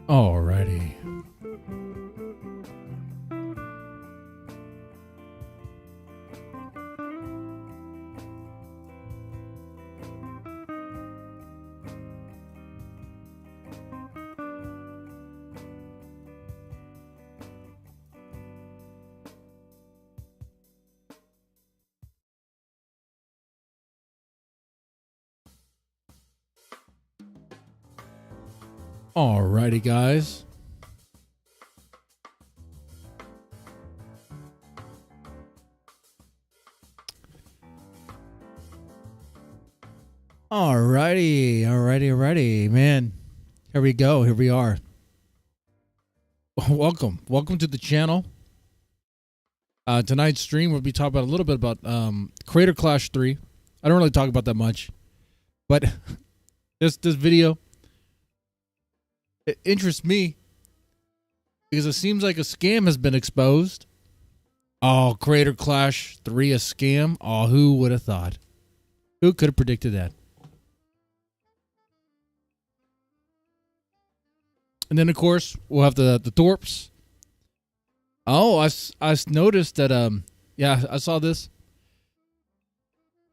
Alrighty. Alrighty, guys. Alrighty, man. Here we go. Here we are. Welcome to the channel. Tonight's stream we'll be talking about a little bit about Creator Clash 3. I don't really talk about that much, but this video, it interests me because it seems like a scam has been exposed. Oh, Creator Clash 3 a scam? Oh, who would have thought? Who could have predicted that? And then, of course, we'll have the Thorps. Oh, I noticed that, yeah, I saw this.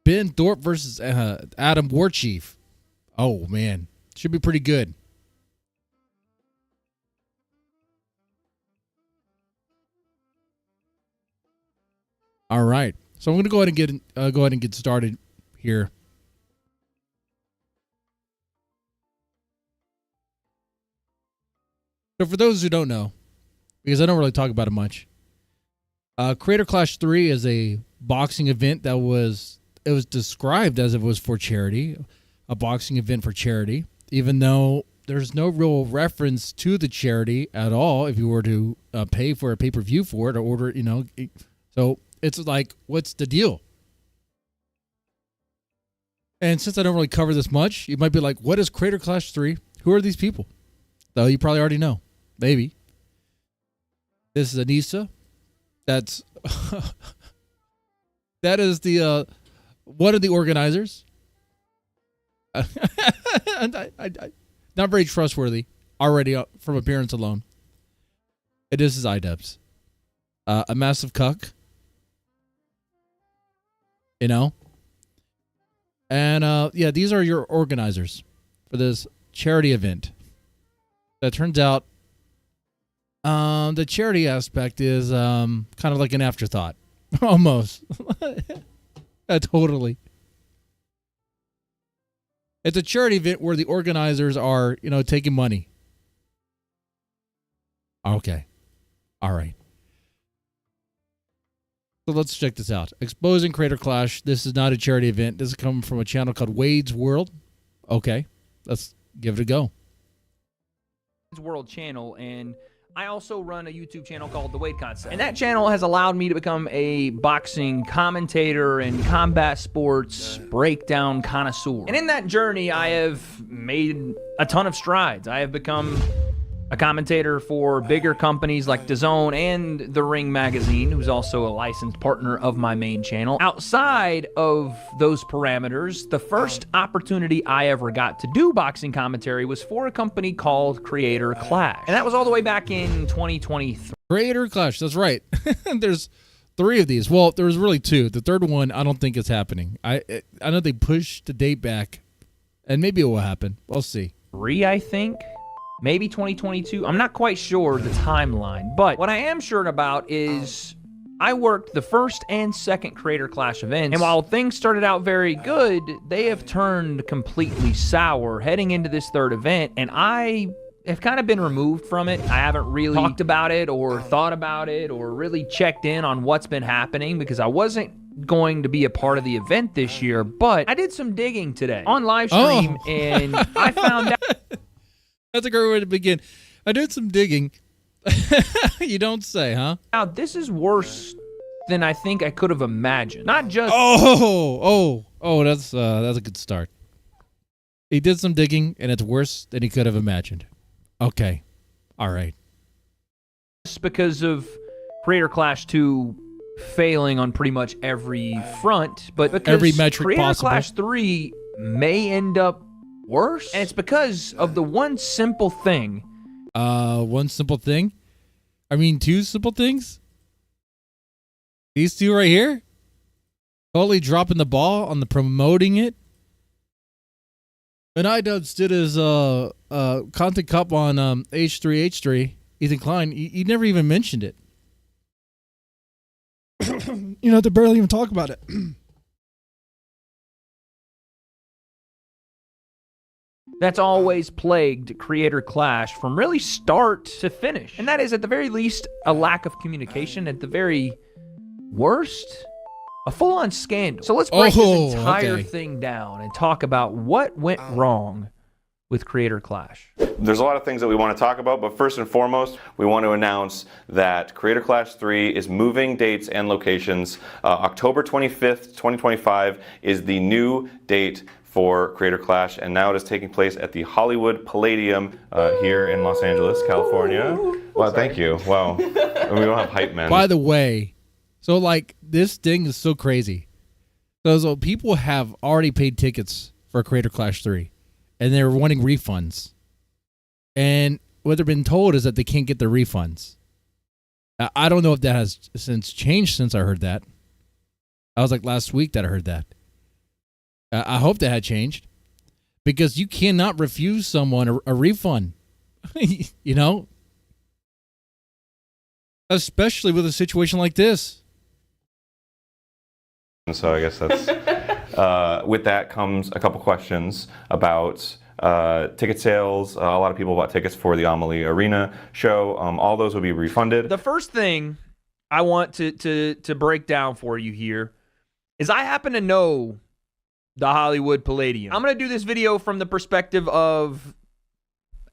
Ben Thorp versus Adam Warchief. Oh, man. Should be pretty good. All right. So I'm going to go ahead and get started here. So for those who don't know, because I don't really talk about it much, Creator Clash 3 is a boxing event that was described as it was for charity, a boxing event for charity, even though there's no real reference to the charity at all. If you were to pay for a pay-per-view for it or order it, so it's like, what's the deal? And since I don't really cover this much, you might be like, what is Creator Clash 3? Who are these people? Though you probably already know. Maybe. This is Anissa. That's that is the one of the organizers. And I not very trustworthy already from appearance alone. It is his iDubbbz. A massive cuck. And yeah, these are your organizers for this charity event. That turns out the charity aspect is kind of like an afterthought. Almost. Totally. It's a charity event where the organizers are, taking money. Okay. All right. So let's check this out. Exposing Creator Clash. This is not a charity event. This is coming from a channel called Wade's World. Okay. Let's give it a go. World channel, and I also run a YouTube channel called The Wade Concept, and that channel has allowed me to become a boxing commentator and combat sports breakdown connoisseur. And in that journey, I have made a ton of strides. I have become a commentator for bigger companies like DAZN and The Ring magazine, who's also a licensed partner of my main channel. Outside of those parameters, the first opportunity I ever got to do boxing commentary was for a company called Creator Clash. And that was all the way back in 2023. Creator Clash, that's right. There's 3 of these. Well, there was really 2. The third one, I don't think it's happening. I know they pushed the date back, and maybe it will happen. We'll see. 3, I think. Maybe 2022. I'm not quite sure the timeline, but what I am sure about is I worked the first and second Creator Clash events, and while things started out very good, they have turned completely sour heading into this third event, and I have kind of been removed from it. I haven't really talked about it or thought about it or really checked in on what's been happening because I wasn't going to be a part of the event this year, but I did some digging today on live stream, and I found out. That's a great way to begin. I did some digging. You don't say, huh? Now, this is worse than I think I could have imagined. Not just... Oh, that's a good start. He did some digging, and it's worse than he could have imagined. Okay. All right. Just because of Creator Clash 2 failing on pretty much every front, but because every metric Creator possible. Clash 3 may end up worse, and it's because of the one simple thing One simple thing. I mean, two simple things. These two right here. Totally dropping the ball on the promoting it. And iDubbbz did his content cup on H3H3, Ethan Klein. He never even mentioned it. You know, they barely even talk about it. That's always plagued Creator Clash from really start to finish. And that is, at the very least, a lack of communication. At the very worst, a full-on scandal. So let's break this entire thing down and talk about what went wrong with Creator Clash. There's a lot of things that we want to talk about, but first and foremost, we want to announce that Creator Clash 3 is moving dates and locations. October 25th, 2025 is the new date for Creator Clash, and now it is taking place at the Hollywood Palladium here in Los Angeles, California. Well, thank you. Wow. We don't have hype men. By the way, so like this thing is so crazy. So people have already paid tickets for Creator Clash 3, and they're wanting refunds. And what they've been told is that they can't get their refunds. I don't know if that has since changed since I heard that. I was like last week that I heard that. I hope that had changed, because you cannot refuse someone a refund, you know, especially with a situation like this. So I guess that's, with that comes a couple questions about ticket sales. A lot of people bought tickets for the Amelie Arena show. All those will be refunded. The first thing I want to break down for you here is I happen to know the Hollywood Palladium. I'm going to do this video from the perspective of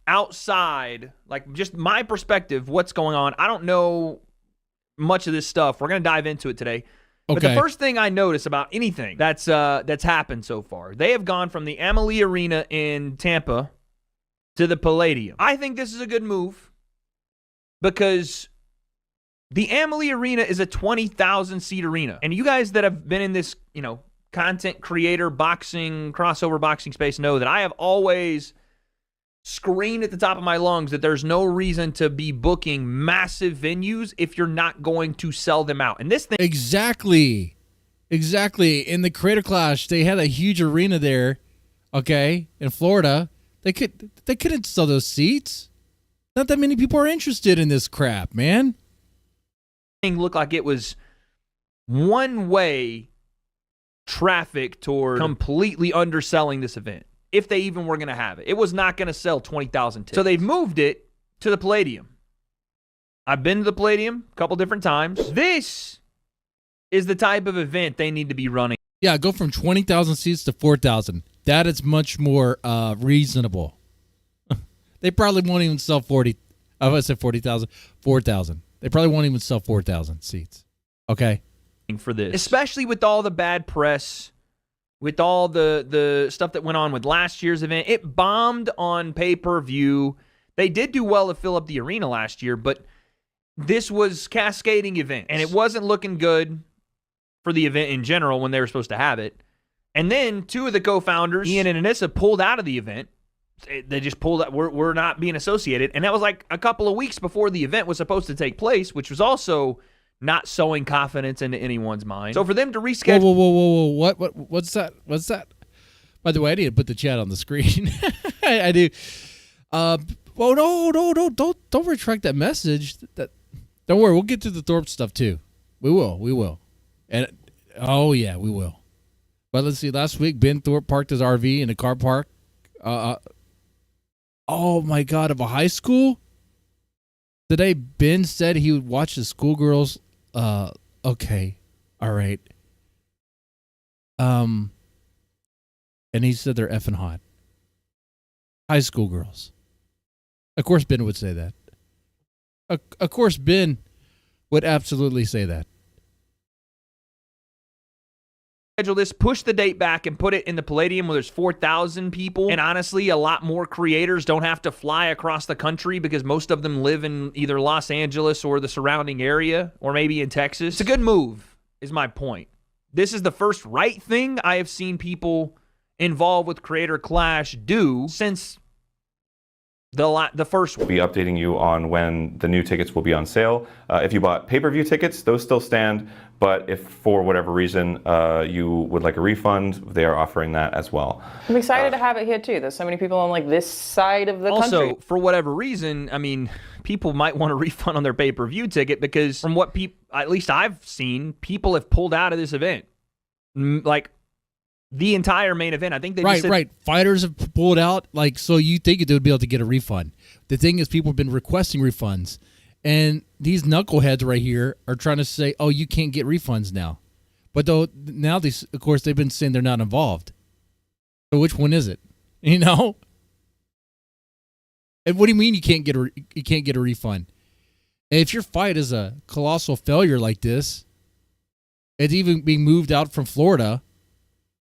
outside, like just my perspective, what's going on. I don't know much of this stuff. We're going to dive into it today. But the first thing I notice about anything that's happened so far, they have gone from the Amelie Arena in Tampa to the Palladium. I think this is a good move because the Amelie Arena is a 20,000 seat arena. And you guys that have been in this, you know, content creator, boxing, crossover boxing space know that I have always screamed at the top of my lungs that there's no reason to be booking massive venues if you're not going to sell them out. And this thing... Exactly. In the Creator Clash, they had a huge arena there, okay, in Florida. They couldn't sell those seats. Not that many people are interested in this crap, man. Thing looked like it was one-way traffic toward completely underselling this event, if they even were going to have it. It was not going to sell 20,000 tickets. So they've moved it to the Palladium. I've been to the Palladium a couple different times. This is the type of event they need to be running. Yeah, go from 20,000 seats to 4,000. That is much more reasonable. They probably won't even sell 40. I said 40,000. 4,000. They probably won't even sell 4,000 seats. Okay. For this, especially with all the bad press, with all the stuff that went on with last year's event. It bombed on pay-per-view. They did do well to fill up the arena last year, but this was cascading events, and it wasn't looking good for the event in general when they were supposed to have it. And then two of the co-founders, Ian and Anissa, pulled out of the event. They just pulled out. We're not being associated, and that was like a couple of weeks before the event was supposed to take place, which was also not sowing confidence into anyone's mind. So for them to reschedule... Whoa. What's that? By the way, I need to put the chat on the screen. I do. Well, no, don't retract that message. Don't worry, we'll get to the Thorp stuff too. We will. And, oh yeah, we will. But let's see, last week, Ben Thorp parked his RV in a car park. Oh my God, of a high school? Today, Ben said he would watch the schoolgirls. Okay. All right. And he said they're effing hot. High school girls. Of course, Ben would say that. Of course, Ben would absolutely say that. Schedule this, push the date back, and put it in the Palladium where there's 4,000 people. And honestly, a lot more creators don't have to fly across the country because most of them live in either Los Angeles or the surrounding area, or maybe in Texas. It's a good move, is my point. This is the first right thing I have seen people involved with Creator Clash do since The first one. Be updating you on when the new tickets will be on sale. If you bought pay-per-view tickets, those still stand. But if for whatever reason you would like a refund, they are offering that as well. I'm excited to have it here too. There's so many people on like this side of the country. Also, for whatever reason, I mean, people might want a refund on their pay-per-view ticket because from what at least I've seen, people have pulled out of this event. Like the entire main event. I think they just said, right. Fighters have pulled out. Like, so you think they would be able to get a refund. The thing is, people have been requesting refunds. And these knuckleheads right here are trying to say, oh, you can't get refunds now. But though now, of course, they've been saying they're not involved. So which one is it? You know? And what do you mean you can't get a refund? And if your fight is a colossal failure like this, it's even being moved out from Florida,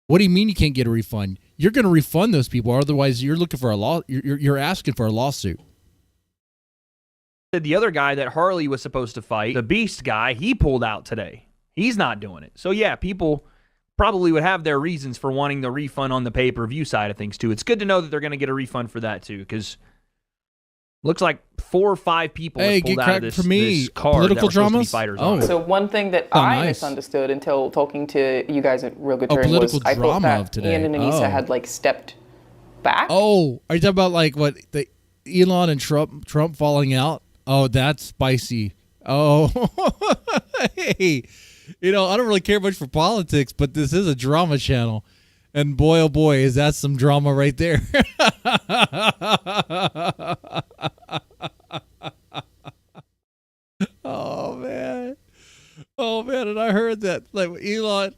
what do you mean you can't get a refund? You're going to refund those people, otherwise you're looking for you're asking for a lawsuit. The other guy that Harley was supposed to fight, the Beast guy, he pulled out today. He's not doing it. So yeah, people probably would have their reasons for wanting the refund on the pay-per-view side of things too. It's good to know that they're going to get a refund for that too, because looks like 4 or 5 people have pulled out of this card political that were dramas. Fighters on. So one thing that I misunderstood until talking to you guys at Real Good Turn was I thought that Ian and Anissa had like stepped back. Oh, are you talking about like what the Elon and Trump falling out? Oh, that's spicy. Oh, hey, I don't really care much for politics, but this is a drama channel. And boy, oh boy, is that some drama right there. Oh, man. And I heard that. Like Elon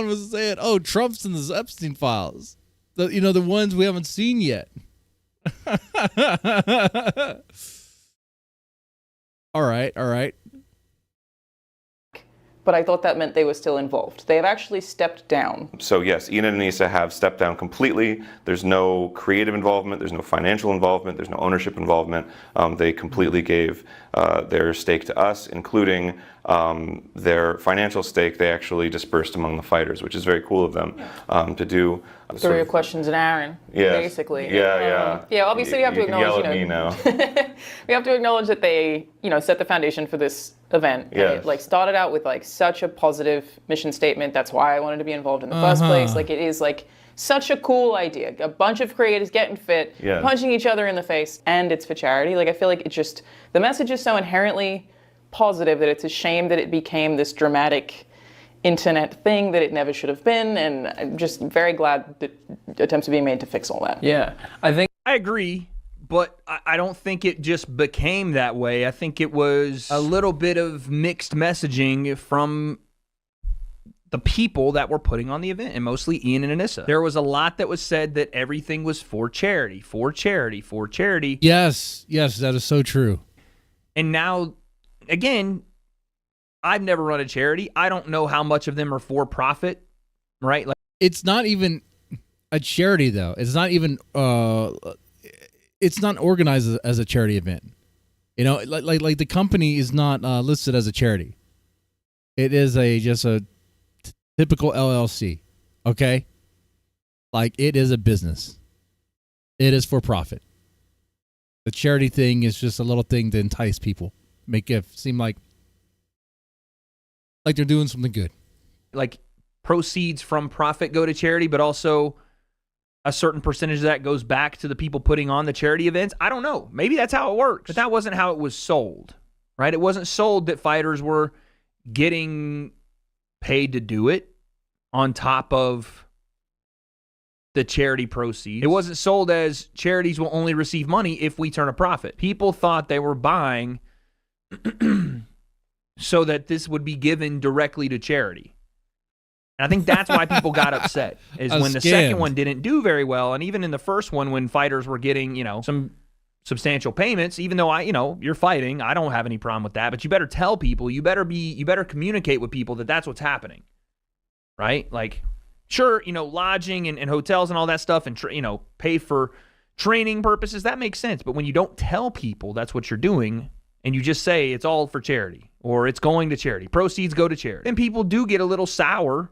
was saying, oh, Trump's in the Epstein files. The ones we haven't seen yet. All right. But I thought that meant they were still involved. They have actually stepped down. So yes, Ian and Anissa have stepped down completely. There's no creative involvement. There's no financial involvement. There's no ownership involvement. They completely gave their stake to us, including their financial stake. They actually dispersed among the fighters, which is very cool of them to do. Throw your questions at Aaron, basically. Yeah. Obviously, we have to acknowledge. Yell at me now. We have to acknowledge that they, set the foundation for this event. Yeah. And it started out with such a positive mission statement. That's why I wanted to be involved in the first place. It is such a cool idea. A bunch of creators getting fit, punching each other in the face, and it's for charity. I feel like the message is so inherently positive that it's a shame that it became this dramatic internet thing that it never should have been, and I'm just very glad that attempts are being made to fix all that. Yeah, I agree, but I don't think it just became that way. I think it was a little bit of mixed messaging from the people that were putting on the event, and mostly Ian and Anissa. There was a lot that was said that everything was for charity, for charity, for charity. Yes, that is so true. And now, again, I've never run a charity. I don't know how much of them are for profit, right? It's not even a charity, though. It's not even. It's not organized as a charity event. Like the company is not listed as a charity. It is just a typical LLC. Okay, it is a business. It is for profit. The charity thing is just a little thing to entice people, make it seem like they're doing something good. Proceeds from profit go to charity, but also a certain percentage of that goes back to the people putting on the charity events. I don't know. Maybe that's how it works. But that wasn't how it was sold, right? It wasn't sold that fighters were getting paid to do it on top of the charity proceeds. It wasn't sold as charities will only receive money if we turn a profit. People thought they were buying so that this would be given directly to charity. And I think that's why people got upset, is when the second one didn't do very well. And even in the first one, when fighters were getting, some substantial payments, even though you're fighting, I don't have any problem with that, but you better tell people, you better communicate with people that that's what's happening, right? Sure, lodging and hotels and all that stuff and, pay for training purposes, that makes sense. But when you don't tell people that's what you're doing, and you just say it's all for charity or it's going to charity, proceeds go to charity, then people do get a little sour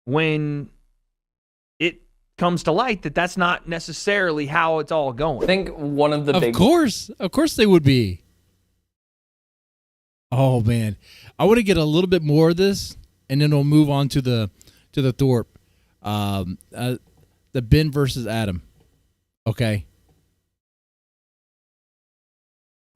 when it comes to light that that's not necessarily how it's all going. I think one of the Of course they would be. Oh man, I want to get a little bit more of this, and then we'll move on to the Thorp, the Ben versus Adam. Okay.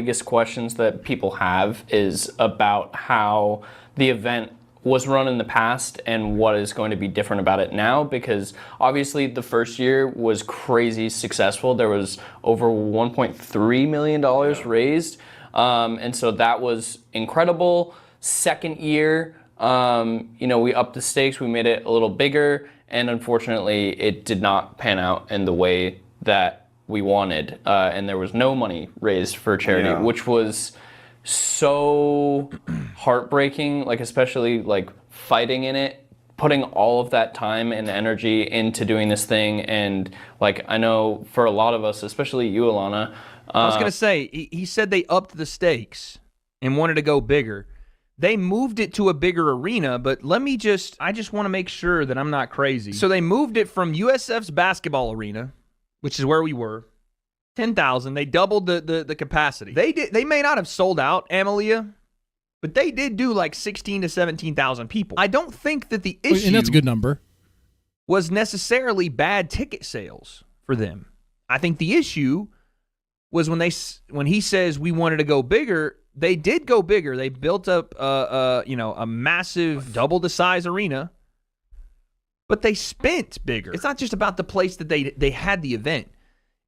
biggest questions that people have is about how the event was run in the past and what is going to be different about it now, because obviously the first year was crazy successful. There was over $1.3 million raised, and so that was incredible. Second year, we upped the stakes, we made it a little bigger, and unfortunately it did not pan out in the way that we wanted, and there was no money raised for charity, which was so heartbreaking, like especially like fighting in it, putting all of that time and energy into doing this thing. And like, I know for a lot of us, especially you, Alana, I was gonna say, he said they upped the stakes and wanted to go bigger. They moved it to a bigger arena, but I just want to make sure that I'm not crazy. So they moved it from USF's basketball arena, which is where we were, 10,000. They doubled the capacity. They may not have sold out, Amelia, but they did do like 16 to 17,000 people. I don't think that the issue, and that's a good number, was necessarily bad ticket sales for them. I think the issue was when he says we wanted to go bigger. They did go bigger. They built up a massive double the size arena, but they spent bigger. It's not just about the place that they had the event.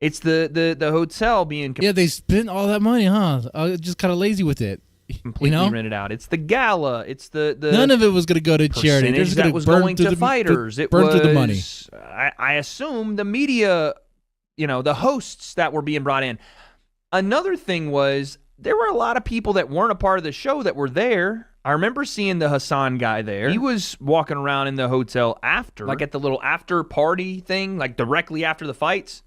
It's the hotel being they spent all that money, huh? Just kind of lazy with it. Completely rented out. It's the gala. It's the none of it was going to go to charity. Percentage that was going to fighters. It burn was through the money. I assume the media, the hosts that were being brought in. Another thing was there were a lot of people that weren't a part of the show that were there. I remember seeing the Hassan guy there. He was walking around in the hotel after, like at the little after party thing, like directly after the fights.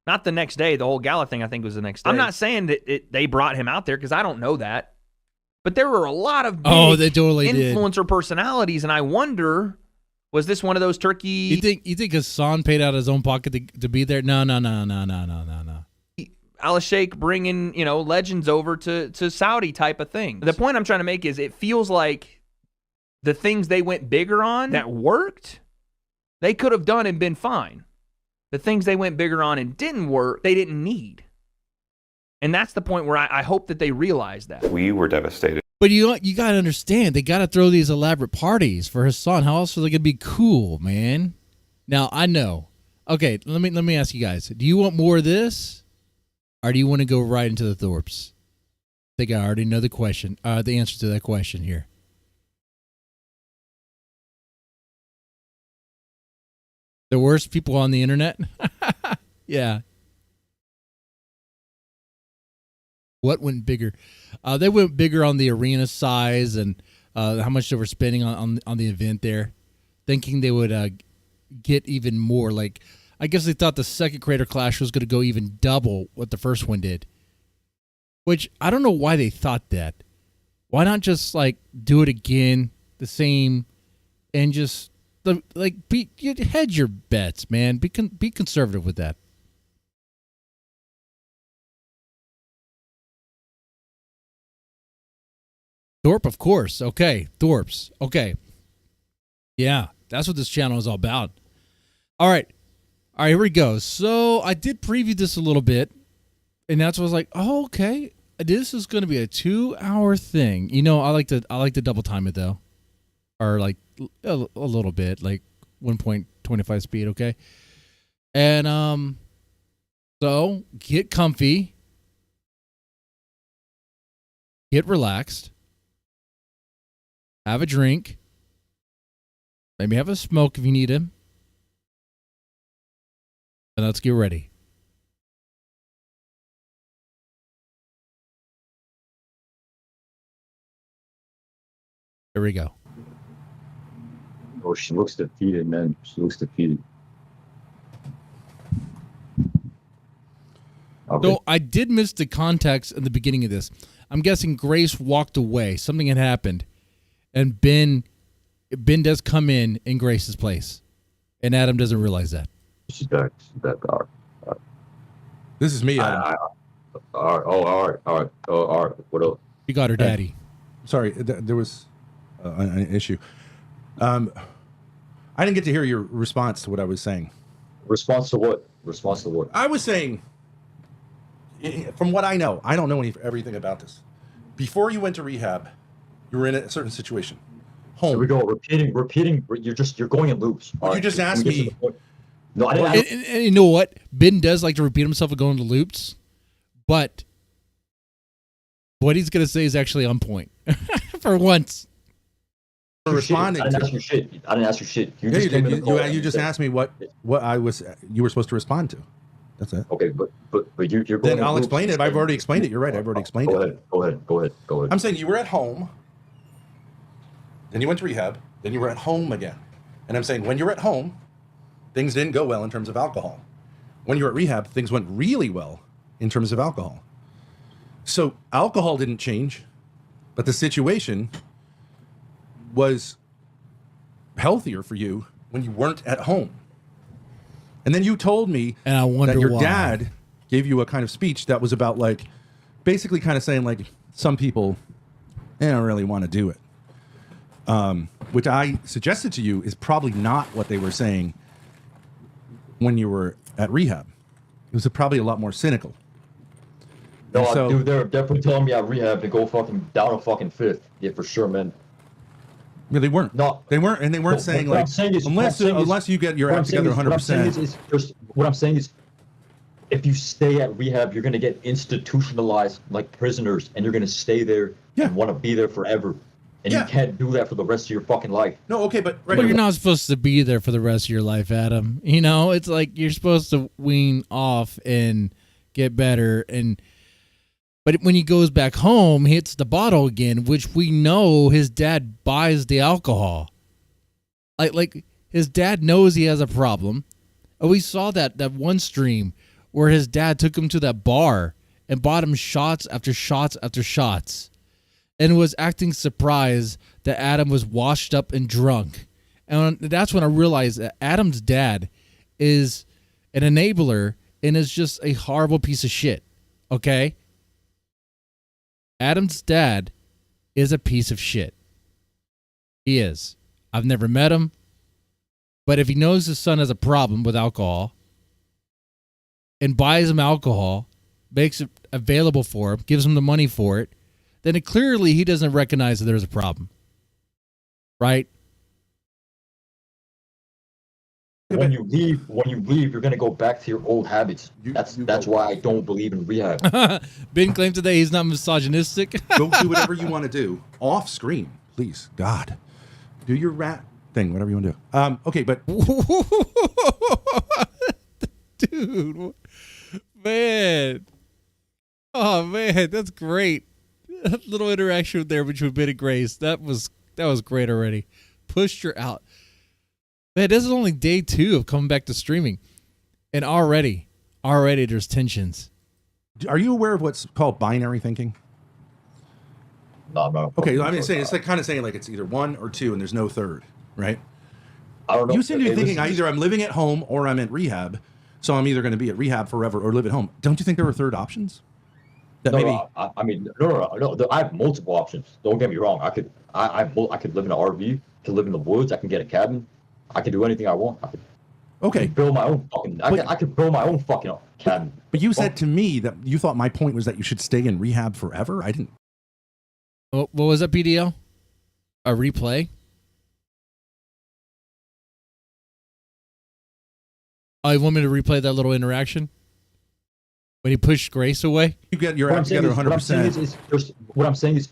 Not the next day. The whole gala thing, I think, was the next day. I'm not saying that they brought him out there because I don't know that. But there were a lot of big they totally influencer personalities, and I wonder, was this one of those turkey? You think Hassan paid out of his own pocket to be there? No. Al-Sheikh bringing, legends over to Saudi type of thing. The point I'm trying to make is it feels like the things they went bigger on that worked, they could have done and been fine. The things they went bigger on and didn't work, they didn't need. And that's the point where I hope that they realize that. We were devastated. But you got to understand, they got to throw these elaborate parties for Hassan. How else are they going to be cool, man? Now, I know. Okay, let me ask you guys. Do you want more of this? Or do you want to go right into the Thorps? I think I already know the question, the answer to that question here. The worst people on the internet? Yeah. What went bigger? They went bigger on the arena size and how much they were spending on the event there, thinking they would get even more. Like, I guess they thought the second Creator Clash was going to go even double what the first one did. Which, I don't know why they thought that. Why not just, do it again, the same, and just, hedge your bets, man. Be conservative with that. Thorp, of course. Okay, Thorps. Okay. Yeah, that's what this channel is all about. All right, here we go. So I did preview this a little bit, and that's what I was like, oh, okay. This is going to be a 2-hour thing. I like to double time it, though. Or, a little bit, 1.25 speed, okay? And, so, get comfy. Get relaxed. Have a drink. Maybe have a smoke if you need him. And let's get ready. Here we go. Oh, she looks defeated, man. She looks defeated. Okay. So I did miss the context in the beginning of this. I'm guessing Grace walked away. Something had happened. And Ben does come in Grace's place. And Adam doesn't realize that. She's back. She's back. All right. This is me. Adam. All right. Oh, all right. All right. Oh, all right. What else? You got her daddy. Sorry, there was an issue. I didn't get to hear your response to what I was saying. Response to what? Response to what? I was saying, from what I know, I don't know everything about this. Before you went to rehab, you were in a certain situation. Home. Here we go. Repeating. You're going in loops. Well, you just asked me. No, I didn't. And you know what? Ben does like to repeat himself and go into loops, but what he's gonna say is actually on point for once. Responding. I didn't ask you shit. I didn't ask you shit. You just asked me what you were supposed to respond to. That's it. Okay, but you're going. Then I'll explain it. I've already explained it. You're right. I've already explained it. Go ahead. I'm saying you were at home. Then you went to rehab. Then you were at home again. And I'm saying when you were at home, things didn't go well in terms of alcohol. When you were at rehab, things went really well in terms of alcohol. So alcohol didn't change, but the situation was healthier for you when you weren't at home. And then you told me and I wonder that your why. dad gave you a kind of speech that was about like, basically kind of saying like, some people, they don't really want to do it. Which I suggested to you is probably not what they were saying when you were at rehab. It was probably a lot more cynical. No, dude, they're definitely telling me at rehab to go fucking down a fucking fifth. Yeah, for sure, man. Yeah, they weren't. No, they weren't, and they weren't saying like unless you get your act together 100%. What I'm saying is, if you stay at rehab, you're gonna get institutionalized like prisoners, and you're gonna stay there and want to be there forever. And you can't do that for the rest of your fucking life. No, okay, but you're not supposed to be there for the rest of your life, Adam. You know, it's like you're supposed to wean off and get better. But when he goes back home, he hits the bottle again, which we know his dad buys the alcohol. Like his dad knows he has a problem. And we saw that one stream where his dad took him to that bar and bought him shots after shots after shots. And was acting surprised that Adam was washed up and drunk. And that's when I realized that Adam's dad is an enabler and is just a horrible piece of shit. Okay? Adam's dad is a piece of shit. He is. I've never met him. But if he knows his son has a problem with alcohol and buys him alcohol, makes it available for him, gives him the money for it, then clearly he doesn't recognize that there's a problem. Right? When you leave, you're gonna go back to your old habits. That's why I don't believe in rehab. Ben claimed today he's not misogynistic. Go do whatever you want to do off screen, please. God, do your rat thing, whatever you want to do. Okay, but dude, man, oh man, that's great. That little interaction there between Ben and Grace, that was great already. Pushed her out. Man, this is only day 2 of coming back to streaming. And already there's tensions. Are you aware of what's called binary thinking? No. Okay, I mean, it's like kind of saying like it's either 1 or 2 and there's no third, right? I don't know. You seem to be thinking either I'm living at home or I'm at rehab, so I'm either going to be at rehab forever or live at home. Don't you think there are third options? No, I have multiple options. Don't get me wrong. I could live in an RV. I could live in the woods. I can get a cabin. I can do anything I want. I could build my own fucking. I could build my own fucking cabin. But you said to me that you thought my point was that you should stay in rehab forever. I didn't. What was that, PDL? A replay? Oh, you want me to replay that little interaction? When he pushed Grace away? You get your act together 100%. What I'm saying is,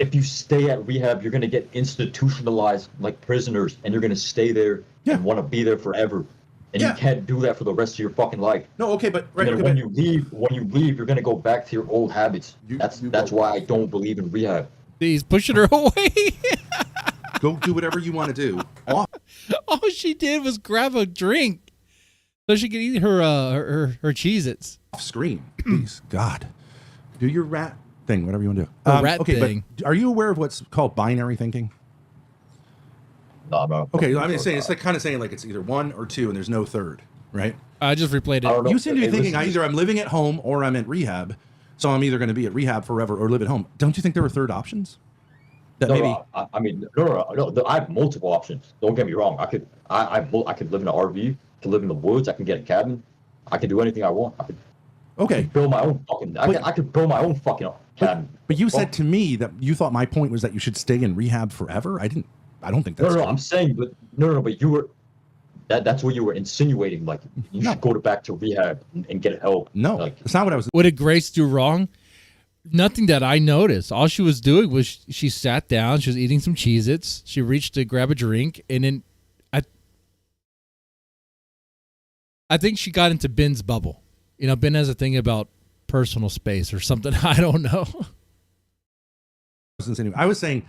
if you stay at rehab, you're going to get institutionalized like prisoners, and you're going to stay there and want to be there forever. And you can't do that for the rest of your fucking life. No, okay, but when you leave, you're going to go back to your old habits. That's why I don't believe in rehab. He's pushing her away. Go do whatever you want to do. All she did was grab a drink so she could eat her Cheez-Its. Off screen, please. God, do your rat thing, whatever you want to do. Rat thing. But are you aware of what's called binary thinking? No. Okay, I mean, it's like kind of saying like it's either 1 or 2, and there's no third, right? I just replayed it. You seem to be thinking either I'm living at home or I'm at rehab, so I'm either going to be at rehab forever or live at home. Don't you think there are third options? I have multiple options. Don't get me wrong. I could live in an RV. I could live in the woods. I can get a cabin. I can do anything I want. I could build my own fucking. I could build my own fucking cabin. But you said to me that you thought my point was that you should stay in rehab forever. I don't think that's. No. I'm saying, but no. But you were. That's what you were insinuating. Like you should go back to rehab and get help. No, that's not what I was. What did Grace do wrong? Nothing that I noticed. All she was doing was she sat down. She was eating some Cheez-Its. She reached to grab a drink, and then I think she got into Ben's bubble. You know, Ben has a thing about personal space or something. I don't know. I was saying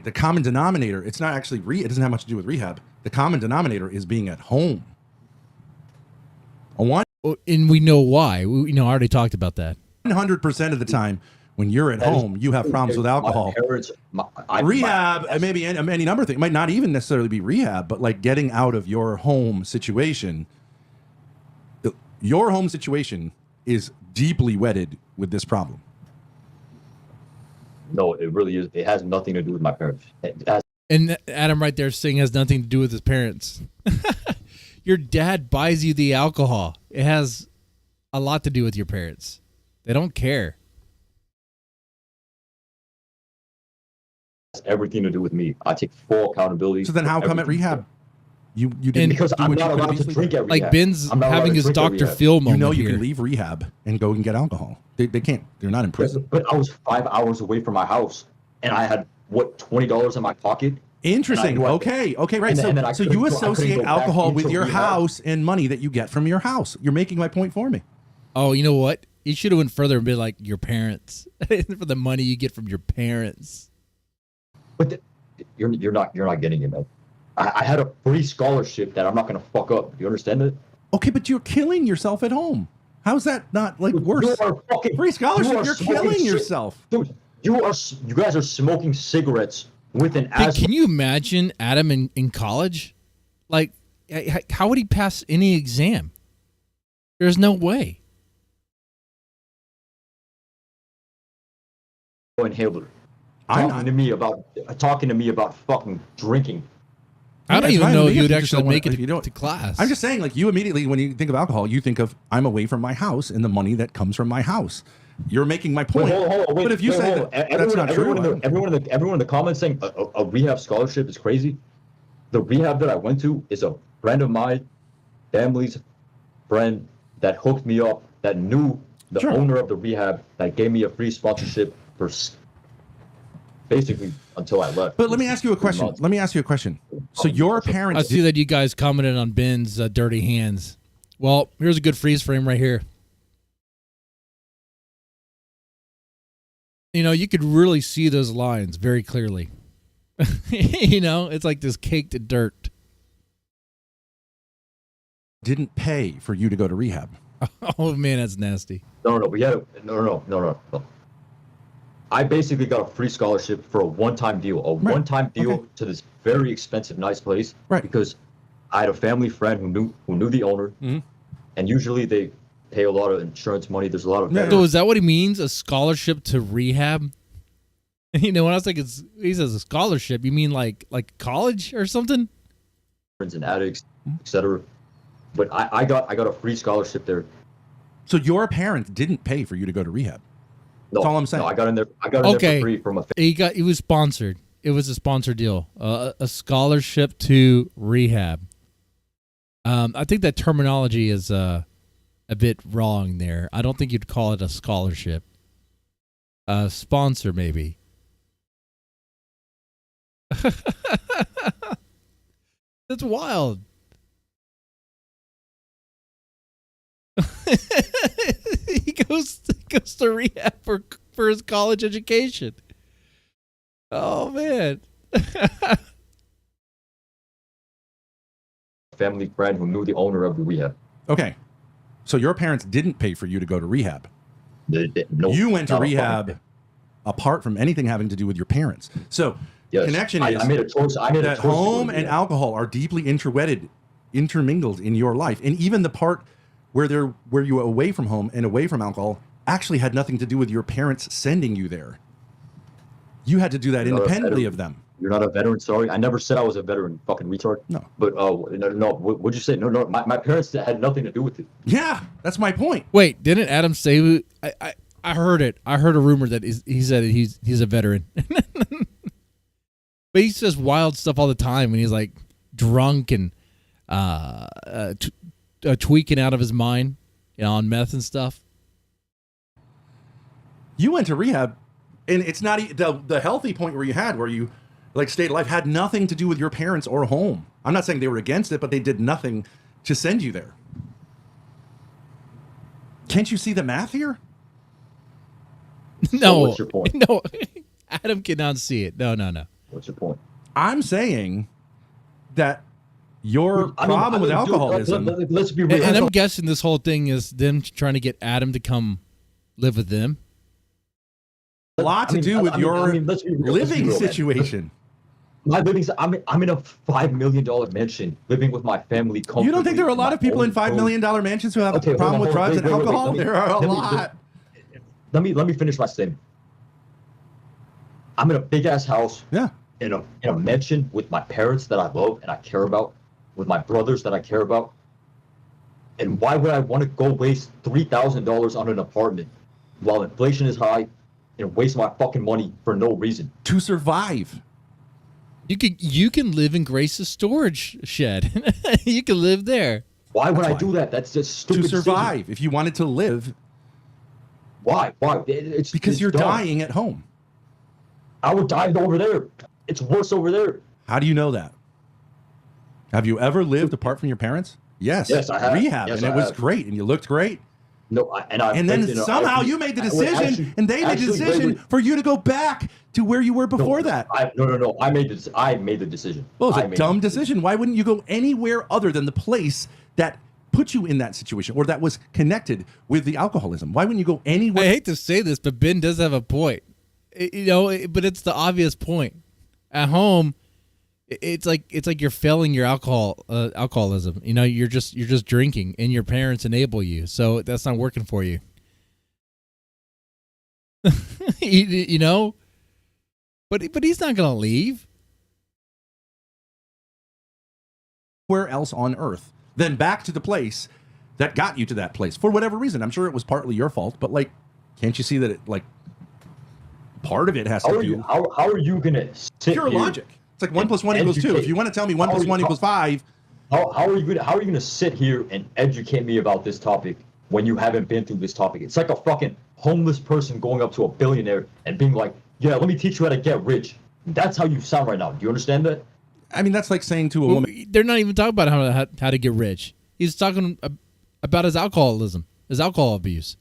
the common denominator. It's not actually it doesn't have much to do with rehab. The common denominator is being at home. And we know why. I already talked about that. 100% of the time, when you're at home, you have problems with alcohol. Rehab, maybe any number of things. It might not even necessarily be rehab, but like getting out of your home situation. Your home situation is deeply wedded with this problem. No, it really is. It has nothing to do with my parents. And Adam right there saying it has nothing to do with his parents. Your dad buys you the alcohol. It has a lot to do with your parents. They don't care. It's everything to do with me. I take full accountability. So then how come at rehab you didn't? Because I'm not allowed to drink at rehab. Like Ben's having his Dr. Phil moment you here. can leave rehab and go and get alcohol. They can't. They're not in prison. But I was 5 hours away from my house, and I had, $20 in my pocket? Interesting. Okay, right. So you associate alcohol with your house and money that you get from your house. You're making my point for me. Oh, you know what? You should have went further and been like your parents for the money you get from your parents. But you're not getting it, man. I had a free scholarship that I'm not gonna fuck up. You understand it? Okay, but you're killing yourself at home. How's that not like worse? Free scholarship. You're killing yourself, dude. You guys are smoking cigarettes with an asthma. Can you imagine Adam in college? Like, how would he pass any exam? There's no way. Inhaler. Talking to me about fucking drinking. I don't even know if you'd actually make it to class. I'm just saying, like, you immediately, when you think of alcohol, you think of I'm away from my house and the money that comes from my house. You're making my point. Wait, but if you say that's not true, everyone in the comments saying a rehab scholarship is crazy. The rehab that I went to is a friend of mine, family's friend that hooked me up, that knew the owner of the rehab, that gave me a free sponsorship for basically until I left. But let me ask you a question. So your parents... I see that you guys commented on Ben's dirty hands. Well, here's a good freeze frame right here. You know, you could really see those lines very clearly. You know, it's like this caked dirt. Didn't pay for you to go to rehab. Oh, man, that's nasty. No. I basically got a free scholarship for a one-time deal. One-time deal to this very expensive, nice place. Right. Because I had a family friend who knew the owner, and usually they pay a lot of insurance money. There's a lot of. So is that what he means? A scholarship to rehab? You know, when I was like, he says a scholarship, you mean like college or something? Friends and addicts, etc. But I got a free scholarship there. So your parents didn't pay for you to go to rehab. That's all I'm saying. No, I got in there for free from a. He was sponsored. It was a sponsored deal. A scholarship to rehab. I think that terminology is a bit wrong there. I don't think you'd call it a scholarship. Sponsor maybe. That's wild. He goes to rehab for his college education. Oh man. Family friend who knew the owner of the rehab. Okay. So your parents didn't pay for you to go to rehab. No, you went to rehab apart from anything having to do with your parents. So connection is I made a choice. I made that a choice home and alcohol are deeply intermingled in your life, and even the part where you were away from home and away from alcohol actually had nothing to do with your parents sending you there. You had to do that independently of them. You're not a veteran. Sorry, I never said I was a veteran. Fucking retard. No. But no. What'd you say? No. My parents had nothing to do with it. Yeah, that's my point. Wait, didn't Adam say? I heard it. I heard a rumor that he said he's a veteran. But he says wild stuff all the time when he's like drunk and tweaking out of his mind, on meth and stuff. You went to rehab, and it's not the healthy point where you stayed alive had nothing to do with your parents or home. I'm not saying they were against it, but they did nothing to send you there. Can't you see the math here? No. So what's your point? No, Adam cannot see it. No. What's your point? I'm saying that your problem with alcoholism. Let's be real. And I'm guessing this whole thing is them trying to get Adam to come live with them. A lot to do with your living situation. My living. I'm in a $5 million mansion, living with my family. You don't think there are a lot of people in $5 million mansions who have a problem with drugs and alcohol? There are a lot. Let me finish my statement. I'm in a big ass house. Yeah. In a mansion with my parents that I love and I care about, with my brothers that I care about. And why would I want to go waste $3,000 on an apartment while inflation is high and waste my fucking money for no reason? To survive. You can live in Grace's storage shed. You can live there. Why would I do that? That's just stupid. To survive. Decision. If you wanted to live. Why? Because you're dying at home. I would die over there. It's worse over there. How do you know that? Have you ever lived apart from your parents? Yes. Yes, I have. Rehab, yes, and it was great, and you looked great. No, and then somehow you made the decision, and they made the decision for you to go back to where you were before that. No. I made the decision. Well, it was a dumb decision. Why wouldn't you go anywhere other than the place that put you in that situation or that was connected with the alcoholism? Why wouldn't you go anywhere? I hate to say this, but Ben does have a point. But it's the obvious point. At home, it's like you're failing your alcoholism. You're just drinking, and your parents enable you, so that's not working for you. But he's not gonna leave. Where else on earth? Then back to the place that got you to that place for whatever reason. I'm sure it was partly your fault, but can't you see that it part of it has to do? How are you gonna sit pure here logic? It's like 1 + 1 = 2. If you want to tell me 1 + 1 = 5, how are you gonna sit here and educate me about this topic when you haven't been through this topic? It's like a fucking homeless person going up to a billionaire and being like, "Yeah, let me teach you how to get rich." That's how you sound right now. Do you understand that? I mean, that's like saying to a woman. They're not even talking about how to get rich. He's talking about his alcoholism, his alcohol abuse.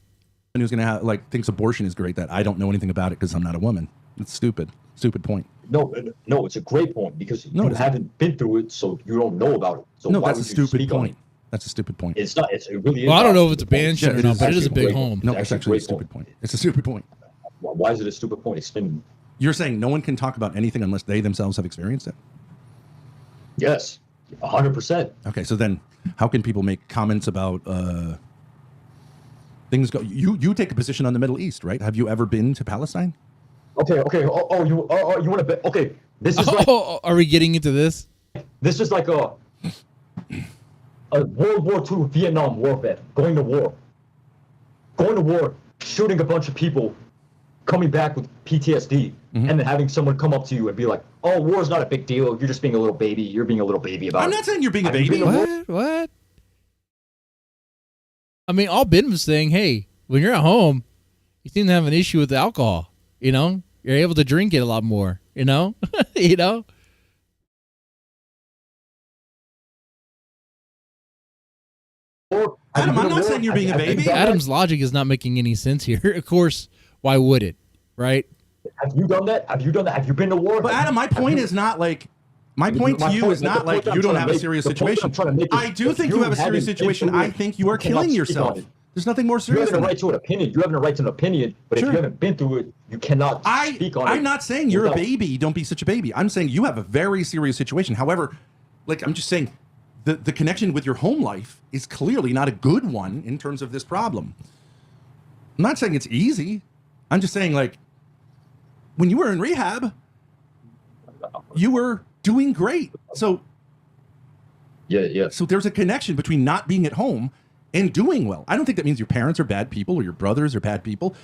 And who's gonna thinks abortion is great, that I don't know anything about it because I'm not a woman. It's stupid point. No, it's a great point because you haven't been through it, so you don't know about it. So no, that's a stupid point. That's a stupid point. It's not. It really is. Well, I don't know if it's a mansion or not, but it is a big home. No, it's actually a stupid point. It's a stupid point. Why is it a stupid point? Explain. You're saying no one can talk about anything unless they themselves have experienced it? Yes, 100%. Okay, so then how can people make comments about things go? You take a position on the Middle East, right? Have you ever been to Palestine? Okay. You want to bet? Okay, this is are we getting into this? This is like a World War II Vietnam War vet going to war, shooting a bunch of people, coming back with PTSD, and then having someone come up to you and be like, "Oh, war's not a big deal. You're just being a little baby. You're being a little baby about it." I'm not saying you're being a baby. What? I mean, all Ben was saying, hey, when you're at home, you seem to have an issue with alcohol. You're able to drink it a lot more. Adam, I'm not saying you're being a baby. Adam's logic is not making any sense here. Of course, why would it? Right? Have you done that? Have you been to war? But Adam, my point is not my point to you is not you don't have a serious situation. I do think you have a serious situation. I think you are killing yourself. There's nothing more You serious have a than right that. to an opinion. You have a right to an opinion, but Sure. if you haven't been through it, you cannot speak on it. I'm not saying you're a without- baby. Don't be such a baby. I'm saying you have a very serious situation. However, like I'm just saying, the connection with your home life is clearly not a good one in terms of this problem. I'm not saying it's easy. I'm just saying, like, when you were in rehab, you were doing great. So Yeah. So there's a connection between not being at home and doing well. I don't think that means your parents are bad people or your brothers are bad people,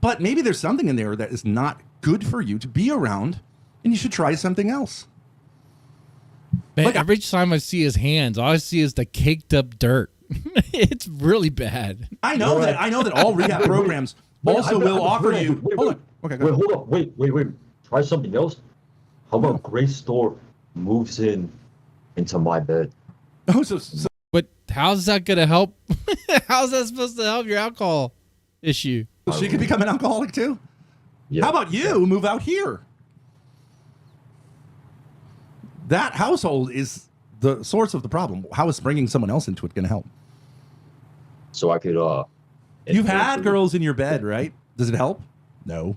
but maybe there's something in there that is not good for you to be around, and you should try something else. Man, Like, every time I see his hands, all I see is the caked up dirt. It's really bad. I know that all rehab programs also will offer you. Hold on. Okay, go Wait, ahead. hold up. Wait. Try something else. How about Grace Store moves into my bed? Oh, so But how's that going to help? How's that supposed to help your alcohol issue? she could become an alcoholic too? Yeah. How about you move out here? That household is the source of the problem. How is bringing someone else into it going to help? So I could You've had girls in your bed, right? Does it help? No.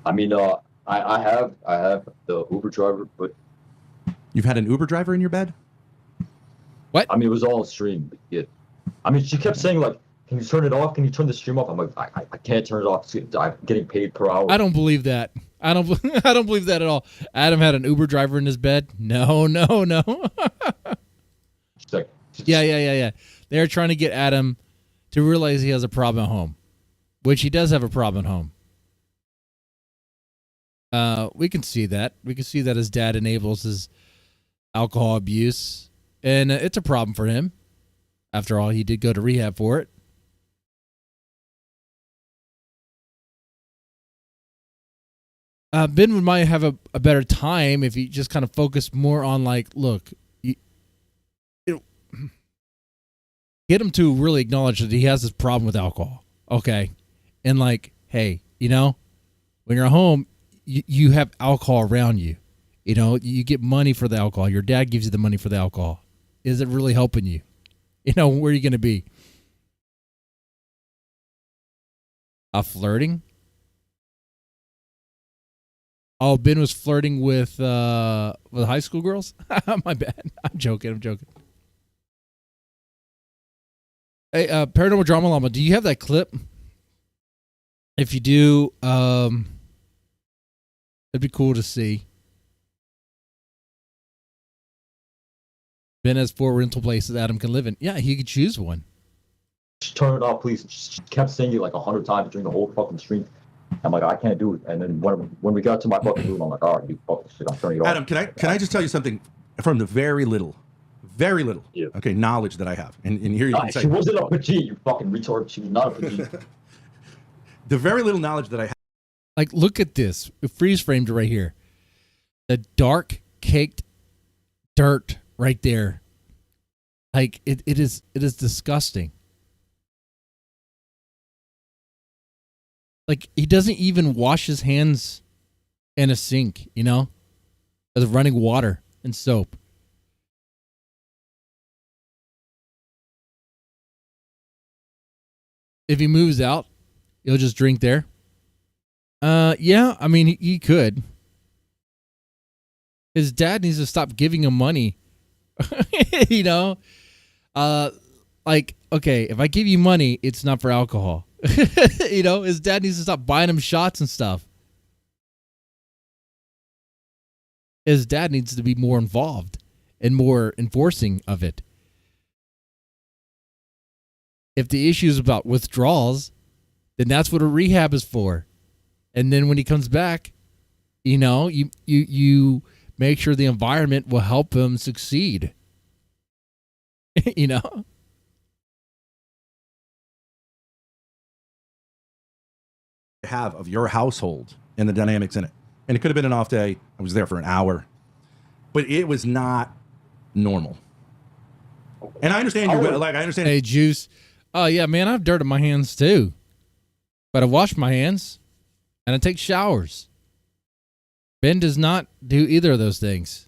I mean, I have the Uber driver, but You've had an Uber driver in your bed? I mean, it was all stream. Yeah. I mean, she kept saying like, "Can you turn it off? Can you turn the stream off?" I'm like, I can't turn it off. I'm getting paid per hour. I don't believe that. I don't believe that at all. Adam had an Uber driver in his bed. No. She's like, Yeah. They're trying to get Adam to realize he has a problem at home, which he does have a problem at home. We can see that. We can see that his dad enables his alcohol abuse, and it's a problem for him. After all, he did go to rehab for it. Ben might have a better time if he just kind of focused more on like, look, get him to really acknowledge that he has this problem with alcohol. Okay. And like, hey, when you're at home, you have alcohol around you. You get money for the alcohol. Your dad gives you the money for the alcohol. Is it really helping you? Where are you going to be? Flirting? Oh, Ben was flirting with high school girls? My bad. I'm joking. Hey, Paranormal Drama Llama, do you have that clip? If you do, it'd be cool to see. Ben has 4 rental places Adam can live in. Yeah, he could choose one. "Just turn it off, please." She kept saying it like 100 times during the whole fucking stream. I'm like, I can't do it. And then when we got to my fucking room, I'm like, all right, you fucking shit, I'm turning it off. Adam, can I just tell you something from the very little, Yeah. okay, knowledge that I have. And here you can say, She wasn't a petite, you fucking retard. She was not a petite. the very little knowledge that I have. Like, look at this. Freeze framed right here. The dark caked dirt right there. Like, it is disgusting. Like, he doesn't even wash his hands in a sink, There's running water and soap. If he moves out, he'll just drink there. Yeah, I mean, he could. His dad needs to stop giving him money. Like, okay, if I give you money, it's not for alcohol. His dad needs to stop buying him shots and stuff. His dad needs to be more involved and more enforcing of it. If the issue is about withdrawals, then that's what a rehab is for. And then when he comes back, you make sure the environment will help him succeed. Have of your household and the dynamics in it. And it could have been an off day. I was there for an hour, but it was not normal. And I understand I understand. Hey, Juice. Oh yeah, man, I have dirt on my hands too, but I wash my hands and I take showers. Ben does not do either of those things.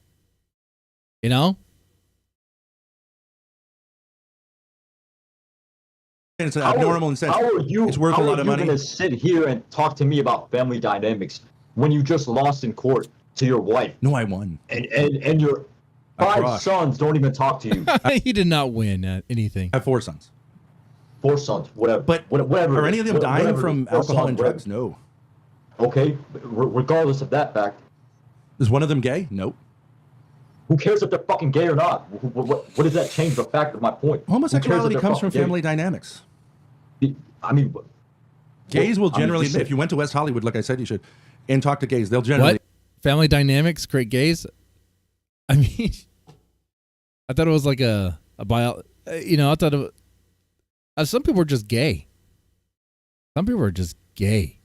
And it's abnormal in sense. How are you? It's worth a lot of money. How are you going to sit here and talk to me about family dynamics when you just lost in court to your wife? No, I won. And your 5 sons don't even talk to you. He did not win at anything. I have 4 sons. 4 sons, whatever. But whatever. are any of them dying from alcohol and drugs? No. Okay, regardless of that fact. Is one of them gay? Nope. Who cares if they're fucking gay or not? What does that change the fact of my point? Homosexuality comes from family dynamics. I mean, gays will generally, if you went to West Hollywood, like I said you should, and talk to gays, they'll generally... What? Family dynamics create gays? I mean, I thought it was like a bio... I thought some people are just gay. Some people are just gay.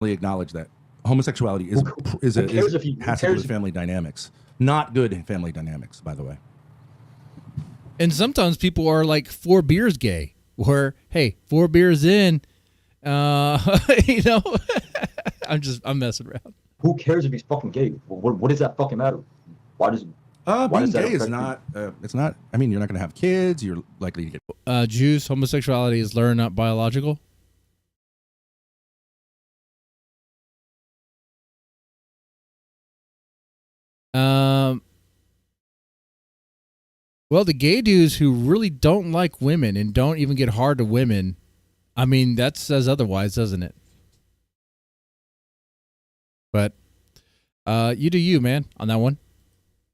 Acknowledge that. Homosexuality has to do with family dynamics. Not good family dynamics, by the way. And sometimes people are like 4 beers gay, where, hey, 4 beers in, I'm messing around. Who cares if he's fucking gay? What does that fucking matter? Being gay is not, it's not, I mean, you're not going to have kids, you're likely to get... Jews, homosexuality is learned, not biological. Well, the gay dudes who really don't like women and don't even get hard to women, I mean, that says otherwise, doesn't it? But you do you, man, on that one.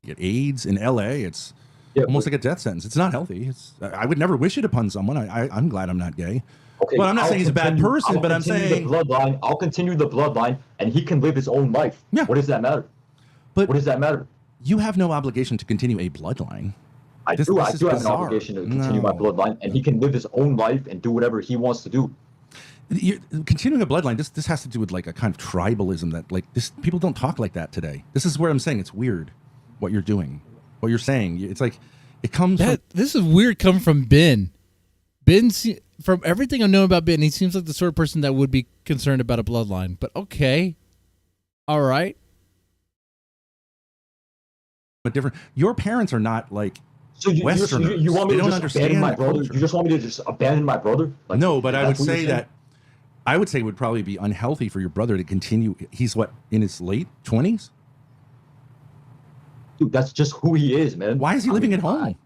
Get AIDS in LA, it's almost like a death sentence. It's not healthy. I would never wish it upon someone. I'm glad I'm not gay. Okay, but I'm not saying he's a bad person, but I'm saying... I'll continue the bloodline, and he can live his own life. Yeah. What does that matter? But what does that matter? You have no obligation to continue a bloodline. I do have an obligation to continue my bloodline, and he can live his own life and do whatever he wants to do. Continuing a bloodline, this has to do with like a kind of tribalism that like this people don't talk like that today. This is where I'm saying it's weird what you're doing, what you're saying. It's like it comes. This is weird coming from Ben. From everything I know about Ben, he seems like the sort of person that would be concerned about a bloodline. But okay, all right. But different. Your parents are not like. So you want me to just abandon my brother? You just want me to just abandon my brother? Like, no, but I would say that I would say it would probably be unhealthy for your brother to continue. He's what, in his late 20s? Dude, that's just who he is, man. Why is he living at home?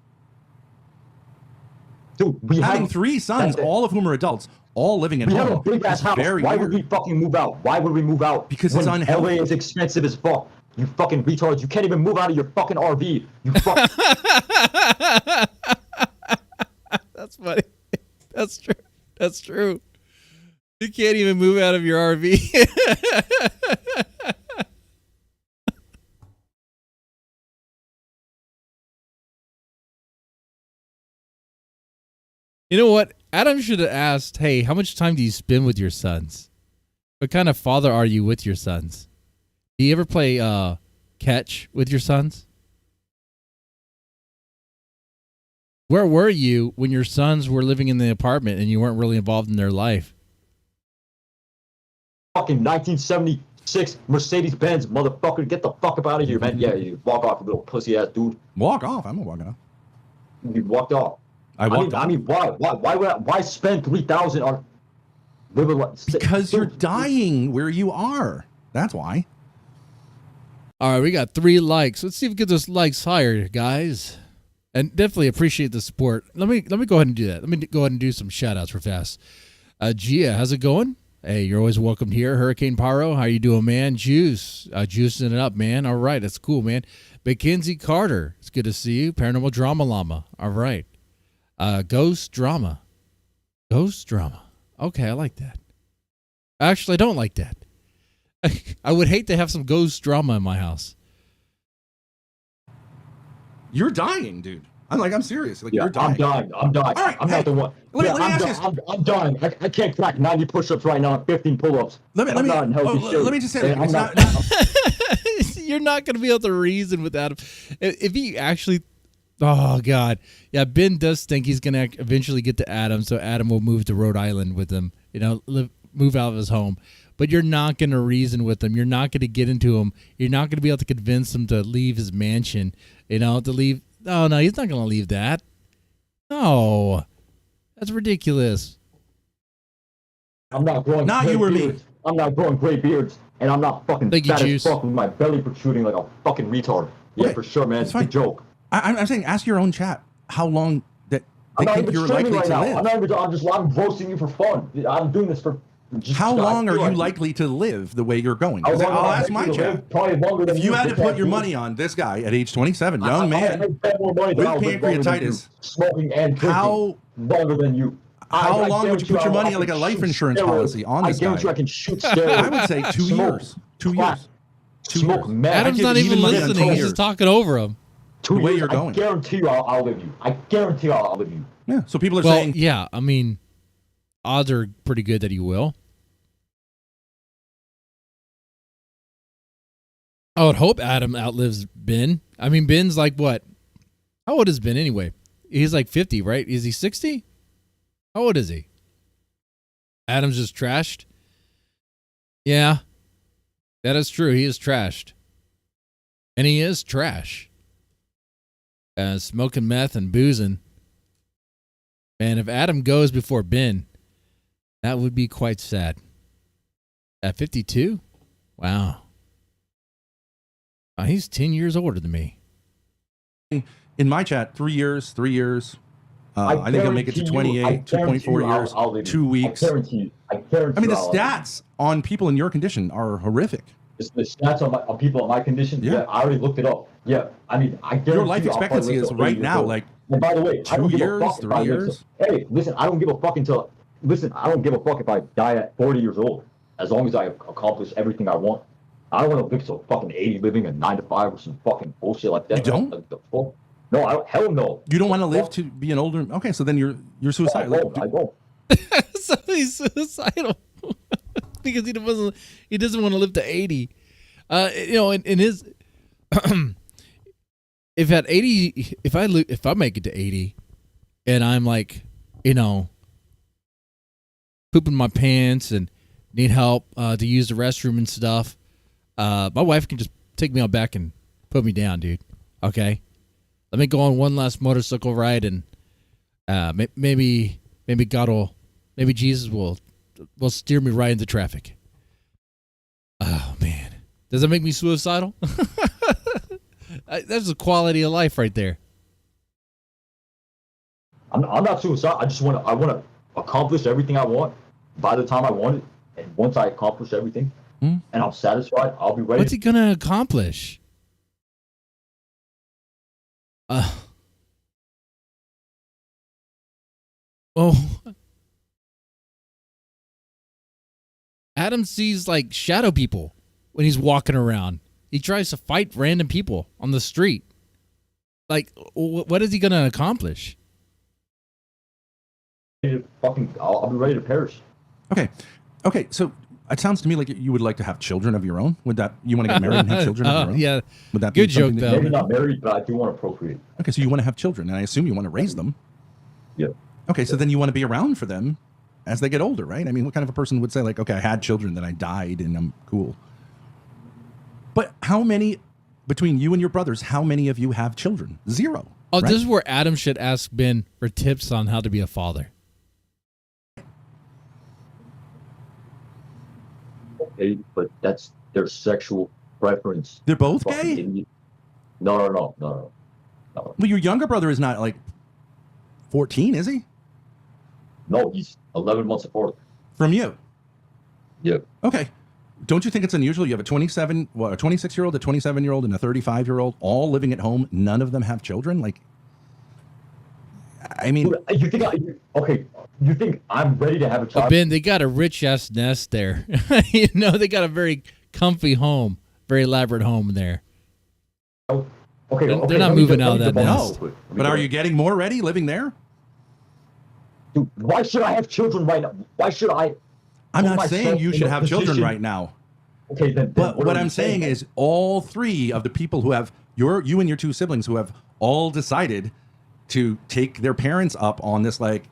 Dude, we having 3 sons, all of whom are adults, all living at home. We have a big ass house. Why would we fucking move out? Why would we move out? Because it's unhealthy. LA is expensive as fuck. You fucking retards. You can't even move out of your fucking RV. You fuck. That's funny. That's true. That's true. You can't even move out of your RV. You know what? Adam should have asked, hey, how much time do you spend with your sons? What kind of father are you with your sons? Do you ever play catch with your sons? Where were you when your sons were living in the apartment and you weren't really involved in their life? Fucking 1976 Mercedes-Benz, motherfucker. Get the fuck up out of here, man. Yeah, you walk off, you little pussy-ass dude. Walk off? I'm not walking off. You walked off. I mean, why spend $3,000 on living like... Because you're dying where you are. That's why. All right, we got 3 likes. Let's see if we get those likes higher, guys. And definitely appreciate the support. Let me go ahead and do that. Let me go ahead and do some shout outs real fast. Gia, how's it going? Hey, you're always welcome here. Hurricane Pyro, how you doing, man? Juice, juicing it up, man. All right, that's cool, man. Mackenzie Carter, it's good to see you. Paranormal Drama Llama. All right. Ghost Drama. Ghost Drama. Okay, I like that. Actually, I don't like that. I would hate to have some ghost drama in my house. You're dying, dude. I'm serious. Like, you're dying. I'm dying. All right, I'm not the one. I'm dying. I can't crack 90 push-ups right now and 15 pull-ups. Let me just say, you're not going to be able to reason with Adam. If he actually, oh God, yeah, Ben does think he's going to eventually get to Adam, so Adam will move to Rhode Island with him. Move out of his home. But you're not going to reason with him. You're not going to get into him. You're not going to be able to convince him to leave his mansion. To leave. Oh, no, he's not going to leave that. No, that's ridiculous. I'm not growing. Not gray you or me. beards. I'm not growing gray beards, and I'm not fucking Thank you, fat Juice. as fuck with my belly protruding like a fucking retard. Yeah, Okay, for sure, man. that's It's a fine. joke. I'm saying, ask your own chat how long that I'm they not think even you're streaming likely right to now. live. I'm roasting you for fun. I'm doing this for. How long are you like likely to live the way you're going? How long am I'll I ask my likely to chat. live? Probably longer than If you had to put your because money on this guy at age 27, I young man, bet more money than with I'll live longer than you, pancreatitis, smoking and drinking how longer than you. how long would you guarantee put your money I on like a can life shoot insurance steroids. policy on this I guarantee guy? I can shoot steroids. I would say 2 Smoke years. 2 crack, years. 2 Smoke years. meth. Adam's give not you even even more than listening. 2 He's years. just talking over him. The way you're going. I guarantee you I'll live you. I guarantee I'll live you. Yeah. So people are Well, saying, yeah, I mean, odds are pretty good that he will. I would hope Adam outlives Ben. I mean, Ben's like what? How old is Ben anyway? He's like 50, right? Is he 60? How old is he? Adam's just trashed. Yeah, that is true. He is trashed. And he is trash. Smoking meth and boozing. And if Adam goes before Ben, that would be quite sad. At 52? Wow. He's 10 years older than me. in my chat, 3 years, 3 years. I think he'll make it to 28, 2.4 years, I'll live 2 you. weeks. I guarantee you. I guarantee I mean, the you I'll live you. stats on people in your condition are horrific. The stats on people in my condition. Yeah. Yeah, I already looked it up. Yeah, I mean, I guarantee Your life you I'll probably expectancy live is till right 80 now, years old. like, And by the way, I 2 don't give years, a fuck if 3 I live years. till- Hey, listen, I don't give a fuck until. Listen, I don't give a fuck if I die at 40 years old, as long as I accomplish everything I want. I don't want to live till fucking 80, living a 9 to 5 or some fucking bullshit like that. You don't? Like, the fuck? No, hell no. You don't want to live to be an older. Okay, so then you're I suicidal. won't. I won't. So he's suicidal because he doesn't want to live to 80. In his if at 80, if I make it to 80 and I'm like, pooping my pants and need help to use the restroom and stuff, my wife can just take me out back and put me down, dude. Okay, let me go on one last motorcycle ride, and maybe Jesus will steer me right into traffic. Oh man, does that make me suicidal? That's a quality of life right there. I'm not suicidal. I want to accomplish everything I want by the time I want it, and once I accomplish everything, and I'm satisfied, I'll be ready. What's he gonna accomplish? Adam sees like shadow people when he's walking around. He tries to fight random people on the street. Like, what is he gonna accomplish? I'll be ready to perish. Okay. So it sounds to me like you would like to have children of your own. Would that you want to get married and have children of your own? Yeah. Would that Good be something joke, that- though. Maybe not married, but I do want to procreate. Okay, so you want to have children, and I assume you want to raise them. Yeah. Okay, so then you want to be around for them as they get older, right? I mean, what kind of a person would say like, okay, I had children, then I died, and I'm cool. But how many, between you and your brothers, how many of you have children? Zero. Oh, right? this is where Adam should ask Ben for tips on how to be a father. Okay, but that's their sexual preference. They're both Fucking gay? idiot. No. Well, your younger brother is not like 14, is he? No, he's 11 months apart. From you? Yeah. Okay. Don't you think it's unusual? You have a 26-year-old, a 27-year-old, and a 35-year-old all living at home. None of them have children. Like, I mean, You think I'm ready to have a child? Ben, they got a rich ass nest there. They got a very comfy home, very elaborate home there. Okay, They're not moving out of that nest. nest. but are you getting more ready living there? Dude, why should I have children right now? Why should I? I'm put not myself saying you in should a have children position- right now. Okay, then. But what are I'm you saying is all three of the people who have you and your two siblings who have all decided to take their parents up on this like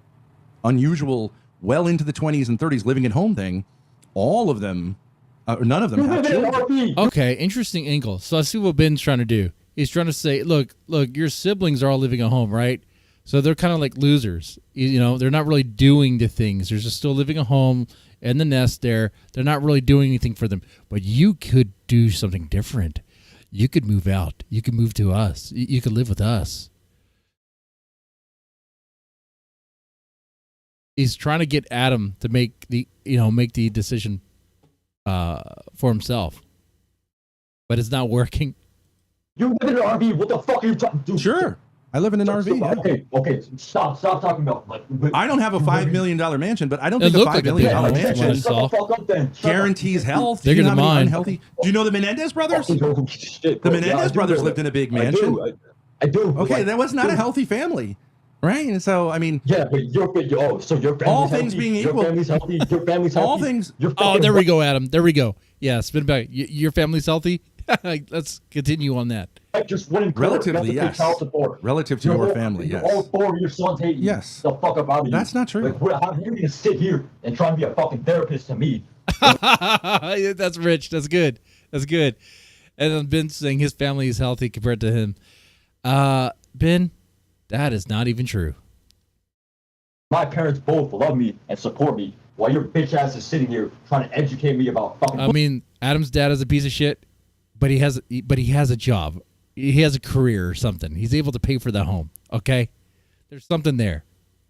unusual, well into the 20s and 30s living at home thing, all of them, none of them You have live in an children. RV. Okay, interesting angle. So I see what Ben's trying to do. He's trying to say, look, your siblings are all living at home, right? So they're kind of like losers. You know, they're not really doing the things. They're just still living at home in the nest there. They're not really doing anything for them. But you could do something different. You could move out. You could move to us. You could live with us. He's trying to get Adam to make the decision for himself. But it's not working. You live in an RV. What the fuck are you talking to? Sure. I live in an RV. Yeah. Okay. Stop talking about. I don't have a $5 million mansion, but I don't think a $5 million mansion Shut the fuck up then. guarantees health. Bigger Do you than know how many mine. unhealthy? Do you know the Menendez brothers? Shit, The Menendez brothers lived in a big mansion. I do. Okay, that was not a healthy family, right? And so, I mean, yeah, but your family's all things healthy. being Your equal, family's healthy. Your family's healthy. all things. Oh, there we go, Adam. There we go. Yeah, spin back. Your family's healthy? Let's continue on that. I just wouldn't Relatively, yes. Relative to your family, yes. All four of your sons hate you. Yes. The fuck up out of you. That's not true. Like, how are you gonna sit here and try and be a fucking therapist to me? That's rich. That's good. That's good. And then Ben saying his family is healthy compared to him. Ben, that is not even true. My parents both love me and support me, while your bitch ass is sitting here trying to educate me about fucking. I mean, Adam's dad is a piece of shit, but he has a job. He has a career or something. He's able to pay for the home. Okay, there's something there.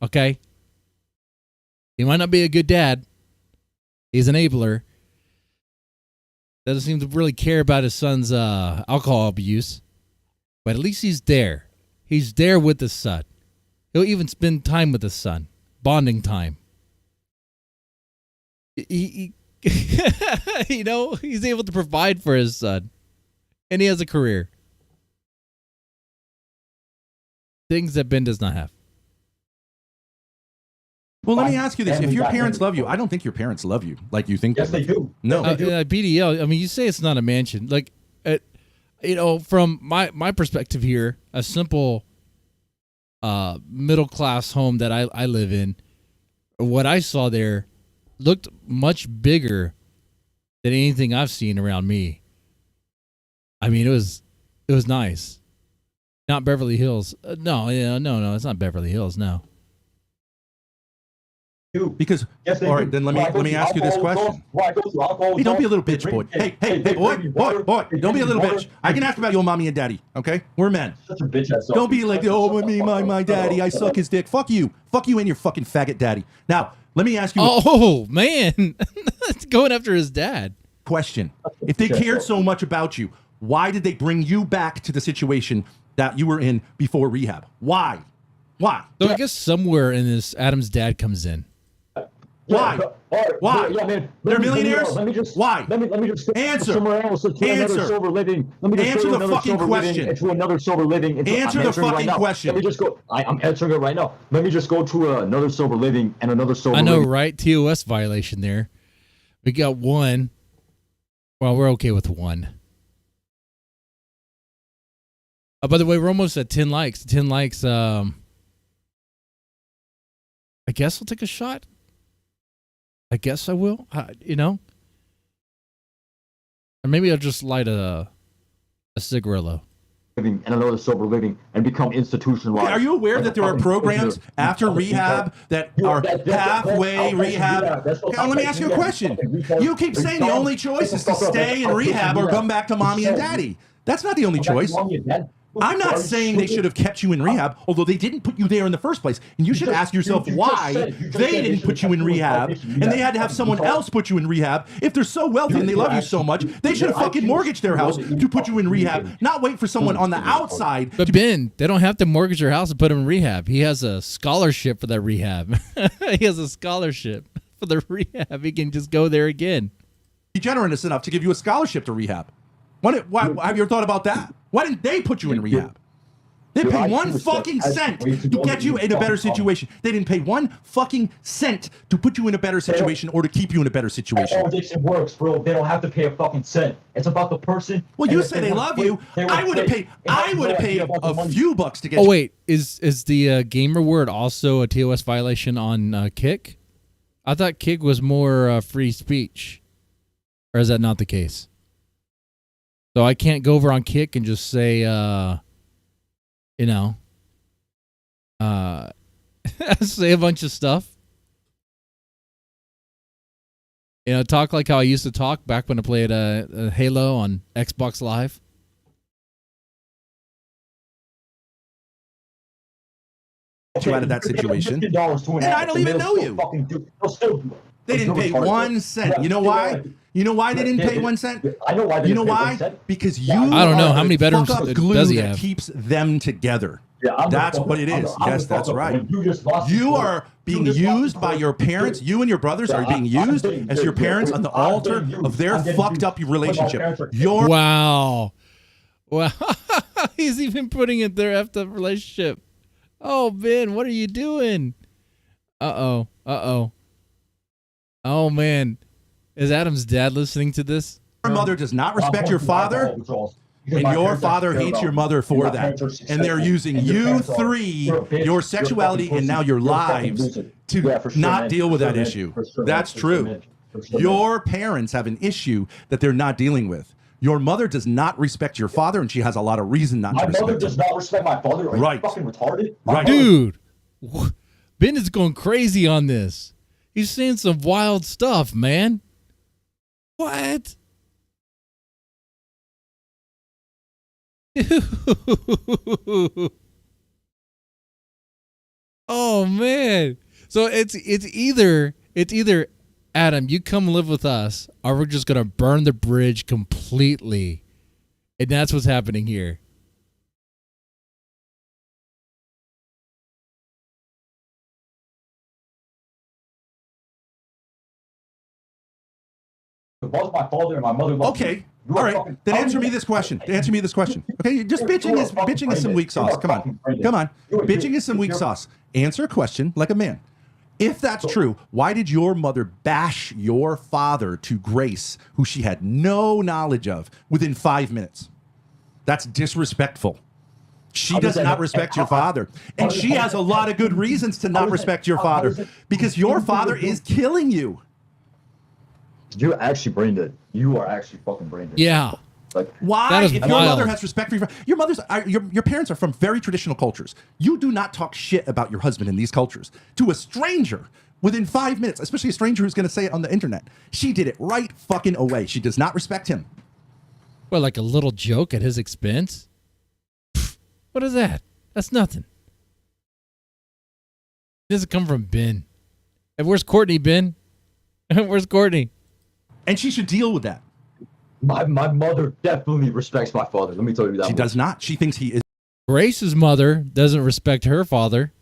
Okay, he might not be a good dad. He's an enabler. Doesn't seem to really care about his son's alcohol abuse, but at least he's there. He's there with his son. He'll even spend time with his son, bonding time. He he's able to provide for his son, and he has a career. Things that Ben does not have. Well, let me ask you this: if your parents love you, I don't think your parents love you like you think. Yes, they do. No, BDL. I mean, you say it's not a mansion. Like, from my perspective here, a simple middle class home that I live in. What I saw there looked much bigger than anything I've seen around me. I mean, it was nice. Not Beverly Hills. No, it's not Beverly Hills. No. Because yes, all right, then let me ask you this question. Hey, don't be a little bitch, boy. Hey, boy, don't be a little bitch. I can ask about your mommy and daddy. Okay, we're men. Such a bitch ass. Don't be like, my daddy. I suck his dick. Fuck you and your fucking faggot daddy. Now, let me ask you. Oh man, going after his dad. Question: if they cared so much about you, why did they bring you back to the situation that you were in before rehab? Why? So I guess somewhere in this, Adam's dad comes in. Why? Why? Yeah, man. They're millionaires? Let me just. Why? Let me just Answer. Somewhere else to another silver living. Let me just Answer the fucking question. Into another silver living. Answer the fucking question. Let me just go. I'm answering it right now. Let me just go to another silver living and another silver. I know, living. right? TOS violation there. We got one. Well, we're okay with one. By the way, we're almost at 10 likes. 10 likes. I guess I'll take a shot. I guess I will. Or maybe I'll just light a cigarillo. Living and another silver living and become institutionalized. Are you aware that there are programs after rehab that are halfway rehab? Now, let me ask you a question. You keep saying the only choice is to stay in rehab or come back to mommy and daddy. That's not the only choice. I'm not saying they should have kept you in rehab, although they didn't put you there in the first place. And you should ask yourself why they didn't put you in rehab and they had to have someone else put you in rehab. If they're so wealthy and they love you so much, they should have fucking mortgaged their house to put you in rehab, not wait for someone on the outside. But Ben, they don't have to mortgage their house and put him in rehab. He has a scholarship for that rehab. He has a scholarship for the rehab. He can just go there again. Be generous enough to give you a scholarship to rehab. Why have you ever thought about that? Why didn't they put you in rehab? They paid one fucking cent to get you in a better situation. They didn't pay one fucking cent to put you in a better situation or to keep you in a better situation. All addiction works, bro. They don't have to pay a fucking cent. It's about the person. Well, you say they love you. I would have paid a few bucks to get you. Oh, wait. Is the gamer word also a TOS violation on Kick? I thought Kick was more free speech. Or is that not the case? So I can't go over on Kick and just say, say a bunch of stuff. Talk like how I used to talk back when I played Halo on Xbox Live. You out of that situation, and I don't even know you. They didn't pay 1 cent. You know why? You know why they didn't pay 1 cent? I know why. You know why? Because you. I don't know how many bedrooms glue does he that have? keeps them together. Yeah, that's what it is. Yes, that's right. You are being used by your parents. You and your brothers are being used as your parents on the altar of their fucked up relationship. Wow. He's even putting it their effed up relationship. Oh, Ben, what are you doing? Uh-oh. Oh, man. Is Adam's dad listening to this? Your mother does not respect your father, and your father hates your mother for that. And they're using you three, your sexuality, and now your lives to not deal with that issue. That's true. Your parents have an issue that they're not dealing with. Your mother does not respect your father, and she has a lot of reason not to respect him. My mother does not respect my father. Are you fucking retarded? Right. Dude, Ben is going crazy on this. He's saying some wild stuff, man. What? Oh, man. So it's either Adam, you come live with us, or we're just gonna burn the bridge completely. And that's what's happening here. Both my father and my mother. Okay. All right. Then answer me this question. Okay. Just bitching is some weak sauce. Come on. Bitching is some weak sauce. Answer a question like a man. If that's true, why did your mother bash your father to grace, who she had no knowledge of, within 5 minutes? That's disrespectful. She does not respect your father. And she has a lot of good reasons to not respect your father, because your father is killing you. You're actually brain dead. You are actually fucking brain dead. Yeah. Like, why? If your mother has respect for your parents are from very traditional cultures. You do not talk shit about your husband in these cultures to a stranger within 5 minutes, especially a stranger who's going to say it on the internet. She did it right fucking away. She does not respect him. Well, like a little joke at his expense? What is that? That's nothing. It doesn't come from Ben. And where's Courtney, Ben? Where's Courtney? And she should deal with that. My mother definitely respects my father. Let me tell you that. She does not. She thinks he is. Grace's mother doesn't respect her father.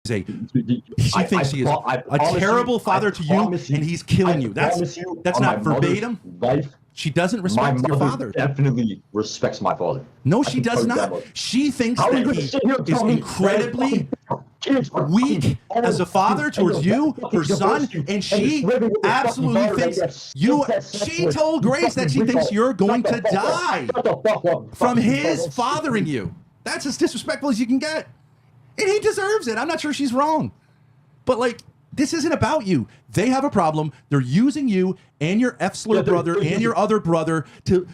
She thinks he is a terrible father to you, and he's killing you. That's not verbatim. She doesn't respect your father. Definitely respects my father. No, she does not. She thinks that he is incredibly weak as a father towards you, her son, and she absolutely thinks you. She told Grace that she thinks you're going to die from his fathering you. That's as disrespectful as you can get. And he deserves it. I'm not sure she's wrong. But, like, this isn't about you. They have a problem. They're using you and your F-slur brother and your other brother to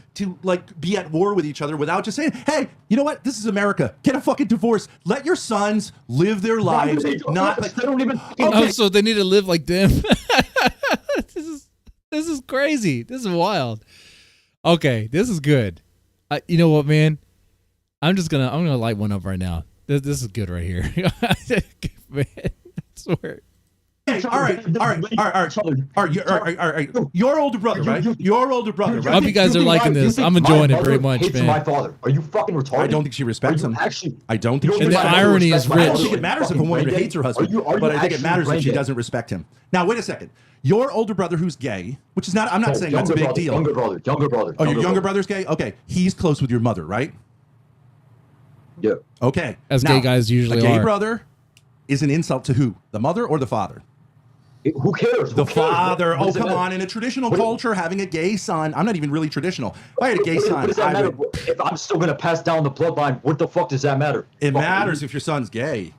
like be at war with each other without just saying, hey, you know what? This is America. Get a fucking divorce. Let your sons live their lives. Not like, oh, so they need to live like them. This is crazy. This is wild. Okay, this is good. You know what, man? I'm gonna light one up right now. This is good right here. Man, I swear. All right. Your older brother, right? Your older brother, right? I hope you guys are liking this. I'm enjoying it very much, man. My father. Are you fucking retarded? I don't think she respects him. I don't think. And the irony is rich. I don't think it matters if a woman hates her husband, but I think it matters if she doesn't respect him. Now, wait a second. Your older brother, who's gay, which is not. I'm not saying that's a big deal. Younger brother. Oh, your younger brother's gay. Okay, he's close with your mother, right? Yeah. Okay. As gay guys usually are. A gay brother is an insult to who? The mother or the father? Who cares? The father. Oh, come on. In a traditional culture, having a gay son, I'm not even really traditional. If I had a gay son, what does that matter? If I'm still going to pass down the bloodline, what the fuck does that matter? It matters if your son's gay.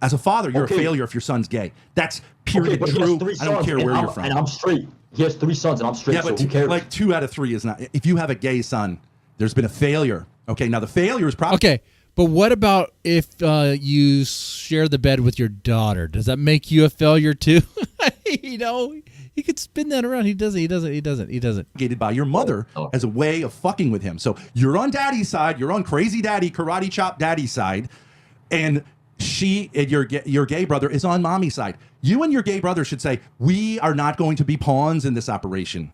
As a father, you're a failure if your son's gay. That's period true. I don't care where you're from. And I'm straight. He has 3 sons and I'm straight, so who cares? Like 2 out of 3 is not. If you have a gay son, there's been a failure. Okay, now the failure is probably... Okay, But what about if you share the bed with your daughter? Does that make you a failure too? You know, he could spin that around. He doesn't. Gated by your mother as a way of fucking with him. So you're on daddy's side. You're on crazy daddy, karate chop daddy's side, and your gay brother is on mommy's side. You and your gay brother should say, we are not going to be pawns in this operation.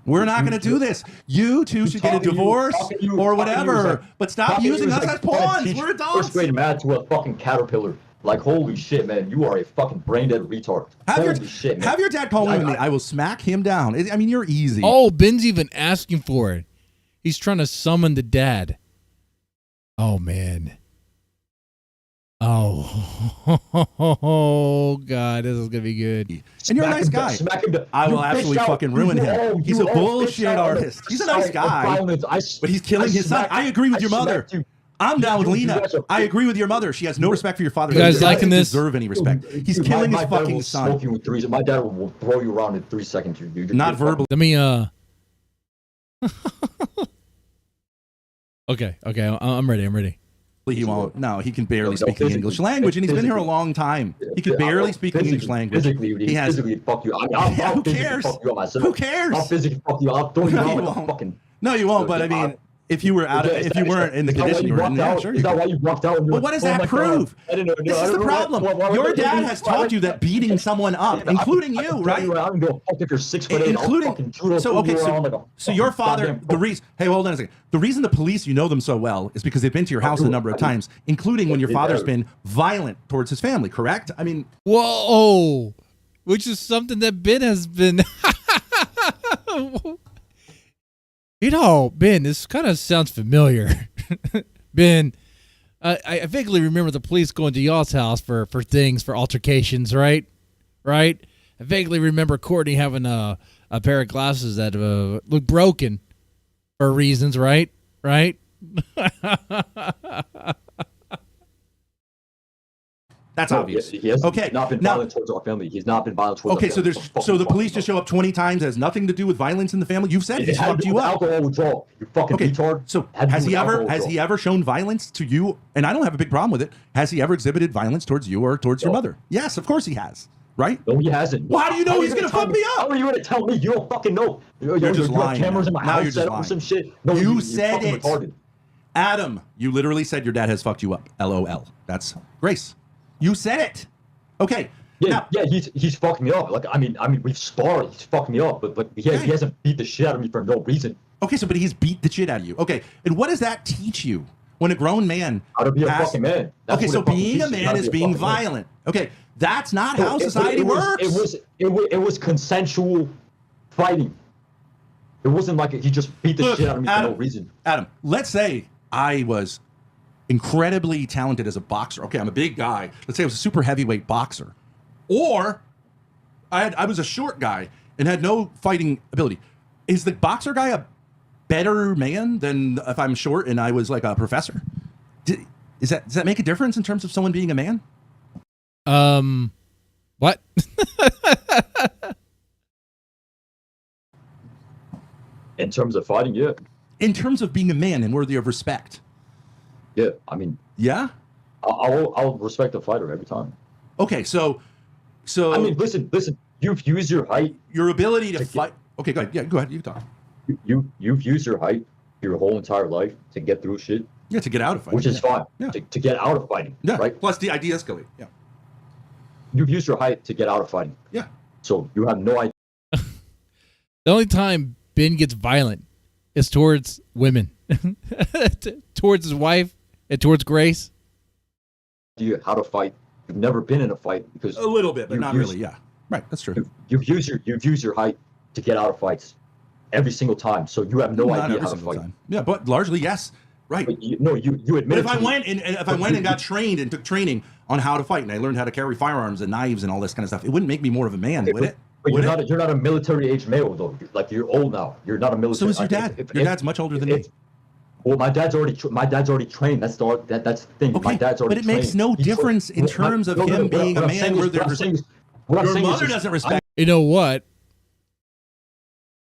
We're not going to do this. You two should get a divorce or whatever, but stop using us as pawns. We're adults. First grade math to a fucking caterpillar. Like, holy shit, man, you are a fucking brain dead retard. Have your dad call me. I will smack him down. I mean, you're easy. Oh, Ben's even asking for it. He's trying to summon the dad. Oh, man. Oh, God, this is going to be good. And you're a nice guy. I will absolutely fucking ruin him. He's a bullshit artist. He's a nice guy, but he's killing his son. I agree with your mother. I'm down with Lena. I agree with your mother. She has no respect for your father. You guys liking this? Deserve any respect. He's killing his fucking son. My dad will throw you around in 3 seconds. Not verbal. Let me, Okay, I'm ready. He won't. No, he can barely speak the English language, and he's been here a long time. He could barely speak the English language. He has physically fuck you. Who cares? Who cares? I'll physically fuck you. I'll throw you around like a fucking. No, you won't. But I mean, if you weren't in the condition you were in, yeah, sure. Is that why you walked out? But what does that prove? This is the problem. Your dad has taught you that beating someone up, including you, right? I don't give a fuck if you're 6'8", including. So your father. The reason. Hey, hold on a second. The reason the police, you know them so well, is because they've been to your house a number of times, including when your father's been violent towards his family. Correct? I mean. Whoa, which is something that Ben has been. You know, Ben, this kind of sounds familiar. Ben, I vaguely remember the police going to y'all's house for altercations, right? I vaguely remember Courtney having a pair of glasses that looked broken for reasons, right? That's obvious. He has not been violent towards our family. He's not been violent towards our family. So the police just show up 20 times has nothing to do with violence in the family. You've said he's fucked you up. Alcohol withdrawal. You fucking retard. So has he ever shown violence to you? And I don't have a big problem with it. Has he ever exhibited violence towards you or towards your mother? Yes, of course he has. Right? No, he hasn't. Why do you know he's gonna fuck me up? How are you gonna tell me? You don't fucking know. You're just lying. Cameras in my house set up some shit. No, you said it. Retarded. Adam, you literally said your dad has fucked you up. LOL. That's Grace. You said it. Okay. Yeah, he's fucked me up. Like I mean, we've sparred. He's fucked me up, but he hasn't beat the shit out of me for no reason. Okay, but he's beat the shit out of you. Okay, and what does that teach you when a grown man? How to be a fucking man. Okay, so being a man is being violent. Okay, that's not how society works. It was consensual fighting. It wasn't like he just beat the shit out of me for no reason. Adam, let's say I was incredibly talented as a boxer. Okay, I'm a big guy. Let's say I was a super heavyweight boxer. Or I was a short guy and had no fighting ability. Is the boxer guy a better man than if I'm short and I was like a professor? Does that make a difference in terms of someone being a man? What? In terms of fighting, yeah. In terms of being a man and worthy of respect. Yeah, I mean. Yeah? I'll respect a fighter every time. Okay, so I mean, listen. You've used your height, your ability to fight. Okay, go ahead. Yeah, go ahead. You talk. You've used your height your whole entire life to get through shit. Yeah, to get out of fighting, which is fine. Yeah. To get out of fighting. Yeah. Right. Plus the de-escalate. Yeah. You've used your height to get out of fighting. Yeah. So you have no idea. The only time Ben gets violent is towards women, towards his wife, and towards Grace. How to fight? You've never been in a fight because a little bit, but not really. Yeah, right. That's true. You've used your height to get out of fights every single time, so you have no idea how to fight. Time. Yeah, but largely yes. Right. But you admit. But if I went and got trained and took training on how to fight, and I learned how to carry firearms and knives and all this kind of stuff, it wouldn't make me more of a man, would it? But you're not a military age male though. Like you're old now. You're not a military. So is your dad. Your dad's much older than me. Well, my dad's already trained. That's the thing. Okay, my dad's already but it makes no difference in terms of him being a man. Where your mother doesn't respect. You know what?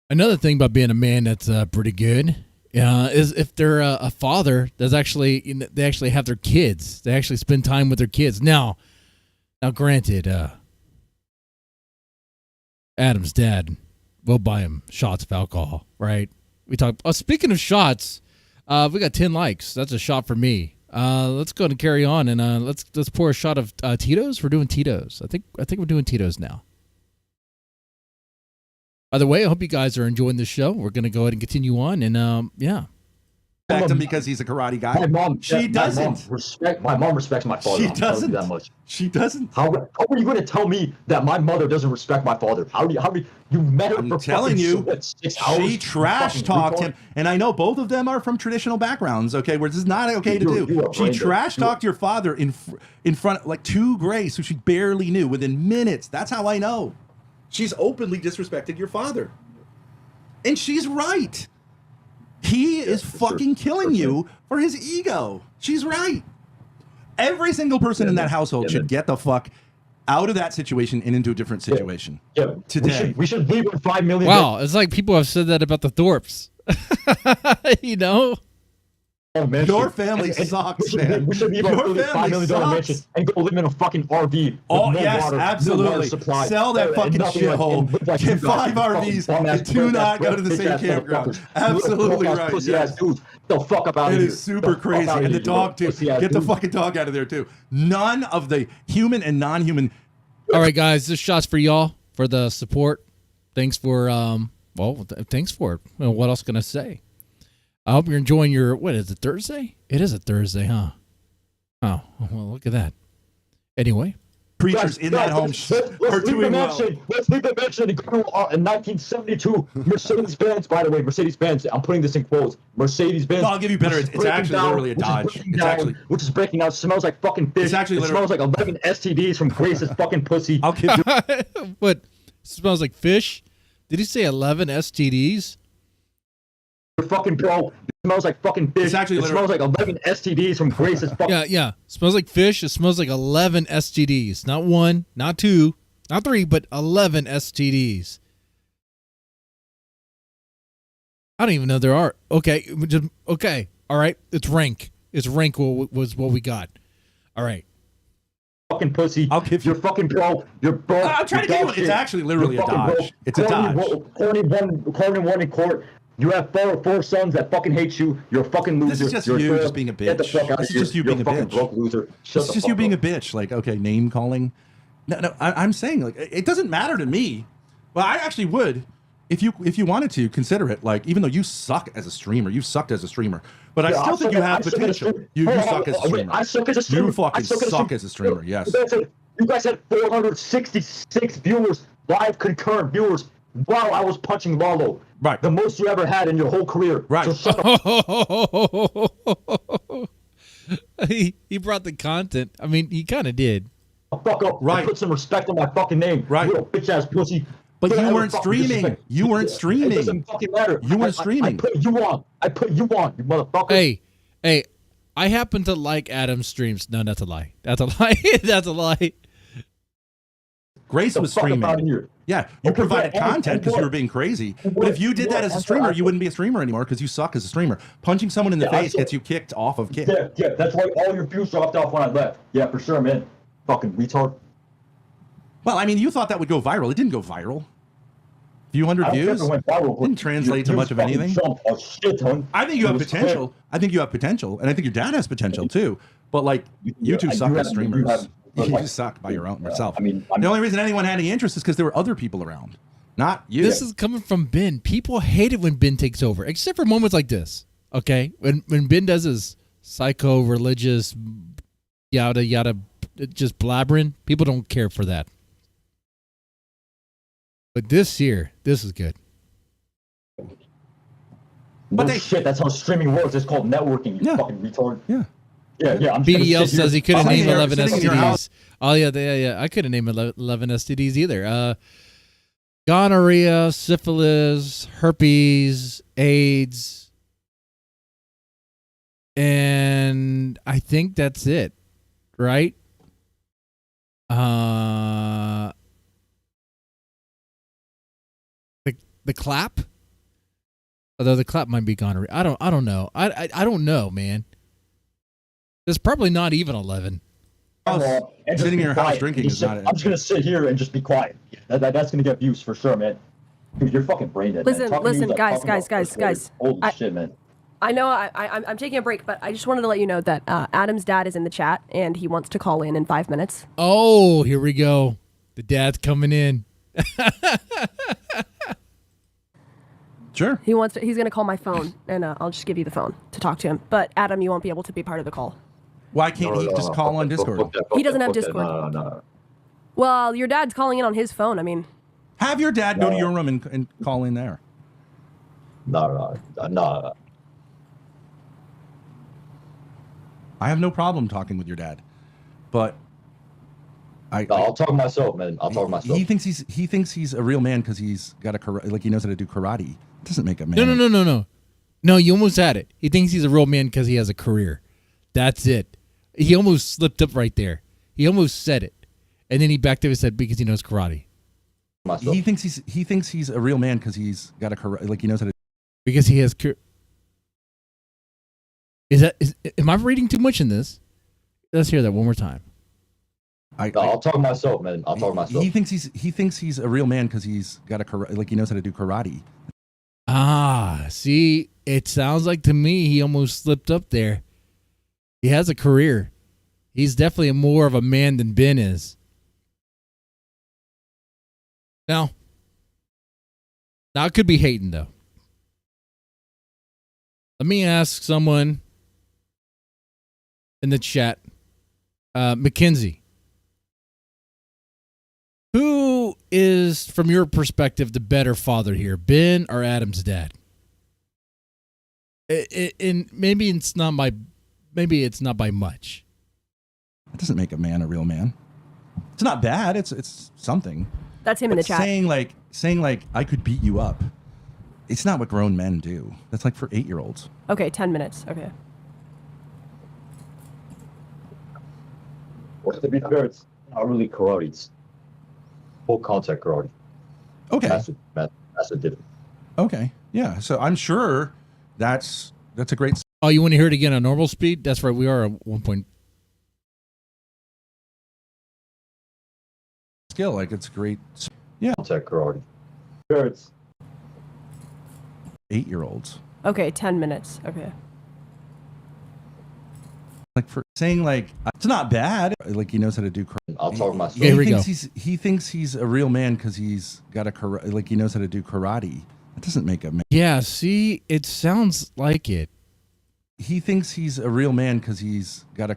Another thing about being a man that's pretty good is if they're a father that's actually they actually have their kids. They actually spend time with their kids. Now granted, Adam's dad will buy him shots of alcohol, right? We talk. Oh, speaking of shots, we got 10 likes. That's a shot for me. Let's go ahead and carry on, and let's pour a shot of Tito's. We're doing Tito's. I think we're doing Tito's now. By the way, I hope you guys are enjoying the show. We're going to go ahead and continue on, and yeah. Respect him because he's a karate guy. My mom, she doesn't. My mom respects my father. She doesn't. That much. She doesn't. How are you going to tell me that my mother doesn't respect my father? How do you met her I'm for telling fucking, you, what, 6 hours? she trash talked him, and I know both of them are from traditional backgrounds. Okay, where this is not okay to do. She trash talked your father in front, like to Grace, who she barely knew, within minutes. That's how I know. She's openly disrespected your father, and she's right. He is fucking killing you for his ego. She's right. Every single person in that household should get the fuck out of that situation and into a different situation. Yeah. Today. We should leave with $5 million. Wow, it's like people have said that about the Thorps. You know? Your family sucks, man. We should leave our $5 million mansion and go live in a fucking RV. Oh, yes, absolutely. Sell that fucking shithole. Get 5 RVs and do not go to the same campground. Absolutely right. Yes. The fuck up out of here. It is super crazy. And the dog, too. Get the fucking dog out of there, too. None of the human and non-human. All right, guys, this shot's for y'all for the support. Thanks for, thanks for it. Well, what else can I say? I hope you're enjoying your, what is it, Thursday? It is a Thursday, huh? Oh, well, look at that. Anyway. Preachers in that home are doing well. Let's leave the mention in 1972 Mercedes-Benz, by the way, Mercedes-Benz, I'm putting this in quotes, Mercedes-Benz. No, I'll give you better. It's actually literally a Dodge. Which is breaking out, smells like fucking fish. It smells like 11 STDs from Grace's fucking pussy. I'll give you. What? Smells like fish? Did he say 11 STDs? Fucking bro, it smells like fucking fish. It smells like 11 STDs from Grace's fucking. Yeah. Smells like fish. It smells like 11 STDs. Not 1, not 2, not 3, but 11 STDs. I don't even know there are. Okay. Okay. All right. It's rank. It's rank was what we got. All right. Fucking pussy. I'll give you. You're fucking bro. You're bro. I'm trying to give you one. It's actually literally a Dodge. Bro. It's a Dodge. Corny one in court. You have four sons that fucking hate you. You're a fucking loser. This is just you just being a bitch. Get the fuck out this is just you being a bitch. Broke loser. This is just you being a bitch. Like, okay, name calling. No, I'm saying, like, it doesn't matter to me. Well, I actually would, if you wanted to consider it. Like, even though you suck as a streamer, you sucked as a streamer, but I still think you have potential. You suck as a streamer. I suck as a streamer. You fucking suck as a streamer. Yes. You guys had 466 viewers, live concurrent viewers, while I was punching Lalo. Right. The most you ever had in your whole career. Right. So shut he brought the content. I mean, he kind of did. Fuck up. Right. Put some respect on my fucking name. Right. You little bitch ass pussy. But you weren't streaming. You weren't streaming. It doesn't fucking matter. You weren't streaming. I put you on, you motherfucker. Hey, I happen to like Adam's streams. No, that's a lie. That's a lie. That's a lie. Grace was streaming. Yeah, you provided content because you were being crazy. But if you did that as a streamer, you wouldn't be a streamer anymore because you suck as a streamer. Punching someone in the face gets you kicked off of kick. Yeah, that's why all your views dropped off when I left. Yeah, for sure, man. Fucking retard. Well, I mean, you thought that would go viral. It didn't go viral. Few hundred views didn't translate to much of anything. I think you have potential. I think you have potential, and I think your dad has potential too. But like, you two suck as streamers. You suck by your own yourself. I mean, the only reason anyone had any interest is because there were other people around, not you. This is coming from Ben. People hate it when Ben takes over, except for moments like this. Okay, when Ben does his psycho religious yada yada, just blabbering, people don't care for that. But this here, this is good. But shit, that's how streaming works. It's called networking. You fucking retard. Yeah. Yeah. BDL says he couldn't name 11 STDs. Oh, yeah. I couldn't name 11 STDs either. Gonorrhea, syphilis, herpes, AIDS, and I think that's it, right? The clap. Although the clap might be gone. I don't know. I don't know, man. There's probably not even 11. Sitting in your house drinking is not. I'm just gonna sit here and just be quiet. That's gonna get views for sure, man. Dude, you're fucking brain dead. Listen, guys. Holy shit, man. I know I'm taking a break, but I just wanted to let you know that Adam's dad is in the chat and he wants to call in 5 minutes. Oh, here we go. The dad's coming in. Sure. He's going to call my phone, and I'll just give you the phone to talk to him. But Adam, you won't be able to be part of the call. Why can't he just call on Discord? He doesn't have Discord. No. Well, your dad's calling in on his phone. I mean, have your dad go to your room and call in there. No. I have no problem talking with your dad, but I'll talk to myself, man. I'll talk to myself. He thinks he's a real man because he's got he knows how to do karate. It doesn't make a man. No. No, you almost had it. He thinks he's a real man because he has a career. That's it. He almost slipped up right there. He almost said it, and then he backed up and said because he knows karate. Myself. He thinks he's a real man because he's got he knows how to. Because he has. Am I reading too much in this? Let's hear that one more time. I'll talk to myself, man. I'll talk to myself. He thinks he's a real man because he's got he knows how to do karate. Ah, see, it sounds like to me he almost slipped up there. He has a career. He's definitely more of a man than Ben is. Now it could be hating though. Let me ask someone in the chat, Mackenzie. Who is, from your perspective, the better father here, Ben or Adam's dad? And maybe it's not by much. That doesn't make a man a real man. It's not bad. It's something. That's him in the chat. Saying like I could beat you up. It's not what grown men do. That's like for 8-year-olds. Okay, 10 minutes. Okay. Well, to be fair, it's not really karate. It's full contact karate. Okay. That's a difference. Okay. Yeah. So I'm sure that's a great. Oh, you want to hear it again on normal speed? That's right. We are at 1 point. Skill. Like it's great. Yeah. Contact karate. Sure, it's 8-year-olds. Okay, 10 minutes. Okay. Like for saying like it's not bad. Like he knows how to do. I'll talk to myself. Here we go. He thinks he's a real man because he's got he knows how to do karate. That doesn't make a man. Yeah. See, it sounds like it. He thinks he's a real man because he's got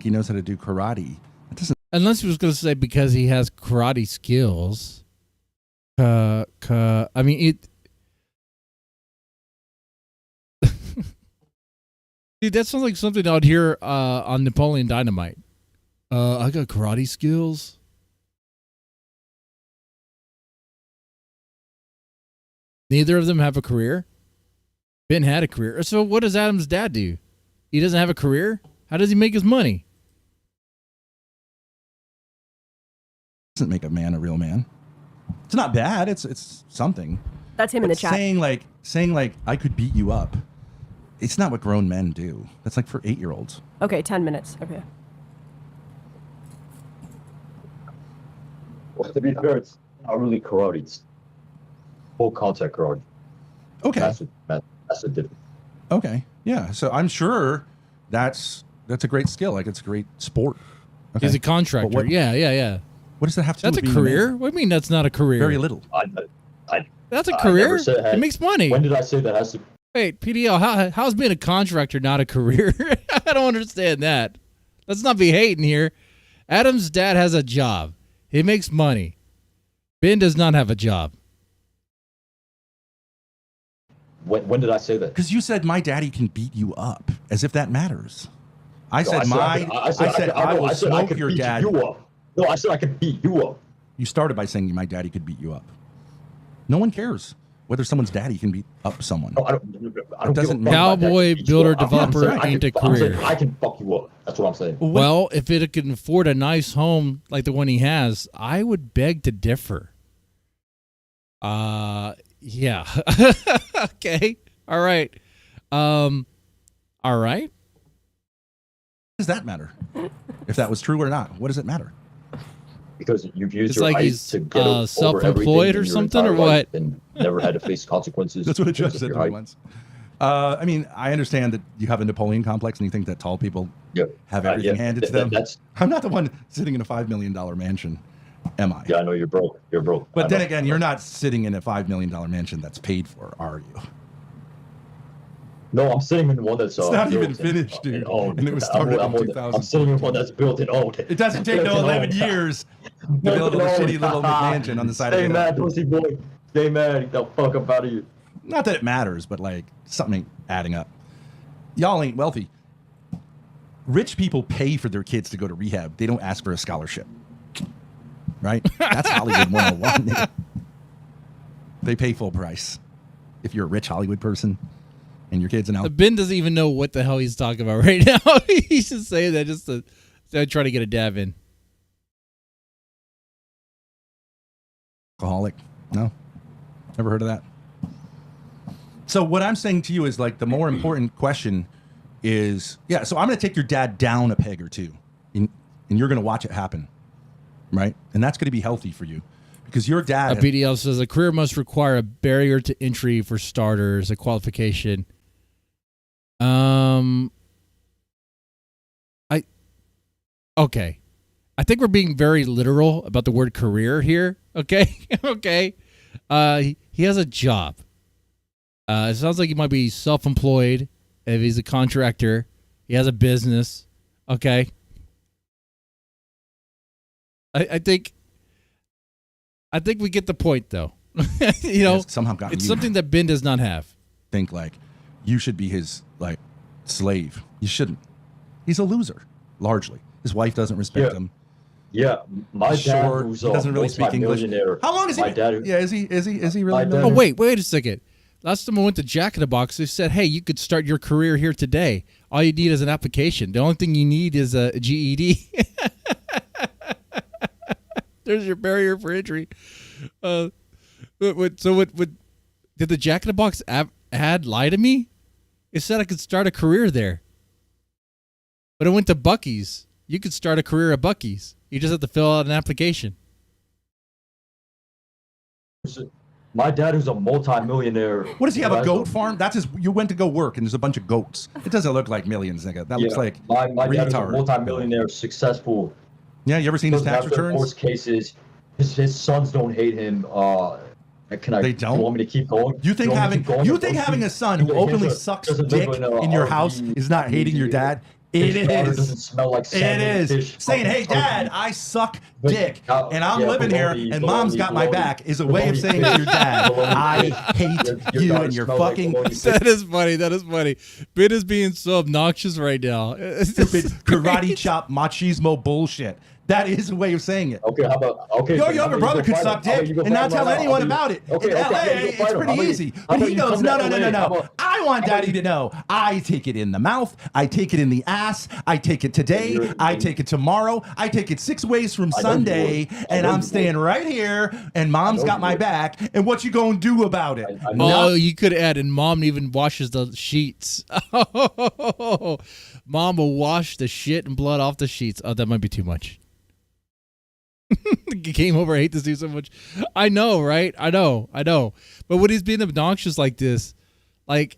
he knows how to do karate. That doesn't. Unless he was going to say because he has karate skills. I mean it. Dude, that sounds like something I'd hear on Napoleon Dynamite. I got karate skills. Neither of them have a career. Ben had a career. So what does Adam's dad do? He doesn't have a career? How does he make his money? Doesn't make a man a real man. It's not bad. It's something. That's him in the chat. Saying like I could beat you up. It's not what grown men do. That's like for 8-year-olds. Okay, 10 minutes. Okay. Well, to be fair, it's not really karate. It's full contact karate. Okay. That's a difference. Okay. Yeah. So I'm sure that's a great skill. Like it's a great sport. Okay. He's a contractor. Yeah. What does that have to That's do a with being career? man? What do you mean that's not a career? Very little. That's a career? It makes money. When did I say that has to? Wait, PDL, how's being a contractor not a career? I don't understand that. Let's not be hating here. Adam's dad has a job. He makes money. Ben does not have a job. When did I say that? Because you said my daddy can beat you up, as if that matters. I said I will smoke your dad. No, I said I could beat you up. You started by saying my daddy could beat you up. No one cares whether someone's daddy can beat up someone. No, I don't doesn't give a fuck about Cowboy, that. builder, I'm developer saying ain't a I'm career. saying I can fuck you up. That's what I'm saying. Well, if it can afford a nice home like the one he has, I would beg to differ. Yeah. Okay. All right. All right. Does that matter? If that was true or not, what does it matter? Because you've used It's your like height he's to get over self-employed everything or in your something, or entire life what? and never had to face consequences. That's what a judge because of said your to me height. once. I mean, I understand that you have a Napoleon complex and you think that tall people have everything handed to them. I'm not the one sitting in a $5 million mansion, am I? Yeah, I know you're broke. You're broke. But then again, you're not sitting in a $5 million mansion that's paid for, are you? No, I'm sitting in one that's It's not built even finished, dude. and owned. And it was started in I'm 2000. sitting in one that's built and owned. It doesn't take no 11 years to build a shitty little mansion on the side of the Stay mad, pussy boy. Stay mad. Get the fuck up out of you. Not that it matters, but like something ain't adding up. Y'all ain't wealthy. Rich people pay for their kids to go to rehab. They don't ask for a scholarship. Right? That's Hollywood 101. nigga. They pay full price. If you're a rich Hollywood person and your kid's an Ben doesn't even know what the hell he's talking about right now. He's just saying that just to try to get a dab in. Alcoholic. No? Never heard of that? So what I'm saying to you is like the more important question is, so I'm going to take your dad down a peg or two and you're going to watch it happen. Right? And that's going to be healthy for you because your dad... A BDL says a career must require a barrier to entry for starters, a qualification. Okay. I think we're being very literal about the word career here. Okay. Okay. He has a job. It sounds like he might be self-employed. If he's a contractor, he has a business. Okay. I think we get the point, though. You know, somehow it's something that Ben does not have. Think like you should be his like slave. You shouldn't. He's a loser, largely. His wife doesn't respect him. Yeah, my dad who's he doesn't really speak English. How long is he? Is he really? Oh wait a second. Last time I went to Jack in the Box, they said, "Hey, you could start your career here today. All you need is an application. The only thing you need is a GED." There's your barrier for entry. Did the Jack in the Box ad lie to me? It said I could start a career there. But I went to Buc-ee's. You could start a career at Buc-ee's. You just have to fill out an application. My dad, who's a multi-millionaire. What does he have, a goat farm? That's his. You went to go work, and there's a bunch of goats. It doesn't look like millions, nigga. That looks like my dad is a multi-millionaire, successful. Yeah, you ever seen his tax returns? Divorce cases. His sons don't hate him. They don't. You want me to keep going? You think having a son who openly sucks dick in your house is not hating your dad? It is. Doesn't smell like it is. Fish. Saying, "Hey, Dad, I suck dick, and I'm living here, and Mom's got my back," is a way of saying to your dad, "I hate you and your fucking." That is funny. That is funny. Ben is being so obnoxious right now. Stupid karate chop machismo bullshit. That is a way of saying it. Okay, how about your younger brother could suck dick and not tell anyone about it. In LA, it's pretty easy. But he goes, no. I want Daddy to know. I take it in the mouth. I take it in the ass. I take it today. I take it tomorrow. I take it 6 ways from Sunday, and I'm staying right here. And Mom's got my back. And what you gonna do about it? Oh, you could add, and Mom even washes the sheets. Mom will wash the shit and blood off the sheets. Oh, that might be too much. Came over. I hate this dude so much. I know, right? I know. But when he's being obnoxious like this, like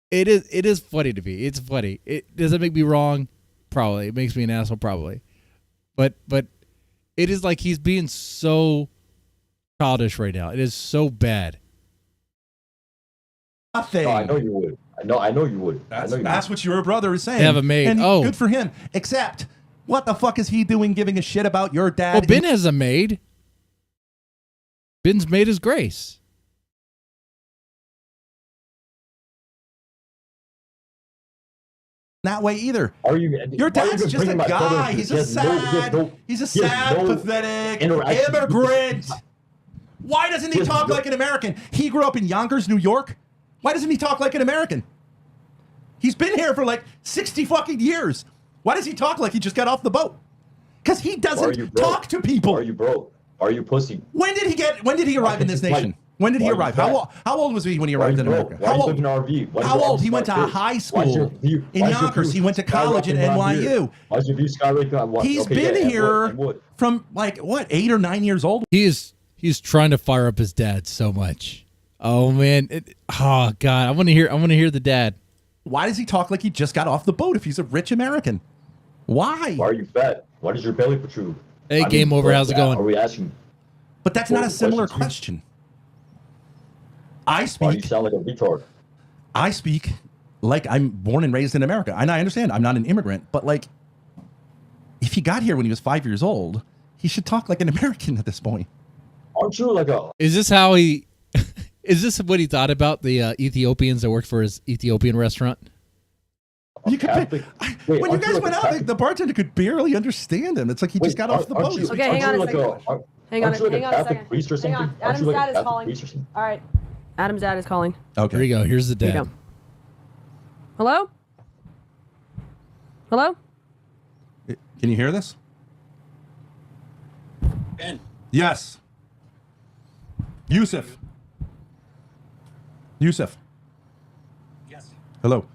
it is funny to me. It's funny. It doesn't make me wrong. Probably it makes me an asshole. Probably, but it is like he's being so childish right now. It is so bad. Nothing. No, I know you would. I know you would. That's what your brother is saying. They have a maid. And good for him. Except, what the fuck is he doing giving a shit about your dad? Well, Ben has a maid. Ben's maid is Grace. That way either. Your dad's just a guy. He's a sad, pathetic immigrant. Why doesn't he talk like an American? He grew up in Yonkers, New York. Why doesn't he talk like an American? He's been here for like 60 fucking years. Why does he talk like he just got off the boat? Because he doesn't talk to people. Are you broke? Are you pussy? When did he arrive in this nation? When did he arrive? How old was he when he arrived in America? How old? How old? He went to high school in Yonkers. He went to college at NYU. He's been here from like what, 8 or 9 years old. He's trying to fire up his dad so much. Oh man, oh god, I want to hear the dad. Why does he talk like he just got off the boat if he's a rich American? Why? Why are you fat? Why does your belly protrude? Hey, game over. How's it going? Are we asking? But that's not a similar question. I speak. Why do you sound like a retard? I speak like I'm born and raised in America. And I understand I'm not an immigrant, but like, if he got here when he was 5 years old, he should talk like an American at this point. Aren't you like a? Is this how he? Is this what he thought about the Ethiopians that worked for his Ethiopian restaurant? You could when you guys went out, the bartender could barely understand him. It's like he just got off the boat. Okay, hang on a second. Hang on a second. Hang on. Adam's dad is calling. All right. Adam's dad is calling. Okay. Here we go. Here's the dad. Here you go. Hello? Hello? Can you hear this? Ben. Yes. Yusuf. Yes. Hello.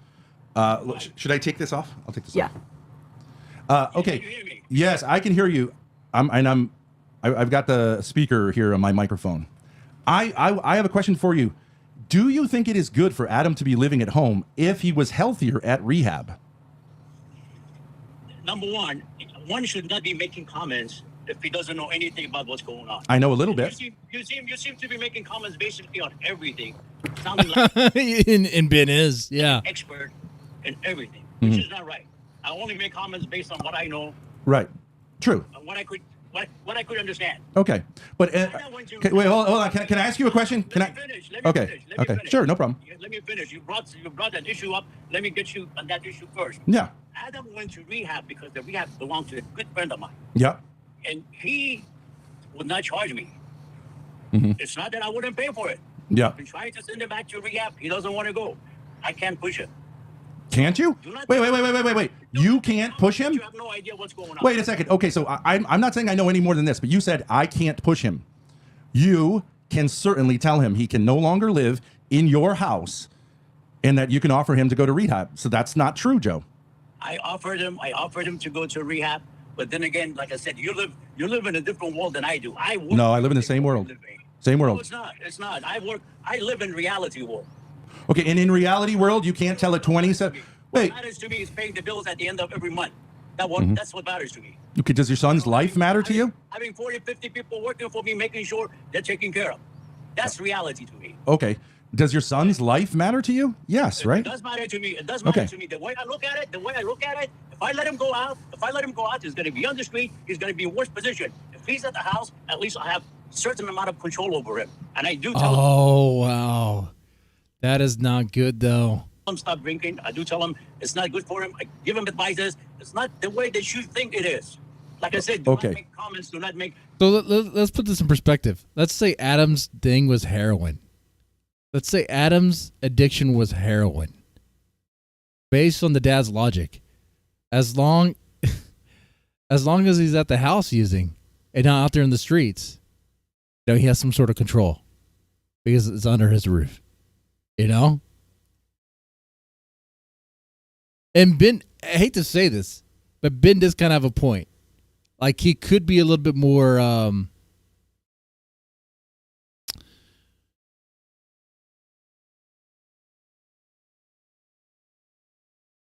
Should I take this off? I'll take this off. Okay. Can you hear me? Yes, I can hear you. I've got the speaker here on my microphone. I have a question for you. Do you think it is good for Adam to be living at home if he was healthier at rehab? Number one should not be making comments if he doesn't know anything about what's going on. I know a little bit. You seem to be making comments basically on everything, sounding like and Ben is, yeah, expert in everything, which is not right. I only make comments based on what I know. Right. True. What I could understand. Okay, but wait, hold on. Can I ask you a question? Let me finish. Okay. Sure, no problem. Let me finish. You brought that issue up. Let me get you on that issue first. Yeah. Adam went to rehab because the rehab belonged to a good friend of mine. Yeah. And he would not charge me. It's not that I wouldn't pay for it. Yeah. I've been trying to send him back to rehab. He doesn't want to go. I can't push him. Can't you? Wait. You can't push him? You have no idea what's going on. Wait a second. Okay, so I'm not saying I know any more than this, but you said I can't push him. You can certainly tell him he can no longer live in your house and that you can offer him to go to rehab. So that's not true, Joe. I offered him to go to rehab, but then again, like I said, you live in a different world than I do. No, I live in the same world. Same world. No, it's not. I live in reality world. Okay, and in reality world, you can't tell a 27. Wait. What matters to me is paying the bills at the end of every month. That's what matters to me. Okay, does your son's life matter to you? Having 40, 50 people working for me, making sure they're taken care of. That's reality to me. Okay. Does your son's life matter to you? Yes, right? It does matter to me. It does matter to me. The way I look at it, if I let him go out, he's going to be on the street. He's going to be in worse position. If he's at the house, at least I have a certain amount of control over him. And I do tell him. Oh, wow. That is not good, though. Stop drinking. I do tell him it's not good for him. I give him advices. It's not the way they should think it is. Like I said, do not make comments. Do not make. So let's put this in perspective. Let's say Adam's thing was heroin. Let's say Adam's addiction was heroin. Based on the dad's logic, as long as he's at the house using and not out there in the streets, he has some sort of control because it's under his roof. And Ben, I hate to say this, but Ben does kind of have a point. Like, he could be a little bit more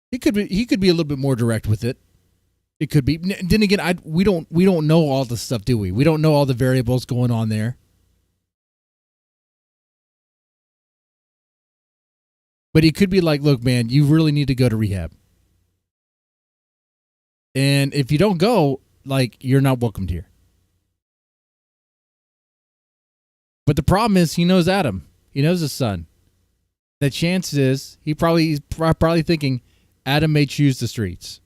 he could be a little bit more direct with it. It could be. Then again, we don't know all the stuff, do we? We don't know all the variables going on there. But he could be like, look, man, you really need to go to rehab. And if you don't go, like, you're not welcomed here. But the problem is he knows Adam. He knows his son. The chance is he's probably thinking Adam may choose the streets.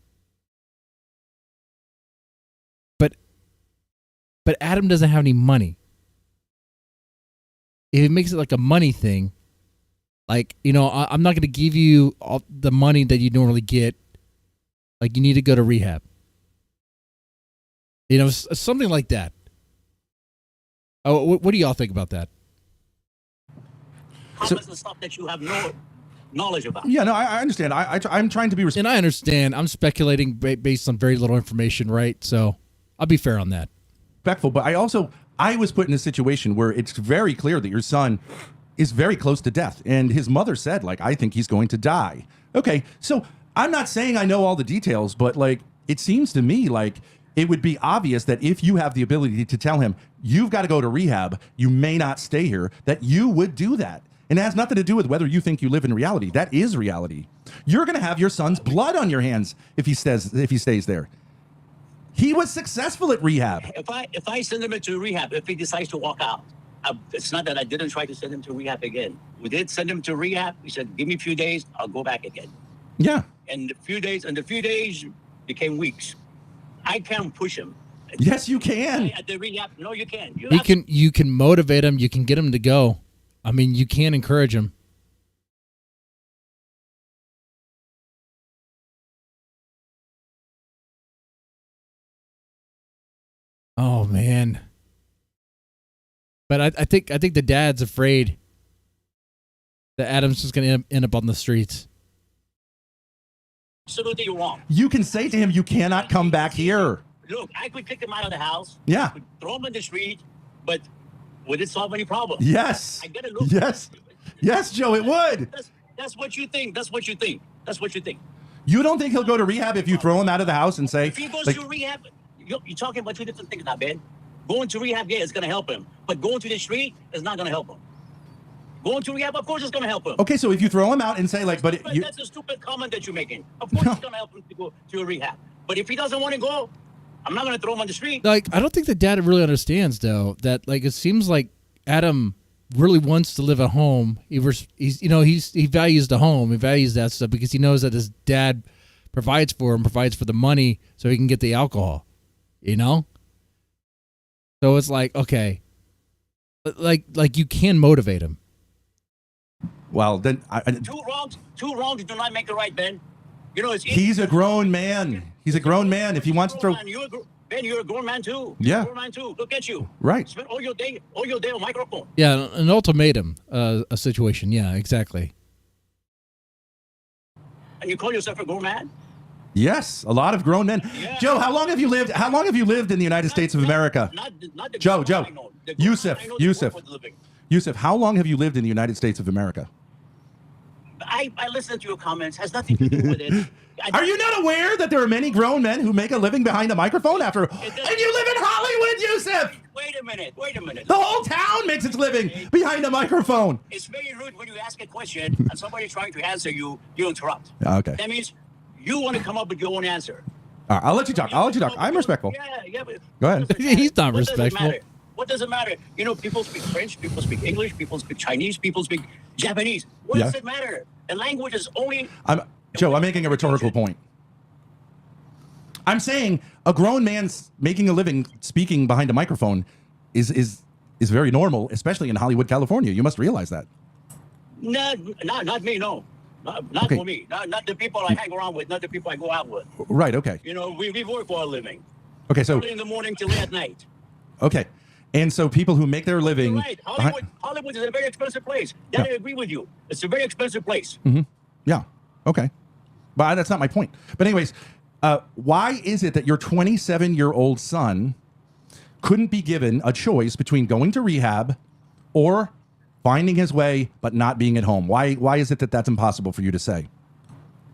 But Adam doesn't have any money. If it makes it like a money thing, like, I'm not going to give you all the money that you normally get. Like, you need to go to rehab. Something like that. Oh, what do y'all think about that? How much the stuff that you have no knowledge about? Yeah, no, I understand. I'm trying to be And I understand. I'm speculating based on very little information, right? So I'll be fair on that. respectful, but I was put in a situation where it's very clear that your son is very close to death, and his mother said, like, I think he's going to die. Okay, so I'm not saying I know all the details, but like, it seems to me like it would be obvious that if you have the ability to tell him you've got to go to rehab, you may not stay here, that you would do that. And it has nothing to do with whether you think you live in reality. That is reality. You're going to have your son's blood on your hands if he stays there. He was successful at rehab. If I send him into rehab, if he decides to walk out, it's not that I didn't try to send him to rehab again. We did send him to rehab. We said, give me a few days, I'll go back again. Yeah. And the few days became weeks. I can't push him. Yes, you can. At the rehab, no, you can't. You can motivate him. You can get him to go. I mean, you can encourage him. Oh man. But I think the dad's afraid that Adam's just going to end up on the streets. Absolutely wrong. You can say to him, you cannot come back here. Look, I could kick him out of the house. Yeah. I could throw him in the street, but would it solve any problem? Yes. I gotta look. Yes. Yes, Joe, it would. That's what you think. That's what you think. That's what you think. You don't think he'll go to rehab if you throw him out of the house and say, if he goes like, to rehab, you're talking about two different things now, man. Going to rehab, yeah, it's going to help him. But going to the street is not going to help him. Going to rehab, of course, it's going to help him. okay, so if you throw him out and say, like, but That's a stupid comment that you're making. Of course, it's going to help him to go to a rehab. But if he doesn't want to go, I'm not going to throw him on the street. Like, I don't think the dad really understands, though, that like it seems like Adam really wants to live at home. He values the home. He values that stuff because he knows that his dad provides for him, provides for the money so he can get the alcohol. You know? So it's like, okay, like you can motivate him. well, then Two wrongs do not make a right, Ben. You know, it's he's a grown man. He's a grown man. If he wants to throw, Ben, you're a grown man too. Yeah. You're a grown man too. Look at you. Right. Spend all your day on microphone. Yeah, an ultimatum, a situation. Yeah, exactly. And you call yourself a grown man? yes, a lot of grown men. Yeah. Joe, how long have you lived? How long have you lived in the United States of America? Not the Joe, grown man I know. The grown Yusuf, man I know that Yusuf. work for the living. Yusuf, how long have you lived in the United States of America? I listened to your comments. Has nothing to do with it. Are you not aware that there are many grown men who make a living behind a microphone after? And you live in Hollywood, Yusuf! Wait a minute. The whole town makes its living behind a microphone. It's very rude when you ask a question and somebody trying to answer you interrupt. Okay. That means you want to come up with your own answer. All right, I'll let you talk. I'm respectful. Yeah, but Go ahead. He's not respectful. What does it matter? You know, people speak French, people speak English, people speak Chinese, people speak Japanese. What does it matter? The language is only... Joe, I'm making a rhetorical point. I'm saying a grown man making a living speaking behind a microphone is very normal, especially in Hollywood, California. You must realize that. Not me, no. Not Okay. for me. Not the people I hang around with, not the people I go out with. Right, okay. You know, we work for a living. Okay, so... Early in the morning till late at night. Okay. And so people who make their living... You're right. Hollywood is a very expensive place. That I agree with you. It's a very expensive place. Yeah. Okay. But that's not my point. But anyways, why is it that your 27-year-old son couldn't be given a choice between going to rehab or finding his way but not being at home? Why is it that that's impossible for you to say?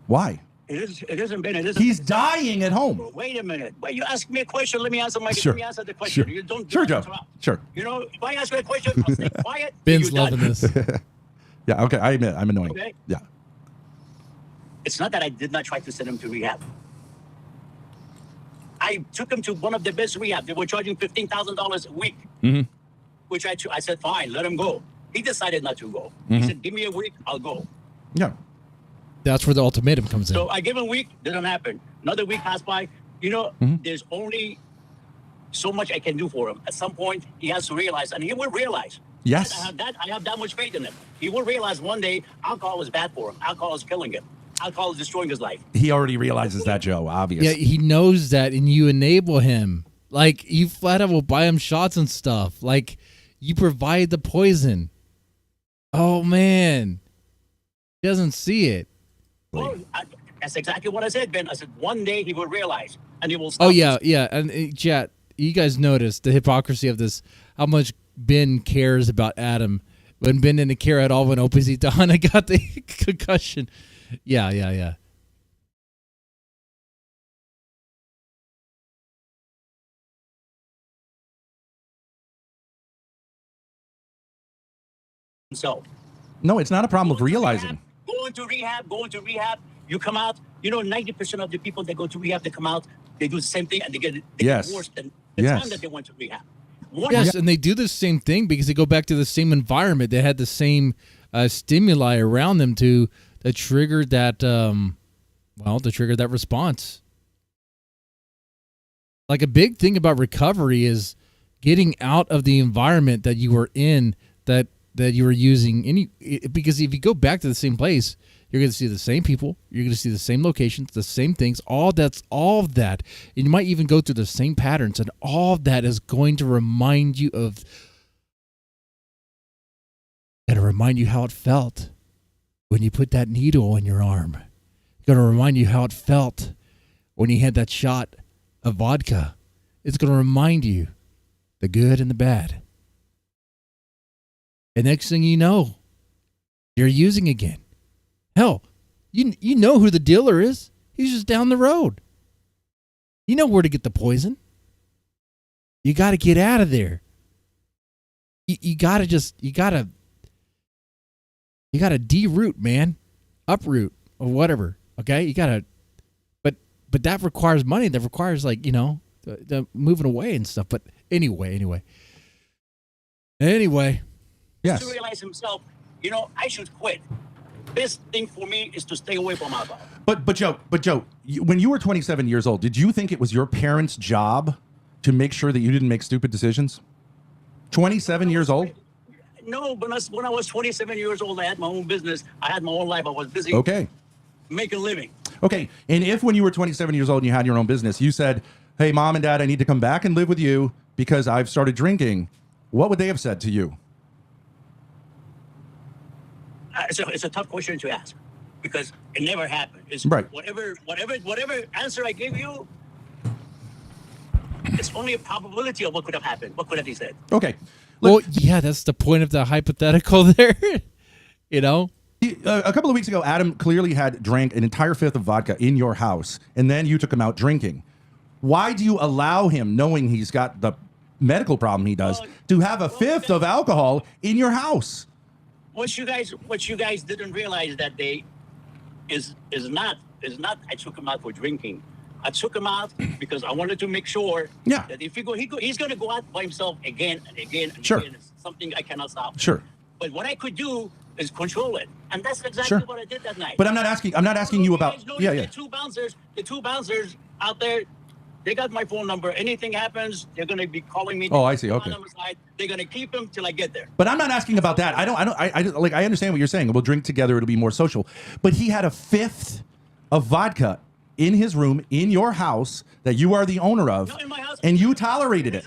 Why? It hasn't been. It isn't. He's dying at home. Wait a minute. Wait, you ask me a question. Let me answer Sure. Let me answer the question. Sure. You don't Sure, Joe. interrupt. Sure. You know, if I ask you a question, I'll stay quiet. Ben's You're loving done. this. Yeah, okay. I admit, I'm annoying. Okay. Yeah. It's not that I did not try to send him to rehab. I took him to one of the best rehab. They were charging $15,000 a week, which I said, fine, let him go. He decided not to go. He said, give me a week, I'll go. Yeah. That's where the ultimatum comes in. So I give him a week, didn't happen. Another week passed by. You know, there's only so much I can do for him. At some point, he has to realize, and he will realize. Yes. I have that much faith in him. He will realize one day alcohol is bad for him. Alcohol is killing him. Alcohol is destroying his life. He already realizes that, Joe, obviously. Yeah, he knows that, and you enable him. Like, you flat out will buy him shots and stuff. Like, you provide the poison. Oh man, he doesn't see it. Well, that's exactly what I said, Ben. I said one day he will realize, and he will stop. Oh yeah, yeah. And chat, you guys noticed the hypocrisy of this. How much Ben cares about Adam when Ben didn't care at all when Oppositana got the concussion. Yeah. So, no, it's not a problem of realizing. Going to rehab. You come out. 90% of the people that go to rehab, they come out, they do the same thing, and they get worse than the time that they went to rehab. Yes, and they do the same thing because they go back to the same environment. They had the same stimuli around them to trigger that, to trigger that response. Like a big thing about recovery is getting out of the environment that you were in, that you were using. Because if you go back to the same place, you're going to see the same people. You're going to see the same locations, the same things. All of that. And you might even go through the same patterns. And all of that is going to remind you of, how it felt when you put that needle in your arm. It's going to remind you how it felt when you had that shot of vodka. It's going to remind you the good and the bad. And next thing you know, you're using again. Hell, you know who the dealer is. He's just down the road. You know where to get the poison. You got to get out of there. You got to de-root, man. Uproot or whatever. Okay? You got to, but that requires money. That requires the moving away and stuff. But anyway. Yes. To realize himself, I should quit. Best thing for me is to stay away from alcohol. But Joe, when you were 27 years old, did you think it was your parents' job to make sure that you didn't make stupid decisions? 27 years old? No, but when I was 27 years old, I had my own business. I had my own life. I was busy. Okay. Making a living. Okay. And if when you were 27 years old and you had your own business, you said, hey, Mom and Dad, I need to come back and live with you because I've started drinking, what would they have said to you? It's a tough question to ask because it never happened. It's right. Whatever answer I give you, it's only a probability of what could have happened. What could have he said? Okay. Well, yeah, that's the point of the hypothetical there. A couple of weeks ago, Adam clearly had drank an entire fifth of vodka in your house, and then you took him out drinking. Why do you allow him, knowing he's got the medical problem he does, to have a fifth of alcohol in your house? What you guys didn't realize that day is not I took him out for drinking. I took him out because I wanted to make sure that if he's going to go out by himself again and again and again. It's something I cannot stop. Sure. But what I could do is control it, and that's exactly what I did that night. But I'm not asking you about. The two bouncers out there. They got my phone number. Anything happens, they're going to be calling me. Oh, I see. Okay. They're going to keep him till I get there. But I'm not asking about that. I understand what you're saying. We'll drink together. It'll be more social. But he had a fifth of vodka in his room, in your house, that you are the owner of. No, in my house. And you tolerated it.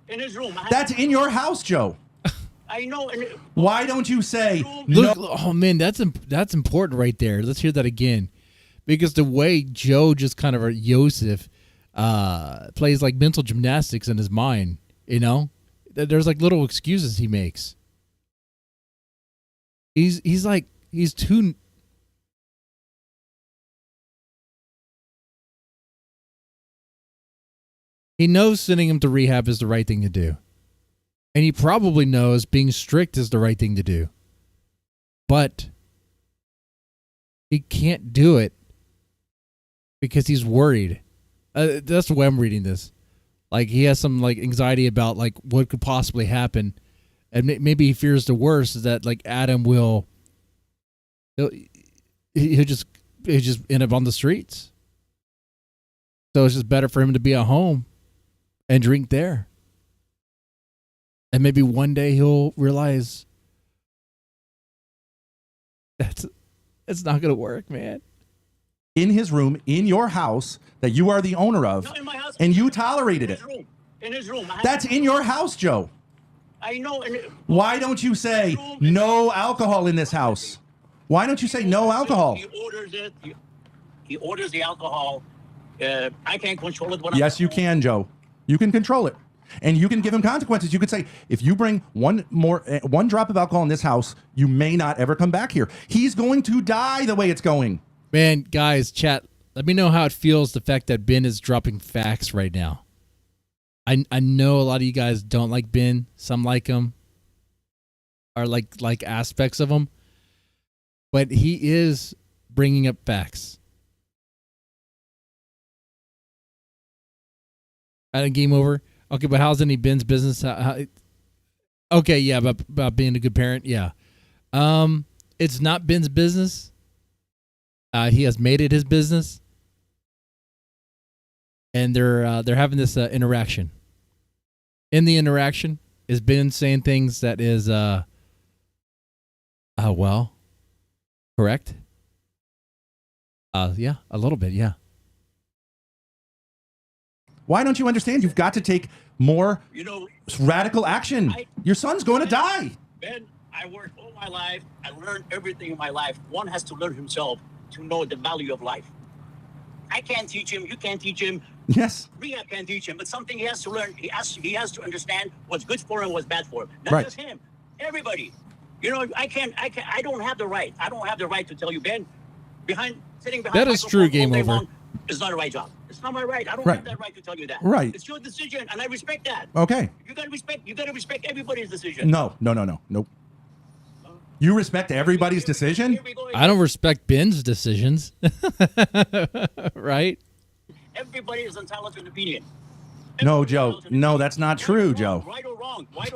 In his room. That's in your house, Joe. I know. Why don't you say, look, oh man, that's important right there. Let's hear that again. Because the way Joe just kind of, Yosef, plays like mental gymnastics in his mind, there's like little excuses he makes. He's too. He knows sending him to rehab is the right thing to do. And he probably knows being strict is the right thing to do. But he can't do it because he's worried. That's the way I'm reading this. Like he has some like anxiety about like what could possibly happen, and maybe he fears the worst is that like Adam he'll just end up on the streets. So it's just better for him to be at home and drink there. And maybe one day he'll realize it's not gonna work, man. In his room, in your house, that you are the owner of, in my house, and you tolerated it. In his room. That's in your house, Joe. I know. Why don't you say no alcohol in this house? Why don't you say no alcohol? He orders it. He orders the alcohol. I can't control it. Yes, you can, Joe. You can control it. And you can give him consequences. You could say, if you bring one drop of alcohol in this house, you may not ever come back here. He's going to die the way it's going. Man, guys, chat, let me know how it feels, the fact that Ben is dropping facts right now. I know a lot of you guys don't like Ben. Some like him, or like aspects of him. But he is bringing up facts. Game over. Okay, but how's any Ben's business? Okay, yeah, about being a good parent, yeah. It's not Ben's business. He has made it his business, and they're having this interaction. In the interaction, is Ben saying things that is well, correct? Yeah, a little bit, yeah. Why don't you understand? You've got to take more radical action. Your son's going to die. Ben, I worked all my life. I learned everything in my life. One has to learn himself to know the value of life. I can't teach him. You can't teach him. Yes. Rehab can't teach him. But something he has to learn. He has to understand what's good for him and what's bad for him. Not just him. Everybody. I don't have the right. I don't have the right to tell you, Ben, sitting behind that is true. Game over. It's not a right job. It's not my right. I don't have that right to tell you that. Right. It's your decision, and I respect that. Okay. You gotta respect everybody's decision. No. Nope. You respect everybody's decision? I don't respect Ben's decisions. Right? Everybody is entitled to an opinion. No, Joe. No, that's not true, Joe. Right or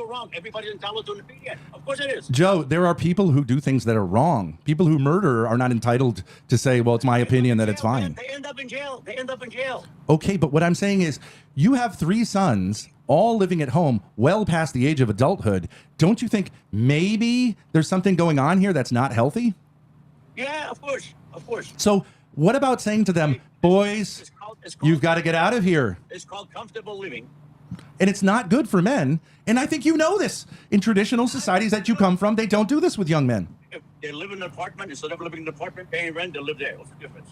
wrong. Everybody's entitled to an opinion. Of course it is. Joe, there are people who do things that are wrong. People who murder are not entitled to say, well, it's my opinion that it's fine. They end up in jail. Okay, but what I'm saying is you have 3 sons all living at home well past the age of adulthood. Don't you think maybe there's something going on here that's not healthy? Yeah, of course. So what about saying to them, boys, you've got to get out of here? It's called comfortable living. And it's not good for men. And I think you know this. In traditional societies that you come from, they don't do this with young men. If they live in an apartment, instead of living in an apartment, paying rent, they live there. What's the difference?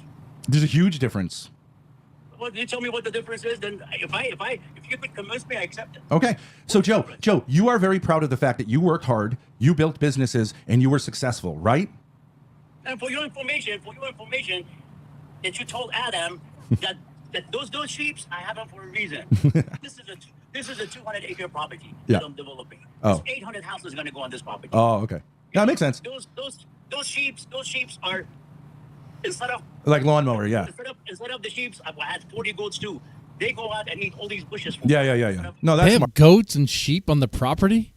There's a huge difference. Well, you tell me what the difference is, then if you could convince me, I accept it. Okay. So Joe, you are very proud of the fact that you worked hard, you built businesses, and you were successful, right? And for your information, that you told Adam that those sheeps, I have them for a reason. This is a 200-acre property that I'm developing. Oh. 800 houses are going to go on this property. Oh, okay. Yeah, that makes sense. Those sheeps are, instead of like lawnmower, yeah. Instead of the sheep, I had 40 goats too. They go out and eat all these bushes. Yeah. No, that's they have goats and sheep on the property.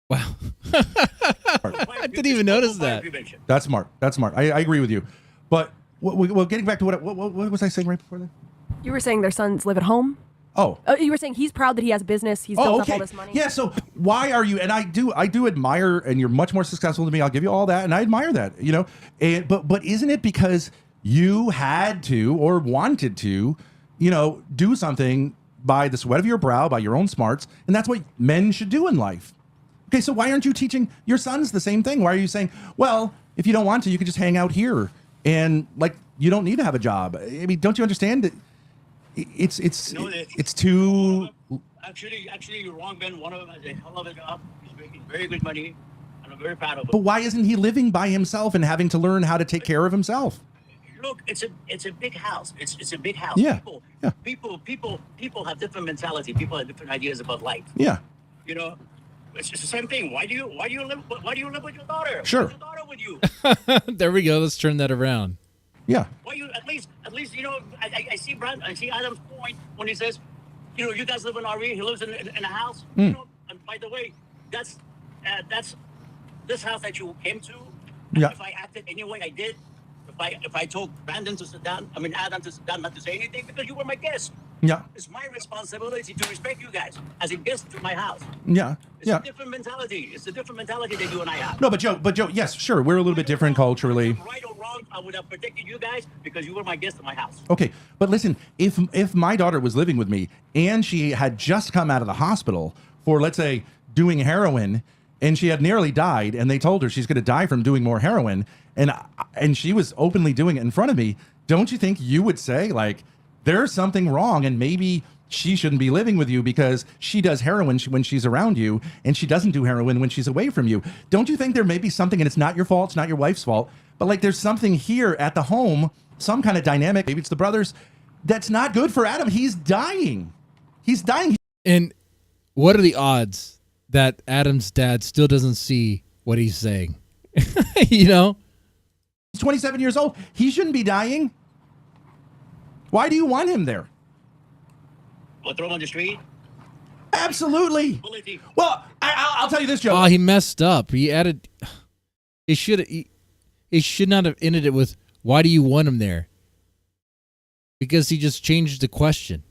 Wow. I didn't even notice that. That's smart. I agree with you. But well, getting back to what was I saying right before that? You were saying their sons live at home? Oh. You were saying he's proud that he has a business. He's built up all this money. Yeah, so why are you, and I do admire, and you're much more successful than me, I'll give you all that, and I admire that, and but isn't it because you had to or wanted to, do something by the sweat of your brow, by your own smarts, and that's what men should do in life. Okay, so why aren't you teaching your sons the same thing? Why are you saying, well, if you don't want to, you can just hang out here, and you don't need to have a job? I mean, don't you understand that? It's too. Actually, you're wrong, Ben. One of them has a hell of a job. He's making very good money, and I'm very proud of him. But why isn't he living by himself and having to learn how to take care of himself? Look, it's a big house. It's a big house. Yeah. People have different mentality. People have different ideas about life. Yeah. It's just the same thing. Why do you live with your daughter? Sure. Why is your daughter with you? There we go. Let's turn that around. Yeah. Well, at least, I see Adam's point when he says, you guys live in RV. He lives in a house. And by the way, that's this house that you came to. Yeah. If I acted any way I did, if I told Adam to sit down, not to say anything because you were my guest. Yeah. It's my responsibility to respect you guys as a guest to my house. Yeah. It's a different mentality. It's a different mentality that you and I have. No, but Joe, yes, sure, we're a little bit different culturally. Right or wrong, I would have protected you guys because you were my guest in my house. Okay, but listen, if my daughter was living with me and she had just come out of the hospital for, let's say, doing heroin, and she had nearly died, and they told her she's going to die from doing more heroin, and she was openly doing it in front of me, don't you think you would say, like, there's something wrong, and maybe she shouldn't be living with you because she does heroin when she's around you, and she doesn't do heroin when she's away from you? Don't you think there may be something, and it's not your fault, it's not your wife's fault, but like there's something here at the home, some kind of dynamic, maybe it's the brothers, that's not good for Adam. He's dying. He's dying. And what are the odds that Adam's dad still doesn't see what he's saying? You know? He's 27 years old. He shouldn't be dying. Why do you want him there? Well, throw him on the street? Absolutely. Well, I'll tell you this, Joe. Oh, he messed up. He added... He should not have ended it with, why do you want him there? Because he just changed the question.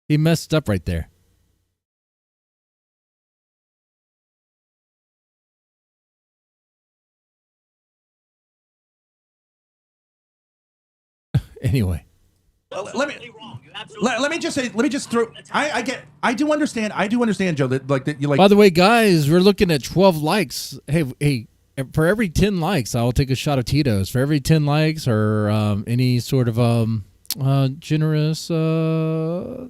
He messed up right there. Anyway. Let me just throw. I do understand, Joe, that like that you like. By the way, guys, we're looking at 12 likes. Hey, for every 10 likes, I'll take a shot of Tito's. For every 10 likes or any sort of generous, I'll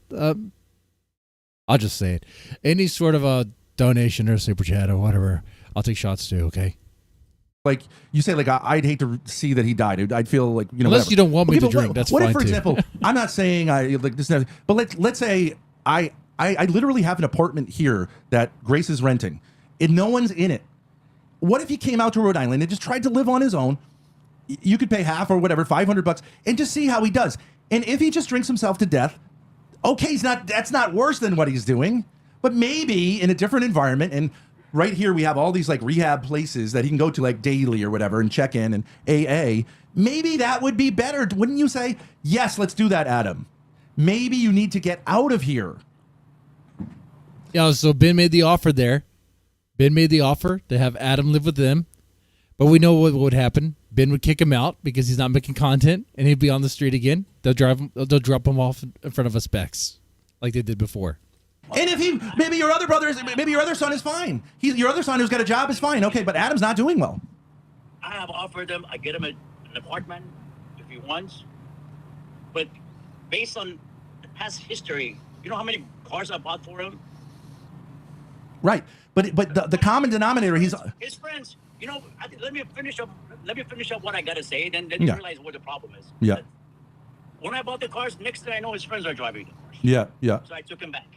just say it. Any sort of a donation or super chat or whatever, I'll take shots too. Okay. Like you say, like I'd hate to see that he died. I'd feel like, you know, unless whatever. you don't want me to drink. That's what fine if, for too. example, I'm not saying I like this, but let's say I literally have an apartment here that Grace is renting, and no one's in it. What if he came out to Rhode Island and just tried to live on his own? You could pay half or whatever, $500, and just see how he does. And if he just drinks himself to death, okay, that's not worse than what he's doing. But maybe in a different environment, and right here we have all these like rehab places that he can go to like daily or whatever and check in and AA. Maybe that would be better. Wouldn't you say, yes, let's do that, Adam? Maybe you need to get out of here. Yeah, so Ben made the offer there. Ben made the offer to have Adam live with them. But we know what would happen. Ben would kick him out because he's not making content, and he'd be on the street again. They'll drop him off in front of us specs like they did before. And if maybe your other son is fine. Your other son who's got a job is fine. Okay, but Adam's not doing well. I have offered him, I get him an apartment if he wants. But based on the past history, you know how many cars I bought for him? Right. But the common denominator, his friends, you know, let me finish up what I gotta say, then you realize what the problem is. Yeah. When I bought the cars, next thing I know his friends are driving the cars. Yeah, yeah. So I took him back.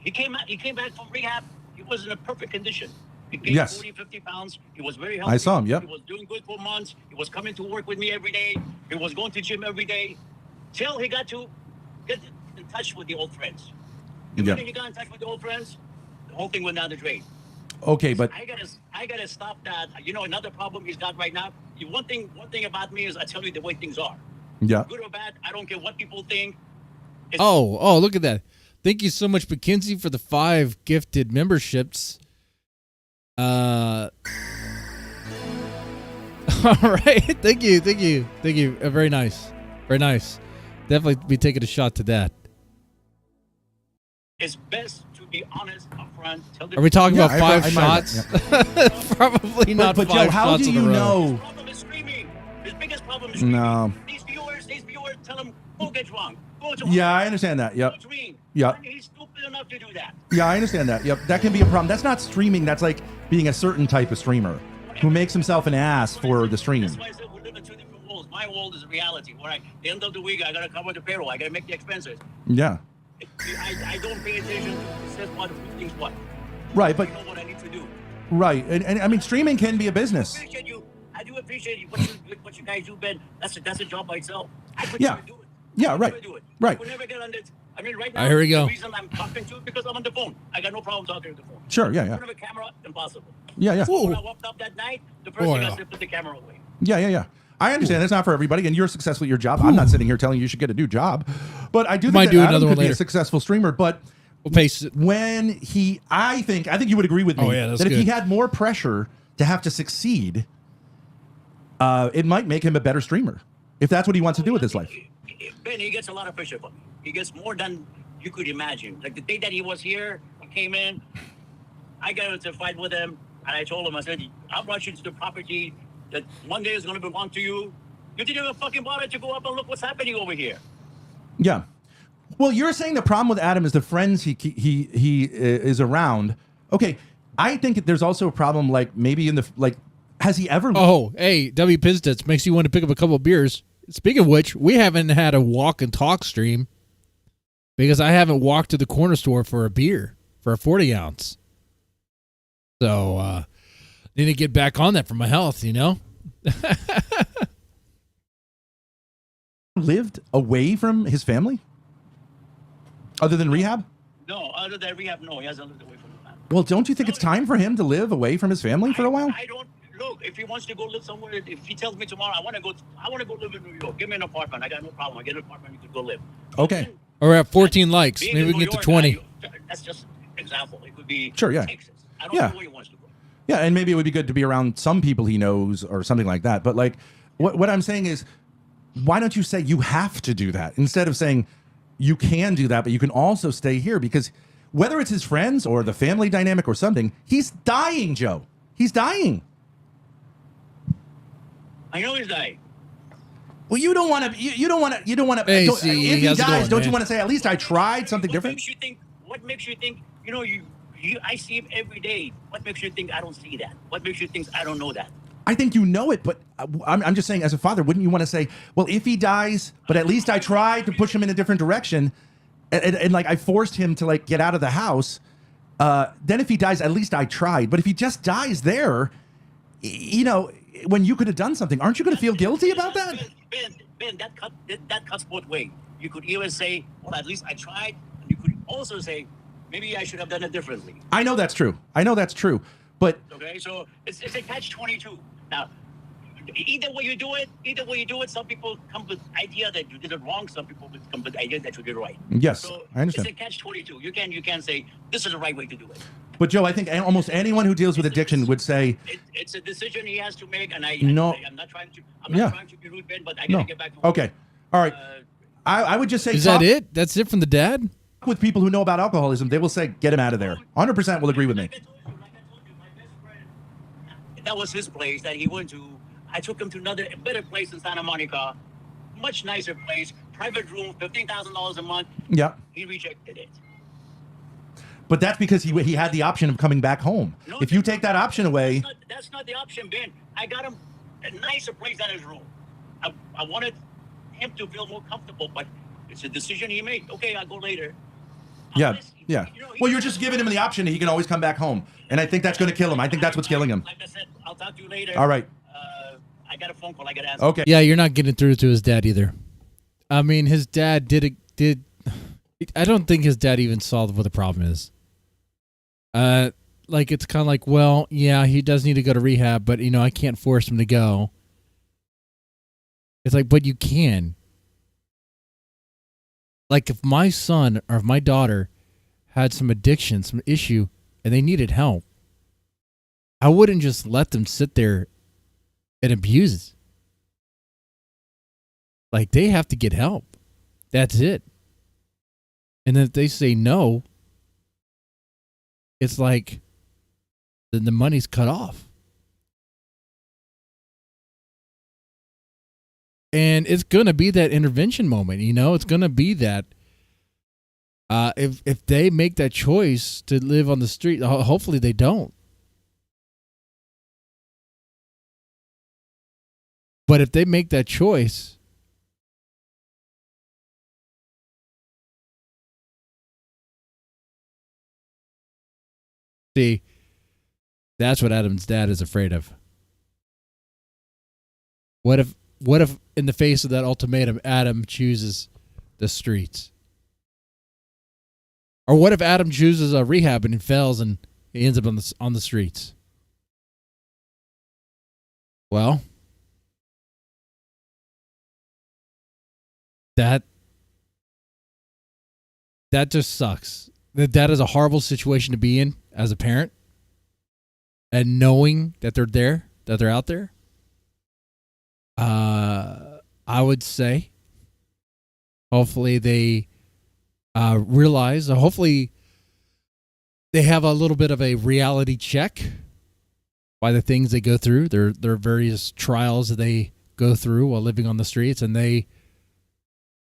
He came back from rehab. He was in a perfect condition. He gained 40, 50 pounds. He was very healthy. I saw him, yep. He was doing good for months. He was coming to work with me every day. He was going to gym every day. Till he got to get in touch with the old friends. The minute he got in touch with the old friends, the whole thing went down the drain. Okay, but I gotta stop that. You know, another problem he's got right now. One thing about me is I tell you the way things are. Yeah. Good or bad, I don't care what people think. Oh, look at that. Thank you so much, McKinsey, for the 5 gifted memberships. All right. Thank you. Very nice. Very nice. Definitely be taking a shot to that. It's best to be honest upfront. Are we talking about 5 shots? Probably not. But 5 Joe, how shots do in you a row. know? His problem is screaming. His biggest problem is screaming. No. These viewers tell him, go get drunk. Go to Yeah, I understand that. Yep. Yeah. He's stupid enough to do that. Yeah, I understand that. Yep, that can be a problem. That's not streaming. That's like being a certain type of streamer who makes himself an ass for the stream. That's why I said we're living 2 different worlds. My world is reality. Where at the end of the week, I gotta cover the payroll. I gotta make the expenses. Yeah. I don't pay attention to who says what, who thinks what. Right, but I know what I need to do. Right, and I mean, streaming can be a business. I do appreciate you. What you guys do, Ben. That's a job by itself. I could Yeah. never do it. Yeah, I could right. never do it. Right. I would never get on this. I mean, right now, Here we go. the reason I'm talking to it because I'm on the phone. I got no problem talking to the phone. Sure, yeah. In front of a camera, impossible. Yeah. So when I walked up that night, the first thing I said, put the camera away. Yeah. I understand that's not for everybody, and you're successful at your job. I'm not sitting here telling you should get a new job, but I do think that Adam could be a successful streamer. But when I think you would agree with me that if he had more pressure to have to succeed, it might make him a better streamer if that's what he wants to do with his life. Ben, he gets a lot of pressure from me. He gets more than you could imagine. Like the day that he was here, he came in, I got into a fight with him, and I told him, I said, I'll rush into the property that one day is going to belong to you. You didn't even fucking bother to go up and look what's happening over here. Yeah. Well, you're saying the problem with Adam is the friends he is around. Okay, I think there's also a problem, like maybe in the like, has he ever? Oh, hey, W Pizdits makes you want to pick up a couple of beers. Speaking of which, we haven't had a walk and talk stream because I haven't walked to the corner store for a beer for a 40 ounce. So need to get back on that for my health, you know. Lived away from his family, other than rehab. No, other than rehab, no, he hasn't lived away from the family. Well, don't you think it's time for him to live away from his family for a while? I don't look. If he wants to go live somewhere, if he tells me tomorrow, I want to go live in New York. Give me an apartment. I got no problem. I get an apartment. You could go live. Okay. Or we're at 14 likes. Maybe we can get to 20. That's just an example. It could be Sure, yeah. Texas. I don't know where he wants to go. Yeah, and maybe it would be good to be around some people he knows or something like that. But like, what I'm saying is, why don't you say you have to do that instead of saying you can do that, but you can also stay here? Because whether it's his friends or the family dynamic or something, he's dying, Joe. He's dying. I know he's dying. Well, you don't want to. You don't want to. You don't want to. Hey, If see, he how's it dies, going, don't man? you want to say at least I tried something different? What makes you think? You know, I see him every day. What makes you think I don't see that? What makes you think I don't know that? I think you know it, but I'm just saying, as a father, wouldn't you want to say, well, if he dies, but at least I tried to push him in a different direction, and like I forced him to like get out of the house. Then if he dies, at least I tried. But if he just dies there, you know, when you could have done something, aren't you going to feel guilty about that? Ben, that cuts both ways. You could either say, well, at least I tried, and you could also say, maybe I should have done it differently. I know that's true. But okay, so it's a catch-22. Now, either way you do it, some people come with idea that you did it wrong. Some people come with idea that you did it right. Yes, so I understand. It's a catch-22. You can say this is the right way to do it. But Joe, I think almost anyone who deals with addiction would say it's a decision he has to make, and I'm not trying to be rude, Ben, but I gotta get back to work. Okay, all right. I would just say, is that it? That's it from the dad? With people who know about alcoholism, they will say, get him out of there. 100% will agree with me. That was his place that he went to. I took him to another better place in Santa Monica, much nicer place, private room, $15,000 a month. Yeah. He rejected it. But that's because he had the option of coming back home. No, if you take that option away, that's not the option, Ben. I got him a nicer place than his room. I wanted him to feel more comfortable, but it's a decision he made. Okay, I'll go later. Yeah. Well, you're just giving him the option that he can always come back home. And I think that's going to kill him. I think that's what's killing him. Like I said, I'll talk to you later. All right. I got a phone call. I got to answer. Okay. Yeah, you're not getting through to his dad either. I mean, his dad did. I don't think his dad even saw what the problem is. Like, it's kind of like, well, yeah, he does need to go to rehab, but, you know, I can't force him to go. It's like, but you can. Like, if my son or if my daughter had some addiction, some issue, and they needed help, I wouldn't just let them sit there and abuse it. Like, they have to get help. That's it. And if they say no, it's like, then the money's cut off. And it's going to be that intervention moment, you know? It's going to be that if they make that choice to live on the street, hopefully they don't. But if they make that choice, see, that's what Adam's dad is afraid of. What if in the face of that ultimatum, Adam chooses the streets? Or what if Adam chooses a rehab and he fails and he ends up on the streets? Well, that just sucks. That is a horrible situation to be in as a parent. And knowing that they're there, that they're out there. I would say hopefully they realize, hopefully they have a little bit of a reality check by the things they go through, their various trials that they go through while living on the streets, and they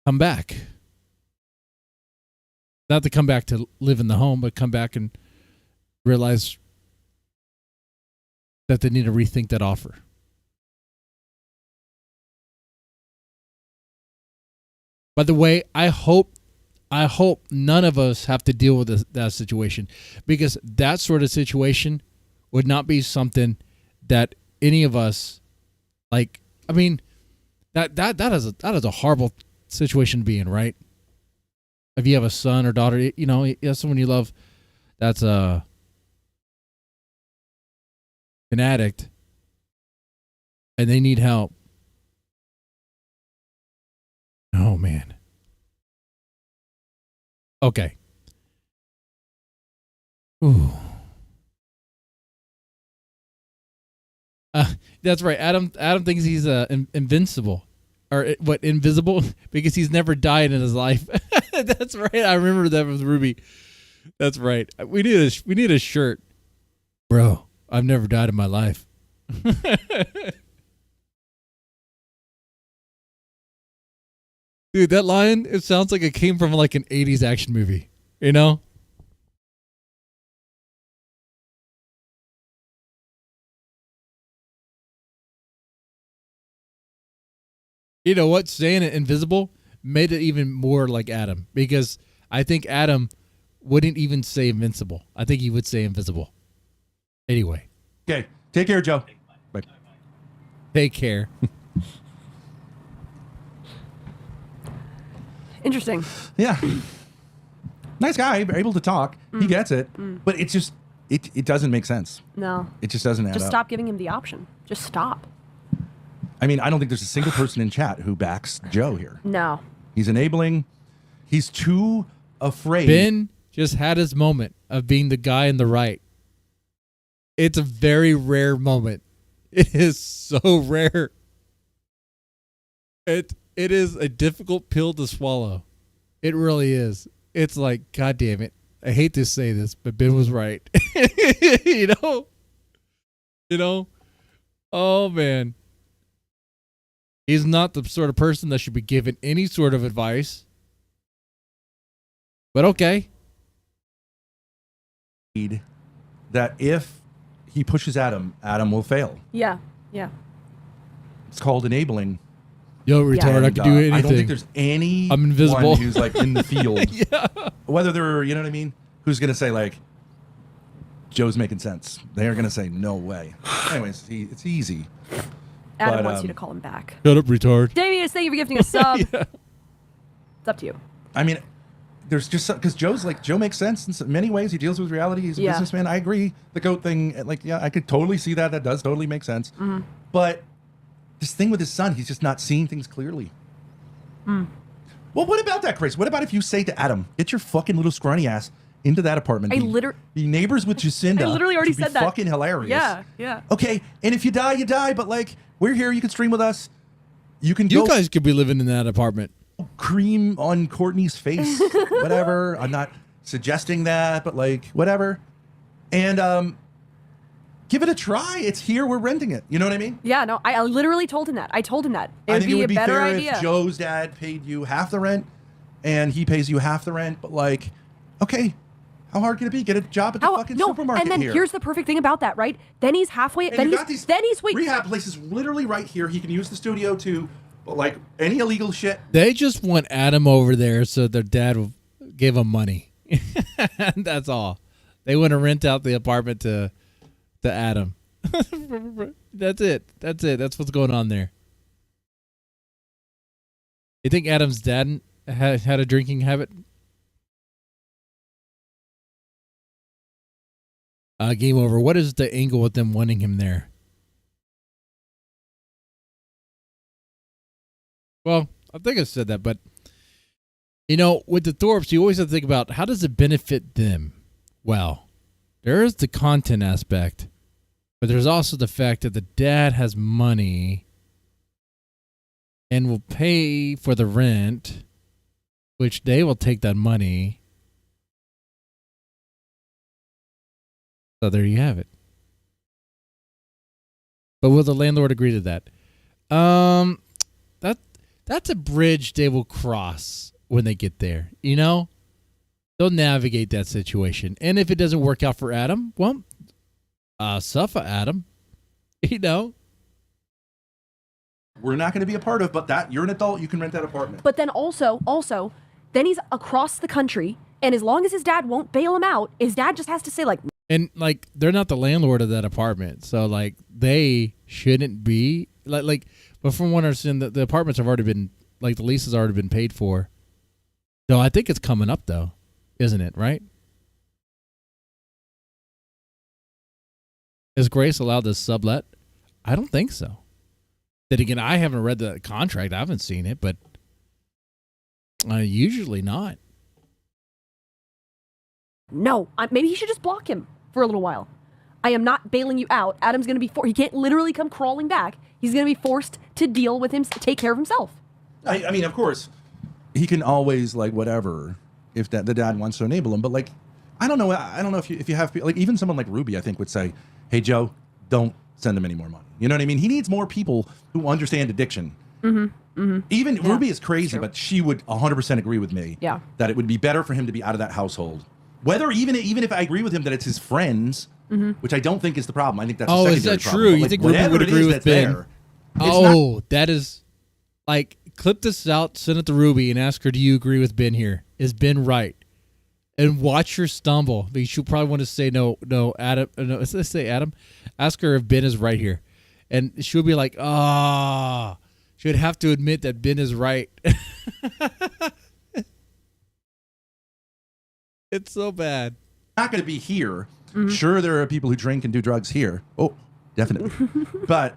come back. Not to come back to live in the home, but come back and realize that they need to rethink that offer. By the way, I hope none of us have to deal with that situation, because that sort of situation would not be something that any of us like. I mean, that is a horrible situation to be in, right? If you have a son or daughter, you know, you have someone you love that's an addict and they need help. Oh, man. Okay. Ooh. That's right. Adam thinks he's invincible. Or what, invisible? Because he's never died in his life. That's right. I remember that with Ruby. That's right. We need a shirt. Bro, I've never died in my life. Dude, that line, it sounds like it came from like an 80s action movie. You know? You know what? Saying it invisible made it even more like Adam, because I think Adam wouldn't even say invincible. I think he would say invisible. Anyway. Okay. Take care, Joe. Bye. Take care. Interesting. Yeah. Nice guy, able to talk. He gets it. But it's just, it doesn't make sense. No. It just doesn't add Just up. stop giving him the option. Just stop. I mean, I don't think there's a single person in chat who backs Joe here. No. He's enabling. He's too afraid. Ben just had his moment of being the guy in the right. It's a very rare moment. It is so rare. It is a difficult pill to swallow. It really is. It's like, God damn it. I hate to say this, but Ben was right. You know? Oh, man. He's not the sort of person that should be given any sort of advice. But okay. That if he pushes Adam, Adam will fail. Yeah. Yeah. It's called enabling. Yo, retard, And, I can do anything. I don't think there's any I'm invisible. who's like in the field. Yeah. Whether they're, you know what I mean? Who's going to say like, Joe's making sense. They're going to say, no way. Anyways, it's easy. Adam wants you to call him back. Shut up, retard. Davius, thank you for gifting a sub. Yeah. It's up to you. I mean, there's just because Joe makes sense in so many ways. He deals with reality. He's a businessman. I agree. The goat thing, like, yeah, I could totally see that. That does totally make sense. Mm-hmm. But this thing with his son, he's just not seeing things clearly. Well, what about that, Chris? What about if you say to Adam, get your fucking little scrawny ass into that apartment? Be neighbors with Jacinda. I literally already said that. Fucking hilarious. Yeah. Okay, and if you die, you die. But like, we're here. You can stream with us. You can. You guys could be living in that apartment. Cream on Courtney's face, whatever. I'm not suggesting that, but like, whatever. And give it a try. It's here. We're renting it. You know what I mean? Yeah, no, I literally told him that. I told him that. I think it would a be better fair idea. if Joe's dad paid you half the rent and he pays you half the rent. But like, okay, how hard can it be? Get a job at the fucking supermarket and then here. here's the perfect thing about that, right? Then he's halfway. And Then you he's got these then he's wait. rehab places literally right here. He can use the studio too. But like any illegal shit. They just want Adam over there so their dad will give them money. That's all. They want to rent out the apartment to Adam. That's it. That's what's going on there. You think Adam's dad had a drinking habit? Game over. What is the angle with them wanting him there? Well, I think I said that, but you know, with the Thorps, you always have to think about how does it benefit them? Well, there is the content aspect, but there's also the fact that the dad has money and will pay for the rent which they will take that money. So there you have it. But will the landlord agree to that? That's a bridge they will cross when they get there. You know, they'll navigate that situation. And if it doesn't work out for Adam, well, suffer Adam. You know, we're not going to be a part of. But that you're an adult, you can rent that apartment. But then also, then he's across the country, and as long as his dad won't bail him out, his dad just has to say like. And like they're not the landlord of that apartment, so like they shouldn't be like. But from what I understand, the apartments have already been like the lease has already been paid for. No, I think it's coming up though, isn't it? Right? Is Grace allowed to sublet? I don't think so. Then again, I haven't read the contract. I haven't seen it, but usually not. No, maybe he should just block him for a little while. I am not bailing you out. Adam's going to be he can't literally come crawling back. He's going to be forced to deal with him, take care of himself. I mean, of course, he can always like whatever if the dad wants to enable him. But like, I don't know if you have like even someone like Ruby, I think would say, "Hey Joe, don't send him any more money." You know what I mean? He needs more people who understand addiction. Mm-hmm. Mm-hmm. Even Ruby is crazy, but she would 100% agree with me. Yeah. That it would be better for him to be out of that household. Whether even if I agree with him that it's his friends, which I don't think is the problem. I think that's a secondary is that problem. true? But, You like, think Ruby would agree with Ben? That is like clip this out, send it to Ruby, and ask her, "Do you agree with Ben here? Is Ben right?" And watch her stumble because she'll probably want to say no, Adam. No, let's say Adam. Ask her if Ben is right here, and she'll be like, she would have to admit that Ben is right. It's so bad. Not going to be here. Mm-hmm. Sure, there are people who drink and do drugs here. Oh, definitely. But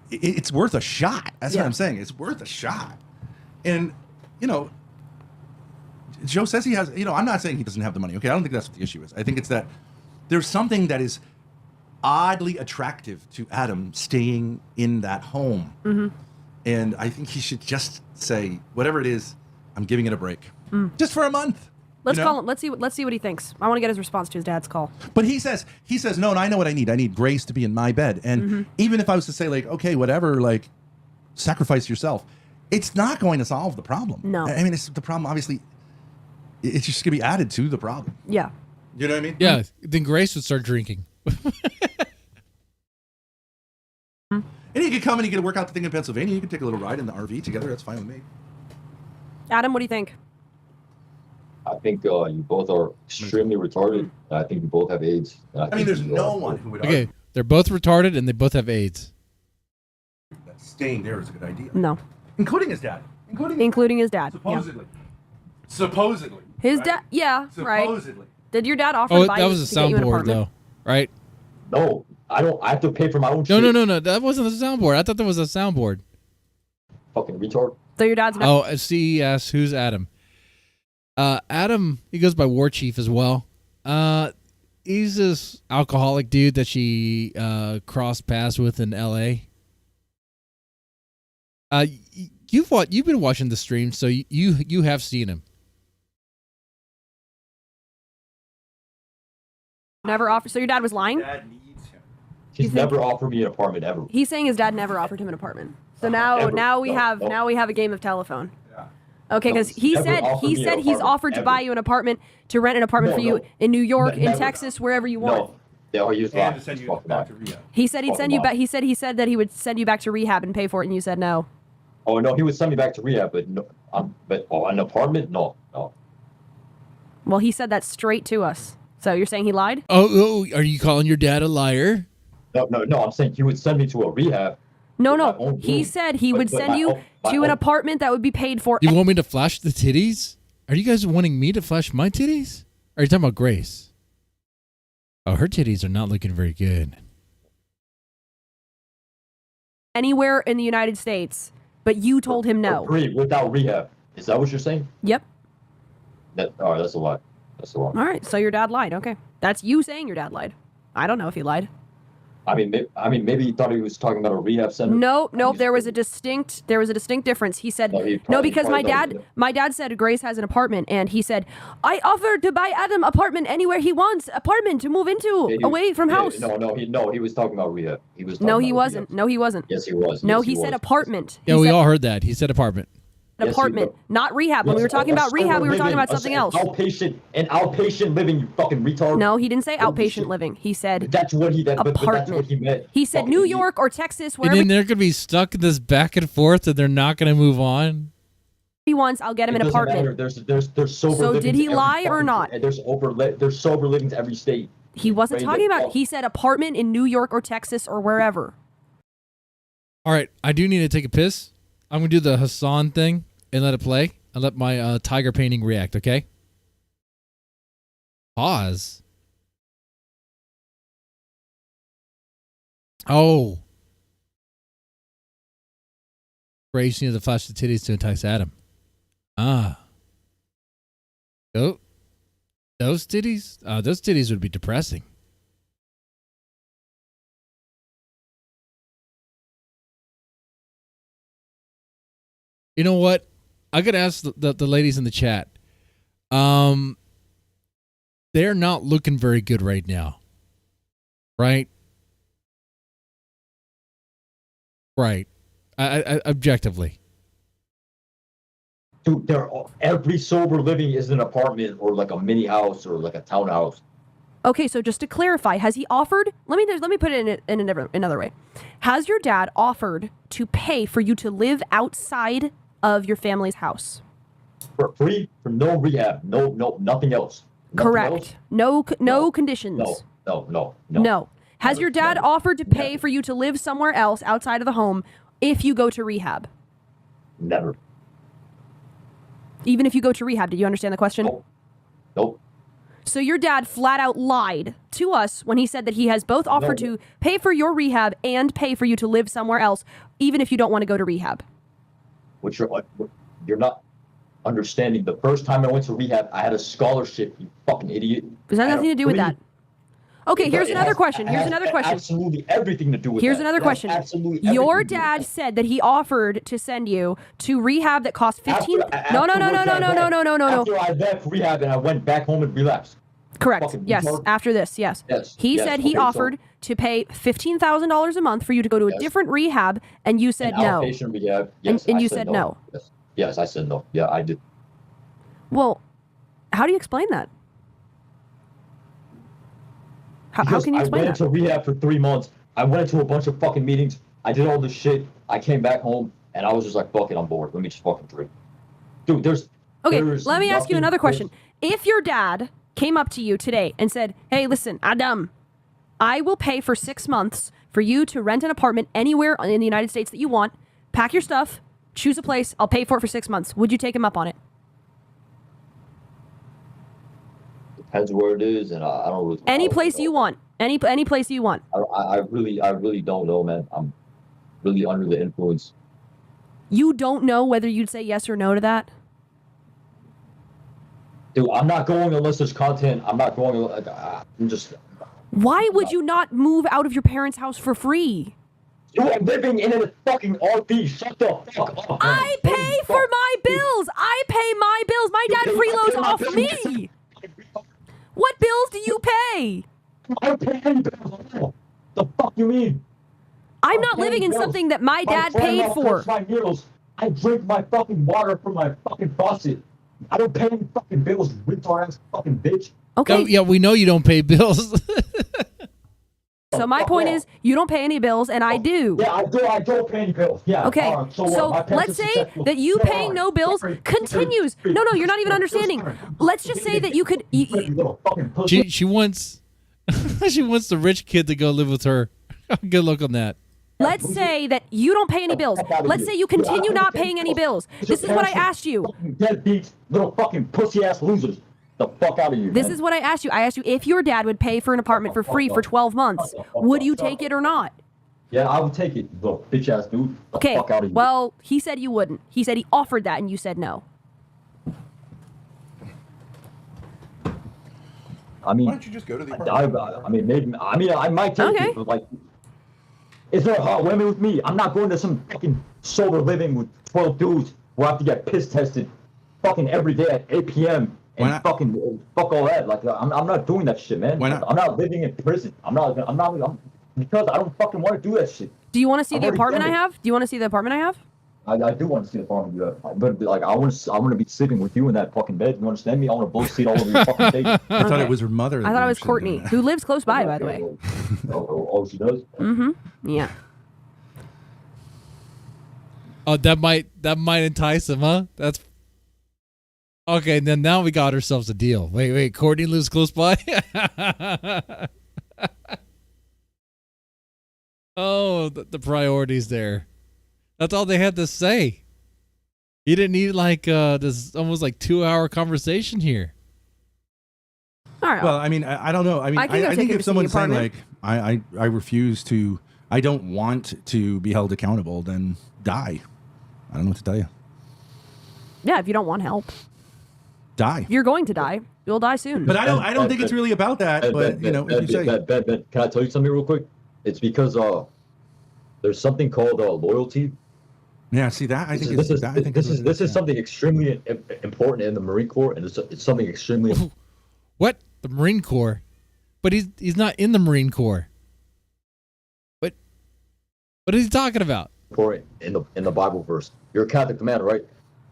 it's worth a shot. That's what I'm saying. It's worth a shot. And, you know, Joe says he has, you know, I'm not saying he doesn't have the money. Okay, I don't think that's what the issue is. I think it's that there's something that is oddly attractive to Adam staying in that home. Mm-hmm. And I think he should just say, whatever it is, I'm giving it a break. Just for a month. Let's call him. Let's see what he thinks. I want to get his response to his dad's call. But he says, no, and I know what I need. I need Grace to be in my bed. And even if I was to say, like, okay, whatever, like, sacrifice yourself, it's not going to solve the problem. No. I mean, it's the problem, obviously, it's just going to be added to the problem. Yeah. You know what I mean? Yeah. Then Grace would start drinking. And he could come and he could work out the thing in Pennsylvania. You could take a little ride in the RV together. That's fine with me. Adam, what do you think? I think you both are extremely retarded. I think you both have AIDS. I mean, there's no one who would argue. Okay, they're both retarded and they both have AIDS. That staying there is a good idea. No. Including his dad. Including his dad. Supposedly. Yeah. Supposedly. His right? dad, yeah, right. Supposedly. Did your dad offer to buy that was a soundboard, though, right? No, I don't. I have to pay for my own shit. No. That wasn't a soundboard. I thought that was a soundboard. Fucking retard. So your dad's Oh, CES, who's Adam? Adam, he goes by Warchief as well. He's this alcoholic dude that she crossed paths with in LA. You've been watching the stream, so you have seen him. Never offered. So your dad was lying? Dad needs him. He's never offered me an apartment ever. He's saying his dad never offered him an apartment. So now we have a game of telephone. Yeah. Okay, because he said he's offered to buy you an apartment, to rent an apartment for you in New York, in Texas, wherever you want. No, I'll use and to send you back to rehab. He said he'd send you back. He said that he would send you back to rehab and pay for it, and you said no. Oh no, he would send me back to rehab, but no, an apartment, no. Well, he said that straight to us. So you're saying he lied? Oh, are you calling your dad a liar? No. I'm saying he would send me to a rehab. No. He said he would send you to an apartment that would be paid for. You want me to flash the titties? Are you guys wanting me to flash my titties? Or are you talking about Grace? Oh, her titties are not looking very good. Anywhere in the United States, but you told him no. Without rehab. Is that what you're saying? Yep. All right, that's a lie. That's a lie. All right, so your dad lied. Okay. That's you saying your dad lied. I don't know if he lied. I mean, maybe he thought he was talking about a rehab center. Nope. There was a distinct difference. He said because my dad said Grace has an apartment, and he said I offered to buy Adam apartment anywhere he wants, apartment to move into, away from house. No, he was talking about rehab. He was. No, he wasn't. No, he wasn't. Yes, he was. No, yes, he said apartment. Yeah, we all heard that. He said apartment. Apartment, not rehab. When we were talking about rehab, we were talking about something else. Outpatient living, you fucking retard. No, he didn't say outpatient living. He said that's what he apartment. But that's what he meant. He said New York or Texas, wherever. And then they're gonna be stuck in this back and forth, and they're not gonna move on. He wants. I'll get him an apartment. There's sober. So did he lie or not? There's sober livings every state. He wasn't talking about. He said apartment in New York or Texas or wherever. All right, I do need to take a piss. I'm gonna do the Hassan thing and let it play. And let my tiger painting react, okay? Pause. Oh. Grace needed to flash the titties to entice Adam. Ah. Oh. Those titties? Those titties would be depressing. You know what? I could ask the ladies in the chat. They're not looking very good right now. Right? Right. I objectively. Dude, every sober living is an apartment or like a mini house or like a townhouse. Okay, so just to clarify, has he offered? Let me put it in another way. Has your dad offered to pay for you to live outside of your family's house? For free, for no rehab, no, nothing else. Nothing Correct. Else? No conditions. No. Has your dad offered to pay for you to live somewhere else outside of the home if you go to rehab? Never. Even if you go to rehab, did you understand the question? Nope. So your dad flat out lied to us when he said that he has both offered to pay for your rehab and pay for you to live somewhere else, even if you don't want to go to rehab. Which you're not understanding. The first time I went to rehab, I had a scholarship, you fucking idiot. Does that have nothing to do with that? Okay, here's another question. Absolutely everything to do with that. Here's another question. Your dad said that he offered to send you to rehab that cost 15. No. After I left rehab and I went back home and relapsed. Correct. Yes. After this, yes. He said he offered to pay $15,000 a month for you to go to a different rehab, and you said no. Outpatient rehab. Yes, and you said no. Yes, I said no. Yeah, I did. Well, how do you explain that? How can you explain that? I went into rehab for 3 months. I went into a bunch of fucking meetings. I did all this shit. I came back home, and I was just like, fuck it, I'm bored. Let me just fucking drink. Dude, let me ask you another question. If your dad came up to you today and said, hey, listen, Adam, I will pay for 6 months for you to rent an apartment anywhere in the United States that you want, pack your stuff, choose a place, I'll pay for it for 6 months. Would you take him up on it? Depends where it is, and I don't really. Any place you want. Any place you want. I really don't know, man. I'm really under the influence. You don't know whether you'd say yes or no to that? Dude, I'm not going unless there's content. I'm not going. I'm just. Why would you not move out of your parents' house for free? You are living in a fucking RV. Shut the fuck up. I pay for my bills. I pay my bills. My dad freeloads off me. What bills do you pay? I don't pay any bills. The fuck you mean? I'm not living in something that my dad paid for. My meals. I drink my fucking water from my fucking faucet. I don't pay any fucking bills, retard ass fucking bitch. Okay. Yeah, we know you don't pay bills. So my point is, you don't pay any bills, and I do. Yeah, I do. I don't pay any bills. Yeah. Okay. So let's say that you paying no bills continues. No, you're not even understanding. Let's just say that you could. She wants she wants the rich kid to go live with her. Good luck on that. Let's say that you don't pay any bills. Let's say you continue not paying any bills. This is what I asked you. Deadbeats, little fucking pussy ass losers. The fuck out of you. This is what I asked you. I asked you if your dad would pay for an apartment for free for 12 months. Would you take it or not? Yeah, I would take it, little bitch ass dude. Okay. Fuck out of you. Well, he said you wouldn't. He said he offered that and you said no. I mean, why don't you just go to the apartment? I mean, maybe. I mean, I might take it, but like, Is there hot women with me? I'm not going to some fucking sober living with 12 dudes where I have to get piss tested fucking every day at 8 p.m. and fucking fuck all that. Like, I'm not doing that shit, man. I'm not living in prison. Because I don't fucking want to do that shit. Do you want to see the apartment I have? Do you want to see the apartment I have? I do want to see the apartment you have. But like, I want to be sleeping with you in that fucking bed. You understand me? I want to both seat all over your fucking face. I thought it was her mother. I thought it was Courtney, who lives close by the way. Oh, she does? Mm-hmm. Yeah. Oh, that might entice him, huh? That's okay. Then now we got ourselves a deal. Wait. Courtney lives close by. Oh, the priorities there. That's all they had to say. You didn't need like this almost like 2-hour conversation here. All right. Well, I mean, I don't know. I mean, I think if someone's saying like, I refuse to, I don't want to be held accountable, then die. I don't know what to tell you. Yeah, if you don't want help, die. You're going to die. You'll die soon. But I don't think it's really about that. But you know, if you say, Ben, can I tell you something real quick? It's because there's something called loyalty. Yeah, see that? I think this is something extremely important in the Marine Corps, and it's something extremely. What? The Marine Corps? But he's not in the Marine Corps. What is he talking about? In the Bible verse, you're a Catholic man, right?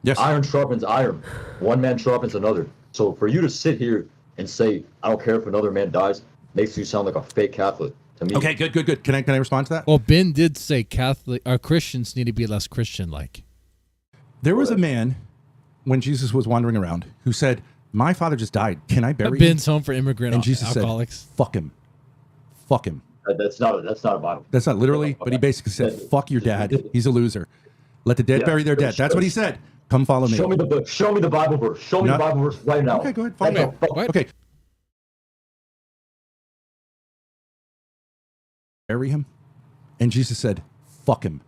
Yes. Iron sharpens iron. One man sharpens another. So for you to sit here and say, I don't care if another man dies, makes you sound like a fake Catholic to me. Okay, good. Can I respond to that? Well, Ben did say Christians need to be less Christian-like. There was a man when Jesus was wandering around who said, "My father just died. Can I bury him?" Ben's home for immigrant and Jesus alcoholics. Said, "Fuck him. Fuck him." That's not a Bible. That's not literally, but he basically said, "Fuck your dad. He's a loser. Let the dead bury their dead." That's what he said. Come follow me. Show me the book. Show me the Bible verse. Show me the Bible verse right now. Okay, go ahead. Follow me. What? Okay. Bury him, and Jesus said, "Fuck him.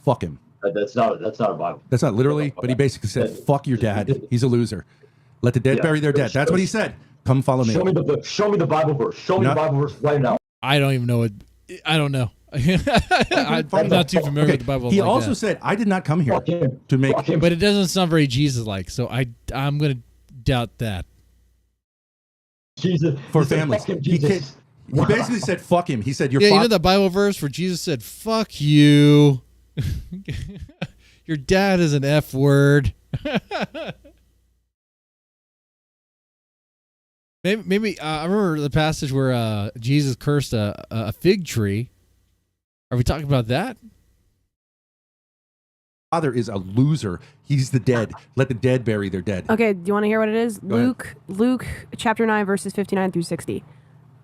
Fuck him." That's not a Bible. That's not literally, but he basically said, "Fuck your dad. He's a loser. Let the dead bury their dead." That's what he said. Come follow me. Show me the book. Show me the Bible verse. Show me the Bible verse right now. I don't even know it. I don't know. I'm not too familiar with the Bible. He like also that. said, "I did not come here to make." But it doesn't sound very Jesus-like, so I'm going to doubt that. Jesus for families. He basically said, "Fuck him." He said, "Your you know the Bible verse where Jesus said, 'Fuck you.' Your dad is an F word." Maybe I remember the passage where Jesus cursed a fig tree. Are we talking about that? Father is a loser. He's the dead. Let the dead bury their dead. Okay, do you want to hear what it is? Luke chapter 9, verses 59 through 60.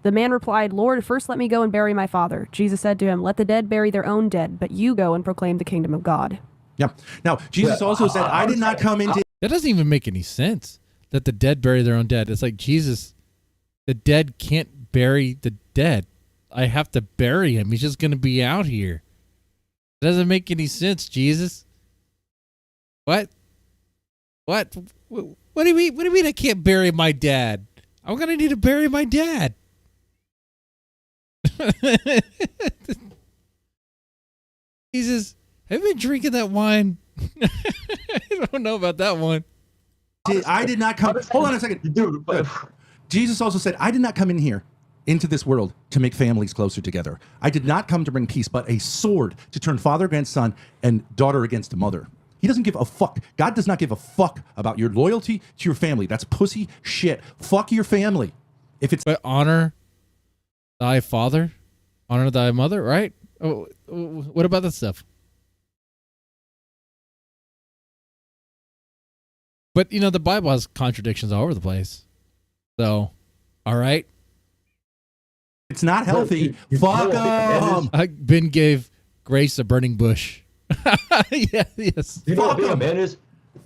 The man replied, "Lord, first let me go and bury my father." Jesus said to him, "Let the dead bury their own dead, but you go and proclaim the kingdom of God." Yeah. Now, Jesus also said, "I did not come into..." That doesn't even make any sense. That the dead bury their own dead. It's like Jesus, the dead can't bury the dead. I have to bury him. He's just going to be out here. It doesn't make any sense, Jesus. What? What do you mean? What do you mean I can't bury my dad? I'm going to need to bury my dad. Jesus, have you been drinking that wine? I don't know about that one. I did not come. Hold on a second. Dude, Jesus also said, "I did not come in here into this world to make families closer together. I did not come to bring peace, but a sword to turn father against son and daughter against mother." He doesn't give a fuck. God does not give a fuck about your loyalty to your family. That's pussy shit. Fuck your family. If it's but honor thy father, honor thy mother, right? Oh, what about that stuff? But you know, the Bible has contradictions all over the place. So, all right. It's not healthy. Fuck them. Ben gave Grace a burning bush. Yeah, yes. You know what being a man is?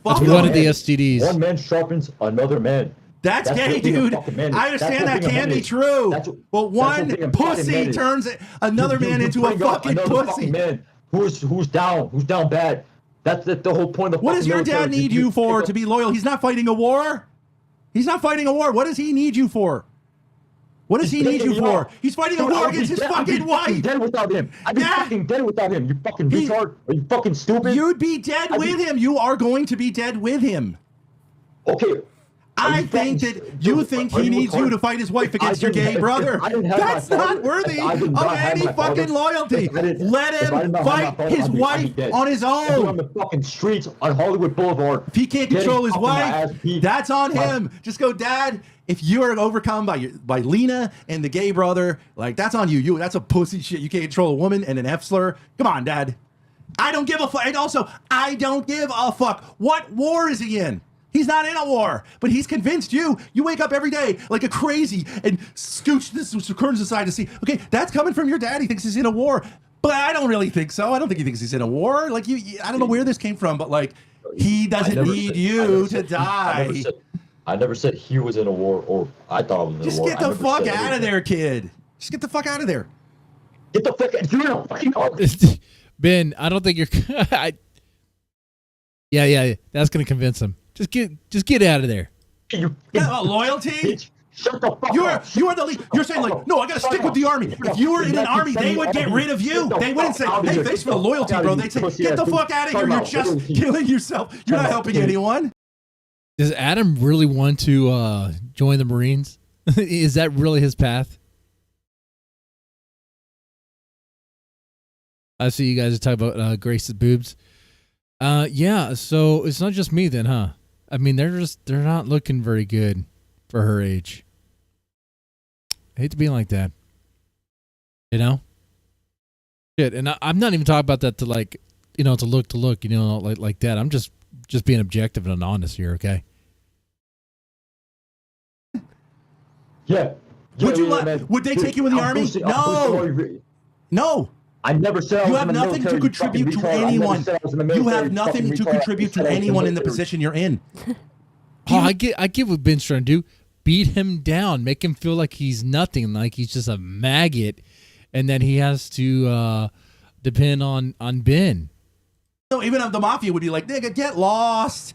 That's one of the STDs. One man sharpens another man. That's gay, dude. I understand that can be true. But one pussy turns another man into a fucking pussy. Man who's down bad. That's the whole point of the What does your dad need you for to be loyal? He's not fighting a war. He's not fighting a war. What does he need you for? What does he need you for? He's fighting a war against his fucking wife. I'd be dead without him. I'd be fucking dead without him. You fucking retard. Are you fucking stupid? You'd be dead with him. You are going to be dead with him. Okay. I think that you think he needs you to fight his wife against your gay brother. That's not worthy of any fucking loyalty. Let him fight his wife on his own. On the fucking streets on Hollywood Boulevard. If he can't control his wife, that's on him. Just go, Dad. If you are overcome by Lena and the gay brother, like that's on you. That's a pussy shit. You can't control a woman and an F slur. Come on, Dad. I don't give a fuck. And also, I don't give a fuck. What war is he in? He's not in a war, but he's convinced you. You wake up every day like a crazy and scooch this curtains aside to see, okay, that's coming from your dad. He thinks he's in a war, but I don't really think so. I don't think he thinks he's in a war. Like I don't know where this came from, but like he doesn't need you to die. I never said he was in a war, or I thought I was in a war. Just get the fuck out of there, kid. Just get the fuck out of there. Get the fuck out. You're in a fucking war. Ben, I don't think you're. Yeah, that's gonna convince him. Just get out of there. Loyalty? Shut the fuck up. You are the lead. You're saying like, no, I gotta stick with the army. If you were in an army, they would get rid of you. They wouldn't say, hey, thanks for the loyalty, bro. They'd say, get the fuck out of here. You're just killing yourself. You're not helping anyone. Does Adam really want to join the Marines? Is that really his path? I see you guys are talking about Grace's boobs. Yeah, so it's not just me then, huh? I mean, they're not looking very good for her age. I hate to be like that. You know? Shit, and I'm not even talking about that to like, to look, like that. I'm just being objective and honest here, okay? Yeah. Would they take you in the army? No. No. I never said you have nothing to contribute to anyone. You have nothing to contribute to anyone in the position you're in. I get what Ben's trying to do. Beat him down, make him feel like he's nothing, like he's just a maggot, and then he has to depend on Ben. No, even if the mafia would be like, nigga, get lost.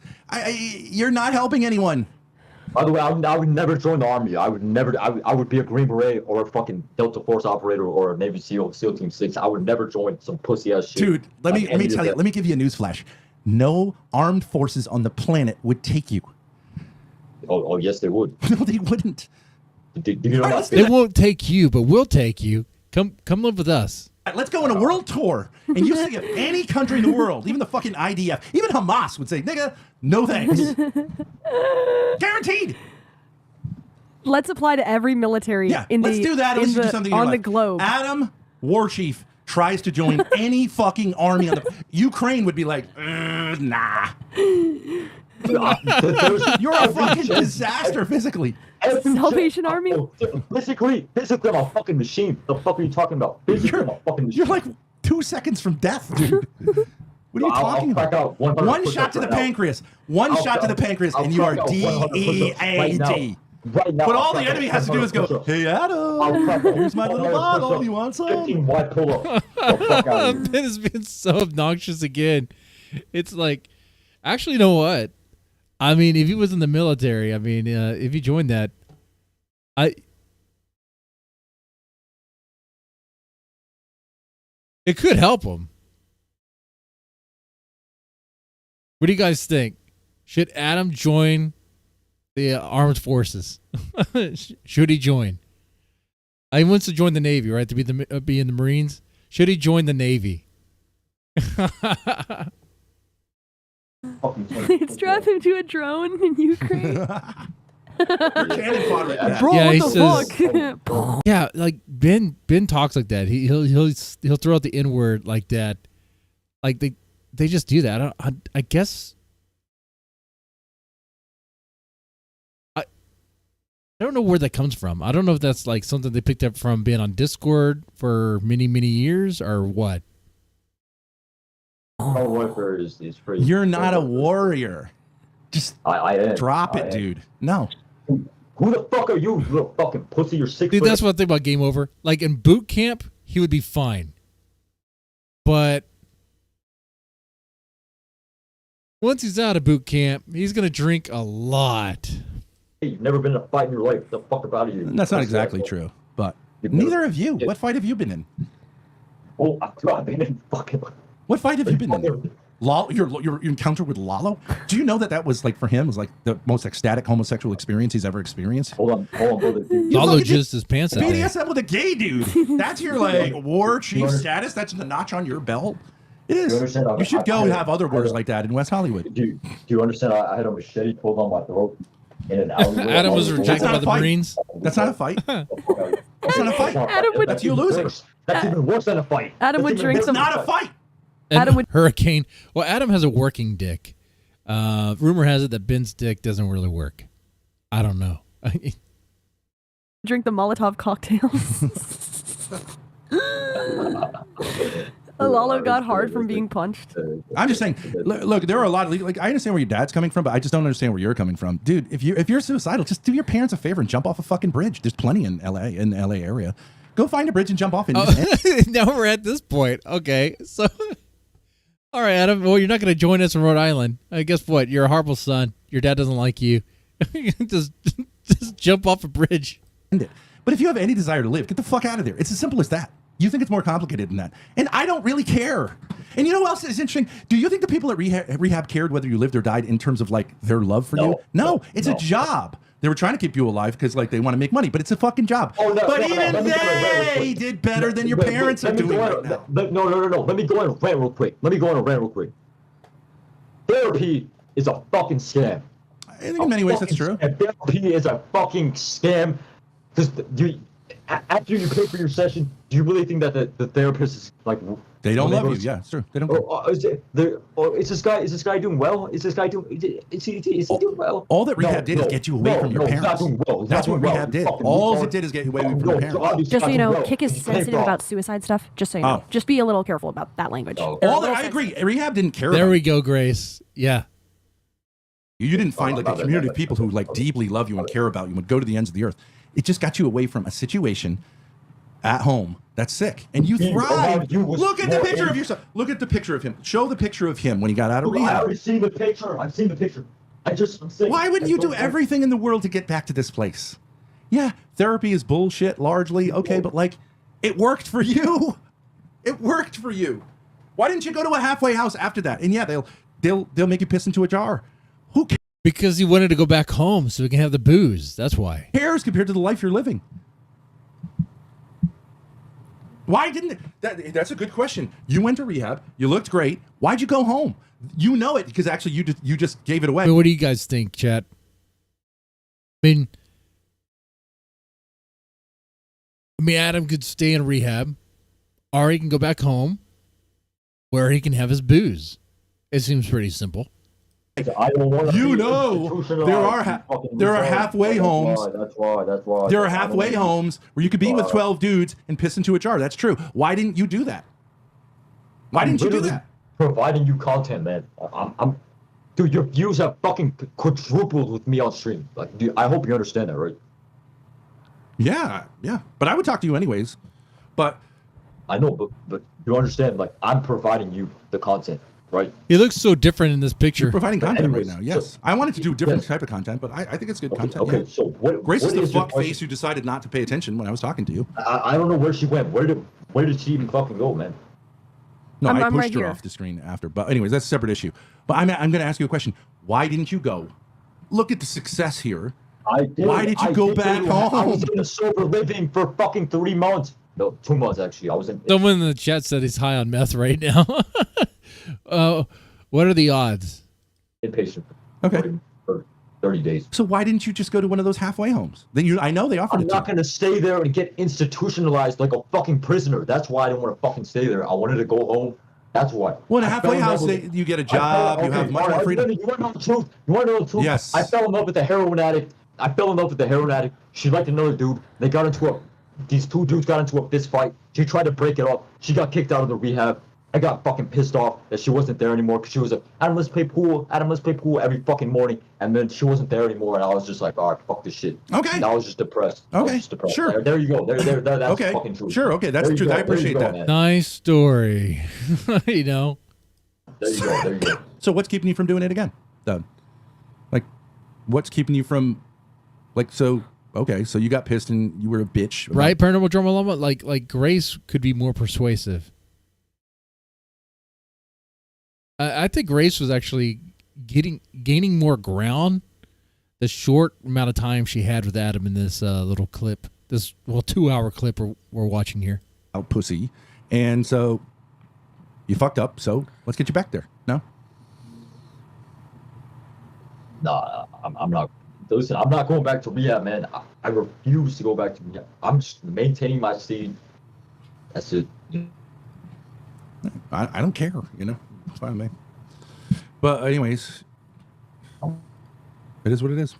You're not helping anyone. By the way, I would never join the army. I would be a Green Beret or a fucking Delta Force operator or a Navy SEAL Team 6. I would never join some pussy ass shit. Dude, let me tell you. Let me give you a newsflash. No armed forces on the planet would take you. Oh yes, they would. No, they wouldn't. They won't take you, but we'll take you. Come live with us. Let's go on a world tour, and you see if any country in the world, even the fucking IDF, even Hamas would say, nigga, no thanks. Guaranteed. Let's apply to every military let's do that. Let's do something on the globe. Adam, Warchief, tries to join any fucking army on the... Ukraine would be like, nah. You're a fucking disaster physically. Salvation Army? Physically, I'm a fucking machine. The fuck are you talking about? Physically, I'm a fucking machine. You're like 2 seconds from death, dude. What are you talking about? One shot to the pancreas. One shot to the pancreas, and you are DEAD. Right now, but all the enemy has to do is go, hey, Adam, here's my little bottle. You want some? 15 wide pull-ups. Ben has been so obnoxious again. It's like, actually, you know what? I mean, if he was in the military, if he joined that, it could help him. What do you guys think? Should Adam join the armed forces? Should he join? He wants to join the Navy, right? To be in the Marines. Should he join the Navy? Strap him to a drone in Ukraine. Bro, yeah, what the fuck? Yeah, like Ben talks like that. He'll throw out the N-word like that. Like they just do that. I guess I don't know where that comes from. I don't know if that's like something they picked up from being on Discord for many years or what. You're not a warrior. Just I drop it, dude. No. Who the fuck are you, you little fucking pussy? You're 6 Dude, that's what I think about Game Over. Like in boot camp, he would be fine. But once he's out of boot camp, he's going to drink a lot. Hey, you've never been in a fight in your life. Get the fuck out of here. That's not exactly true, but neither have you. What fight have you been in? Oh, I've been in fucking. What fight have you been in? Your encounter with Lalo? Do you know that was like for him was like the most ecstatic homosexual experience he's ever experienced? Hold on, brother. Lalo jizzed his pants out. BDSM with a gay dude. That's your like war chief status. That's the notch on your belt. It is. You should go and have other wars like that in West Hollywood. Do you understand? I had a machete pulled on my throat in an alleyway. Adam was rejected by the Marines. That's not a fight. That's not a fight. Adam would. That's you losing. That's even worse than a fight. Adam would drink some. Not a fight. Adam would hurricane. Well, Adam has a working dick. Rumor has it that Ben's dick doesn't really work. I don't know. Drink the Molotov cocktails. Lalo got hard from being punched. I'm just saying. Look, there are a lot of like. I understand where your dad's coming from, but I just don't understand where you're coming from, dude. If you're suicidal, just do your parents a favor and jump off a fucking bridge. There's plenty in LA area. Go find a bridge and jump off it. Now we're at this point. Okay, so. All right, Adam. Well, you're not going to join us in Rhode Island. Guess what? You're a horrible son. Your dad doesn't like you. just jump off a bridge. But if you have any desire to live, get the fuck out of there. It's as simple as that. You think it's more complicated than that. And I don't really care. And you know what else is interesting? Do you think the people at rehab cared whether you lived or died in terms of like their love for you? No, it's a job. They were trying to keep you alive because like they want to make money, but it's a fucking job. But even they did better than your parents are doing right now. No. Let me go on a rant real quick. Therapy is a fucking scam. I think in many ways that's true. Therapy is a fucking scam. Because after you pay for your session, do you really think that the therapist is like? They don't love you. Yeah, it's true. They don't. Is this guy doing well? Is he doing well? All that rehab did is get you away from your parents. That's what rehab did. All it did is get you away from your parents. Just so you know, Kick is sensitive about suicide stuff. Just so you know, just be a little careful about that language. I agree. Rehab didn't care. There we go, Grace. Yeah. You didn't find like a community of people who like deeply love you and care about you and would go to the ends of the earth. It just got you away from a situation at home that's sick, and you thrived. Look at the picture of yourself. Look at the picture of him. Show the picture of him when he got out of rehab. I already seen the picture. I've seen the picture. I'm saying. Why wouldn't you do everything in the world to get back to this place? Yeah, therapy is bullshit largely. Okay, but like, it worked for you. It worked for you. Why didn't you go to a halfway house after that? And yeah, they'll make you piss into a jar. Who cares? Because he wanted to go back home so he can have the booze. That's why. Who cares compared to the life you're living? Why didn't that's a good question. You went to rehab. You looked great. Why'd you go home? You know it because actually you just gave it away. What do you guys think, chat? I mean, Adam could stay in rehab, or he can go back home, where he can have his booze. It seems pretty simple. I don't want to there are halfway homes. That's why. There are halfway homes where you could be with 12 dudes and piss into a jar. That's true. Why didn't you do that? Why didn't you do that? Providing you content, man. Dude, your views have fucking quadrupled with me on stream. Like, dude, I hope you understand that, right? Yeah. But I would talk to you anyways. But I know, but you understand? Like, I'm providing you the content. Right. He looks so different in this picture. You're providing content right now. Yes. I wanted to do a different type of content, but I think it's good content. Okay. Yeah. So Grace is the fuck face who decided not to pay attention when I was talking to you. I don't know where she went. Where did she even fucking go, man? No, I pushed her off the screen after. But anyways, that's a separate issue. But I'm going to ask you a question. Why didn't you go? Look at the success here. I did. Why did you go back home? I was in a sober living for fucking 3 months. No, 2 months actually. I was in. Someone in the chat said he's high on meth right now. What are the odds? Inpatient. Okay. For 30 days. So why didn't you just go to one of those halfway homes? Then I know they offered it. I'm not going to stay there and get institutionalized like a fucking prisoner. That's why I didn't want to fucking stay there. I wanted to go home. That's why. Well, in a halfway house, you get a job. You have much more freedom. You want to know the truth? You want to know the truth? Yes. I fell in love with a heroin addict. She liked another dude. These two dudes got into a fist fight. She tried to break it up. She got kicked out of the rehab. I got fucking pissed off that she wasn't there anymore because she was like, Adam, let's play pool every fucking morning. And then she wasn't there anymore. And I was just like, all right, fuck this shit. Okay. And I was just depressed. Okay. Sure. There you go. That's okay. fucking true. Sure. Okay. That's the truth. I appreciate that. Man. Nice story. You know. There you go. So what's keeping you from doing it again? Like, what's keeping you from Like, so, okay, so you got pissed and you were a bitch. Right, Paranormal Drama Llama? Like Grace could be more persuasive. I think Grace was actually gaining more ground the short amount of time she had with Adam in this little clip. This 2-hour clip we're watching here. Out pussy. And so you fucked up, so let's get you back there. No? Nah, I'm not. Listen, I'm not going back to rehab, man. I refuse to go back to rehab. I'm just maintaining my seed. That's it. I don't care, you know. It's fine with me. But anyways, it is what it is.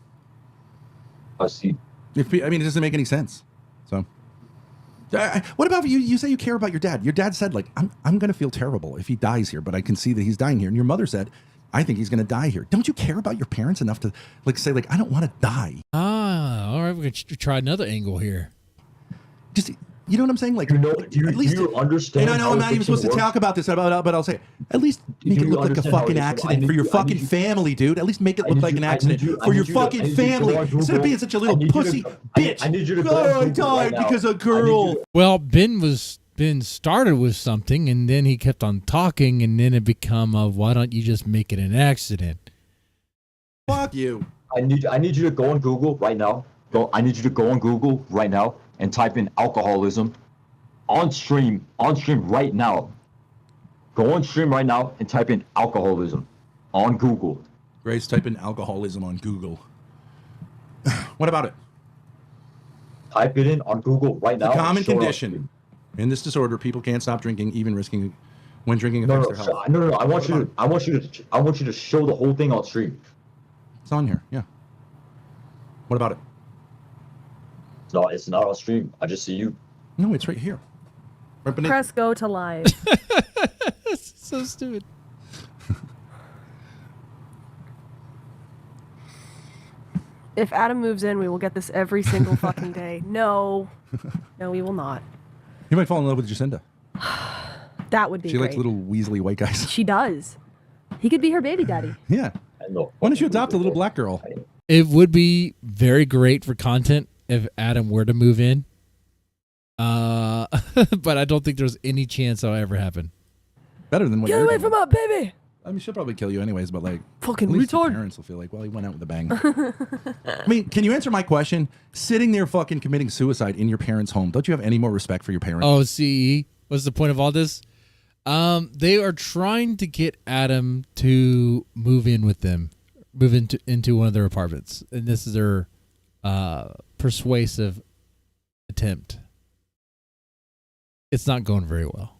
I see. I mean, it doesn't make any sense. So, what about you? You say you care about your dad. Your dad said, like, I'm going to feel terrible if he dies here, but I can see that he's dying here. And your mother said, I think he's going to die here. Don't you care about your parents enough to, like, say, like, I don't want to die? All right, we're going to try another angle here. Just, you know what I'm saying? Like, do you understand? And I know I'm not even supposed to talk about this, but I'll say, at least make it look like a fucking accident for your fucking family, dude. At least make it look like an accident for your fucking family. Instead of being such a little pussy bitch. I need you to go. Oh, I died because of a girl. Well, Ben started with something, and then he kept on talking, and then it become why don't you just make it an accident? Fuck you. I need you to go on Google right now. I need you to go on Google right now and type in alcoholism on stream right now. Go on stream right now and type in alcoholism on Google. Grace, type in alcoholism on Google. What about it? Type it in on Google right now. The common condition. In this disorder, people can't stop drinking, even risking when drinking affects their health. No. I want you to show the whole thing on stream. It's on here. Yeah. What about it? No, it's not on stream. I just see you. No, it's right here. Right beneath. Press go to live. So stupid. If Adam moves in, we will get this every single fucking day. No, we will not. You might fall in love with Jacinda. That would be She great. likes little weaselly white guys. She does. He could be her baby daddy. Yeah. Why don't you adopt a little black girl? It would be very great for content if Adam were to move in. But I don't think there's any chance that'll ever happen. Better than what Get you're away doing. from my baby! I mean, she'll probably kill you anyways, but like, fucking at least retard. your parents will feel like, well, he went out with a bang. I mean, can you answer my question? Sitting there fucking committing suicide in your parents' home, don't you have any more respect for your parents? Oh, CE. What's the point of all this? They are trying to get Adam to move in with them, move into one of their apartments, and this is their persuasive attempt. It's not going very well.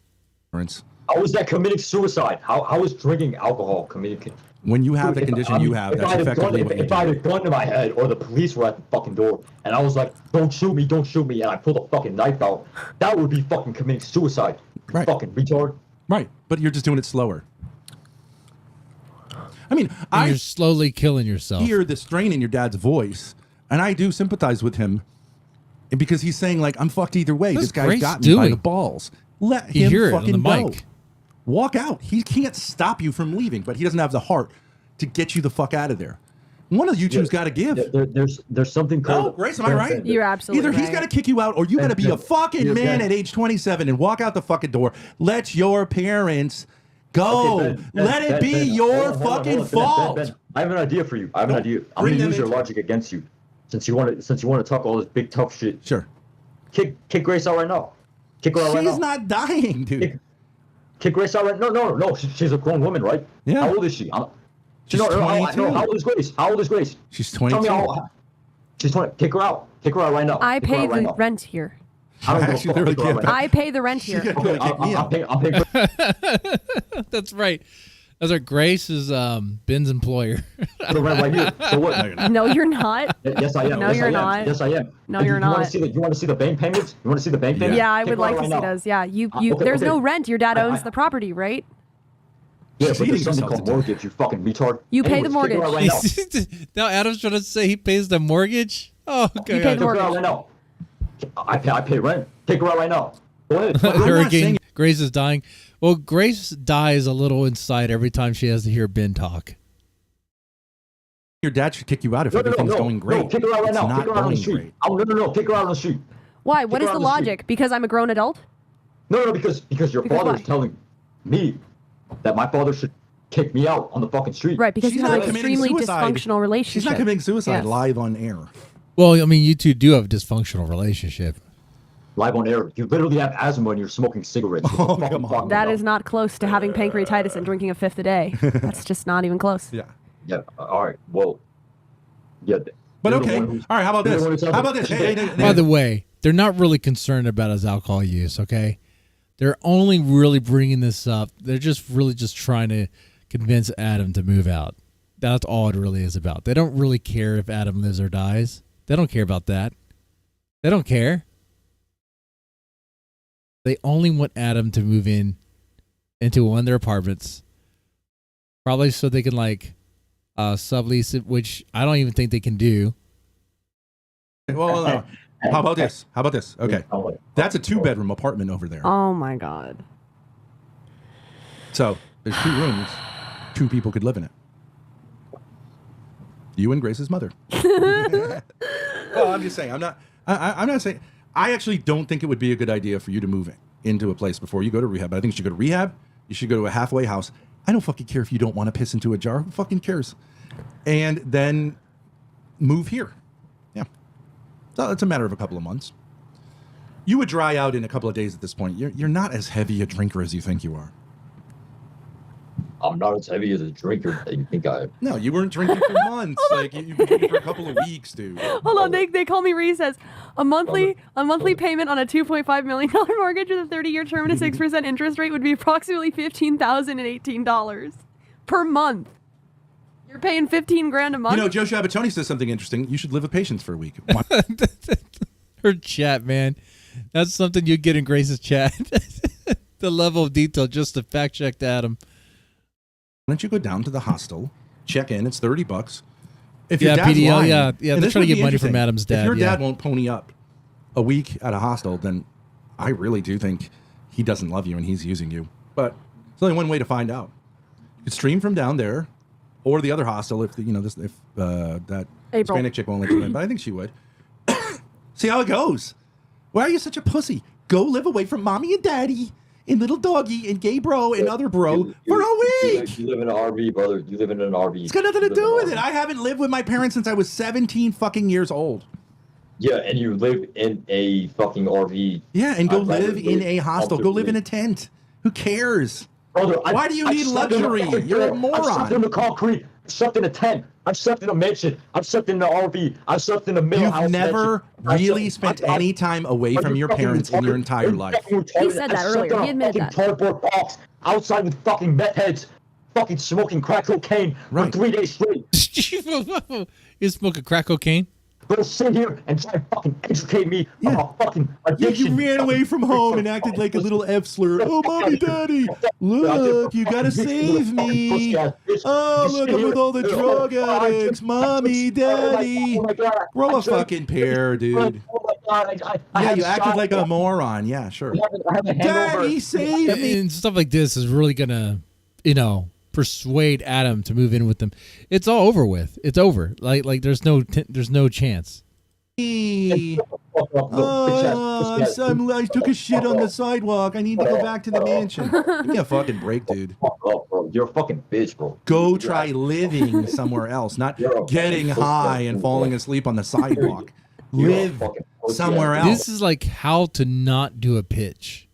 Parents. How is that committing suicide? How is drinking alcohol committing? When you have the condition you have, that's effectively what you do. If I had a gun to my head or the police were at the fucking door and I was like, don't shoot me, and I pulled a fucking knife out, that would be fucking committing suicide. Right. Fucking retard. Right, but you're just doing it slower. I mean, You're slowly killing yourself. hear the strain in your dad's voice, and I do sympathize with him because he's saying, like, I'm fucked either way. What's This guy's Grace got me by doing? the balls. Let You him hear it on fucking the go. mic. Walk out. He can't stop you from leaving, but he doesn't have the heart to get you the fuck out of there. One of you two's got to give. There's something called. No, Grace, am I right? You're absolutely Either he's right. got to kick you out, or you got to be a fucking man Ben. at age 27 and walk out the fucking door. Let your parents go. Okay, Ben, Let it Ben, be Ben, your hold on, fucking Ben, fault. Ben, I have an idea for you. I'm Bring gonna them use your into- logic against you, since you want to talk all this big tough shit. Sure. Kick Grace out right now. Kick her out right now. She's not dying, dude. Kick Grace out right. No. She's a grown woman, right? Yeah. How old is she? She's 22. How old is Grace? How old is Grace? She's Tell 22. me how. She's 20. Kick her out. Kick her out right now. I Kick her pay out right the now. rent here. I don't give a She fuck. literally Kick her out can't right now. I pay the rent here. Really kick me out. I'm paying That's right. That's right. Grace is Ben's employer. for the rent right here. So what? No, you're not. Yes, I am. No, yes, you're I am. not. Yes, I am. No, And you're you wanna not. you want to see the bank payments? You want to see the bank payments? Yeah, I Kick would her out like to right see now. those. Yeah, you. Okay, There's no okay. rent. Your dad owns the property, right? Yeah, She's but eating there's something herself called to death. mortgage, you fucking retard. You pay Anyways, the kick her out mortgage. right now. Now Adam's trying to say he pays the mortgage. Oh, okay. You pay the Kick her out mortgage. right now. I pay rent. Kick her out right now. Go ahead. Hurricane. Grace is dying. Well, Grace dies a little inside every time she has to hear Ben talk. Your dad should kick you out if everything's going great. No, kick her out right now. Kick her out on the street. No, kick her out on the street. Why? What is the logic? Because I'm a grown adult? No, because your father is telling me that my father should kick me out on the fucking street. Right, because you have an extremely dysfunctional relationship. She's not committing suicide live on air. Well, I mean, you two do have a dysfunctional relationship. Live on air. You literally have asthma when you're smoking cigarettes. Oh, come on. That is not close to having pancreatitis and drinking a fifth a day. That's just not even close. Yeah. Yeah. All right. Well. Yeah. But okay. All right. How about this? How about this? By the way, they're not really concerned about his alcohol use. Okay, they're only really bringing this up. They're just really just trying to convince Adam to move out. That's all it really is about. They don't really care if Adam lives or dies. They don't care about that. They don't care. They only want Adam to move into one of their apartments, probably so they can sublease it, which I don't even think they can do. Well, no. How about this? Okay, that's a 2-bedroom apartment over there. Oh my God. So there's 2 rooms, 2 people could live in it. You and Grace's mother. Well, I'm just saying. I'm not saying. I actually don't think it would be a good idea for you to move into a place before you go to rehab. I think you should go to rehab. You should go to a halfway house. I don't fucking care if you don't want to piss into a jar. Who fucking cares? And then move here. Yeah. So it's a matter of a couple of months. You would dry out in a couple of days at this point. You're not as heavy a drinker as you think you are. I'm not as heavy as a drinker that you think I am. No, you weren't drinking for months. Like you've been drinking for a couple of weeks, dude. Hold on, they call me Reese. Says a monthly payment on a $2.5 million mortgage with a 30-year term and a 6% interest rate would be approximately $15,018 per month. You're paying $15,000 a month. You know, Joe Shabatoni says something interesting. You should live with patients for a week. Her chat, man. That's something you get in Grace's chat. The level of detail just to fact check Adam. Why don't you go down to the hostel, check in? It's $30. If yeah, your dad's PDL, lying, yeah. They're trying to get money from Adam's dad. If your dad won't pony up a week at a hostel, then I really do think he doesn't love you and he's using you. But it's only one way to find out. You could stream from down there, or the other hostel if that Hispanic chick won't let you in. But I think she would. See how it goes. Why are you such a pussy? Go live away from mommy and daddy. And little doggy and gay bro and other bro for a week. You live in an RV, brother. You live in an RV. It's got nothing to do with it. I haven't lived with my parents since I was 17 fucking years old. Yeah, and you live in a fucking RV. Yeah, and go live in a hostel. Go live in a tent. Who cares? Brother, why do you need luxury? You're a moron. I've slept in the concrete. I've slept in a tent. I've slept in a mansion. I've slept in the RV. I've slept in a middle house. You've never really spent any time away from your parents in your entire life. He said that earlier. He admitted that. Cardboard box outside with fucking meth heads, fucking smoking crack cocaine for 3 days straight. You smoking crack cocaine? Gonna sit here and try to fucking educate me about fucking addiction. You ran away from home and acted like a little F slur. Oh, mommy, daddy, look, you gotta save me. Oh, look, I'm with all the drug addicts. Mommy, daddy. Grow a fucking pair, dude. Yeah, you acted like a moron. Yeah, sure. Daddy, save me. And stuff like this is really gonna, persuade Adam to move in with them. It's all over with. It's over. Like there's no chance. I took a shit on the sidewalk. I need to go back to the mansion. Give me a fucking break, dude. You're a fucking bitch, bro. Go try living somewhere else, not getting high and falling asleep on the sidewalk. Live somewhere else. This is like how to not do a pitch.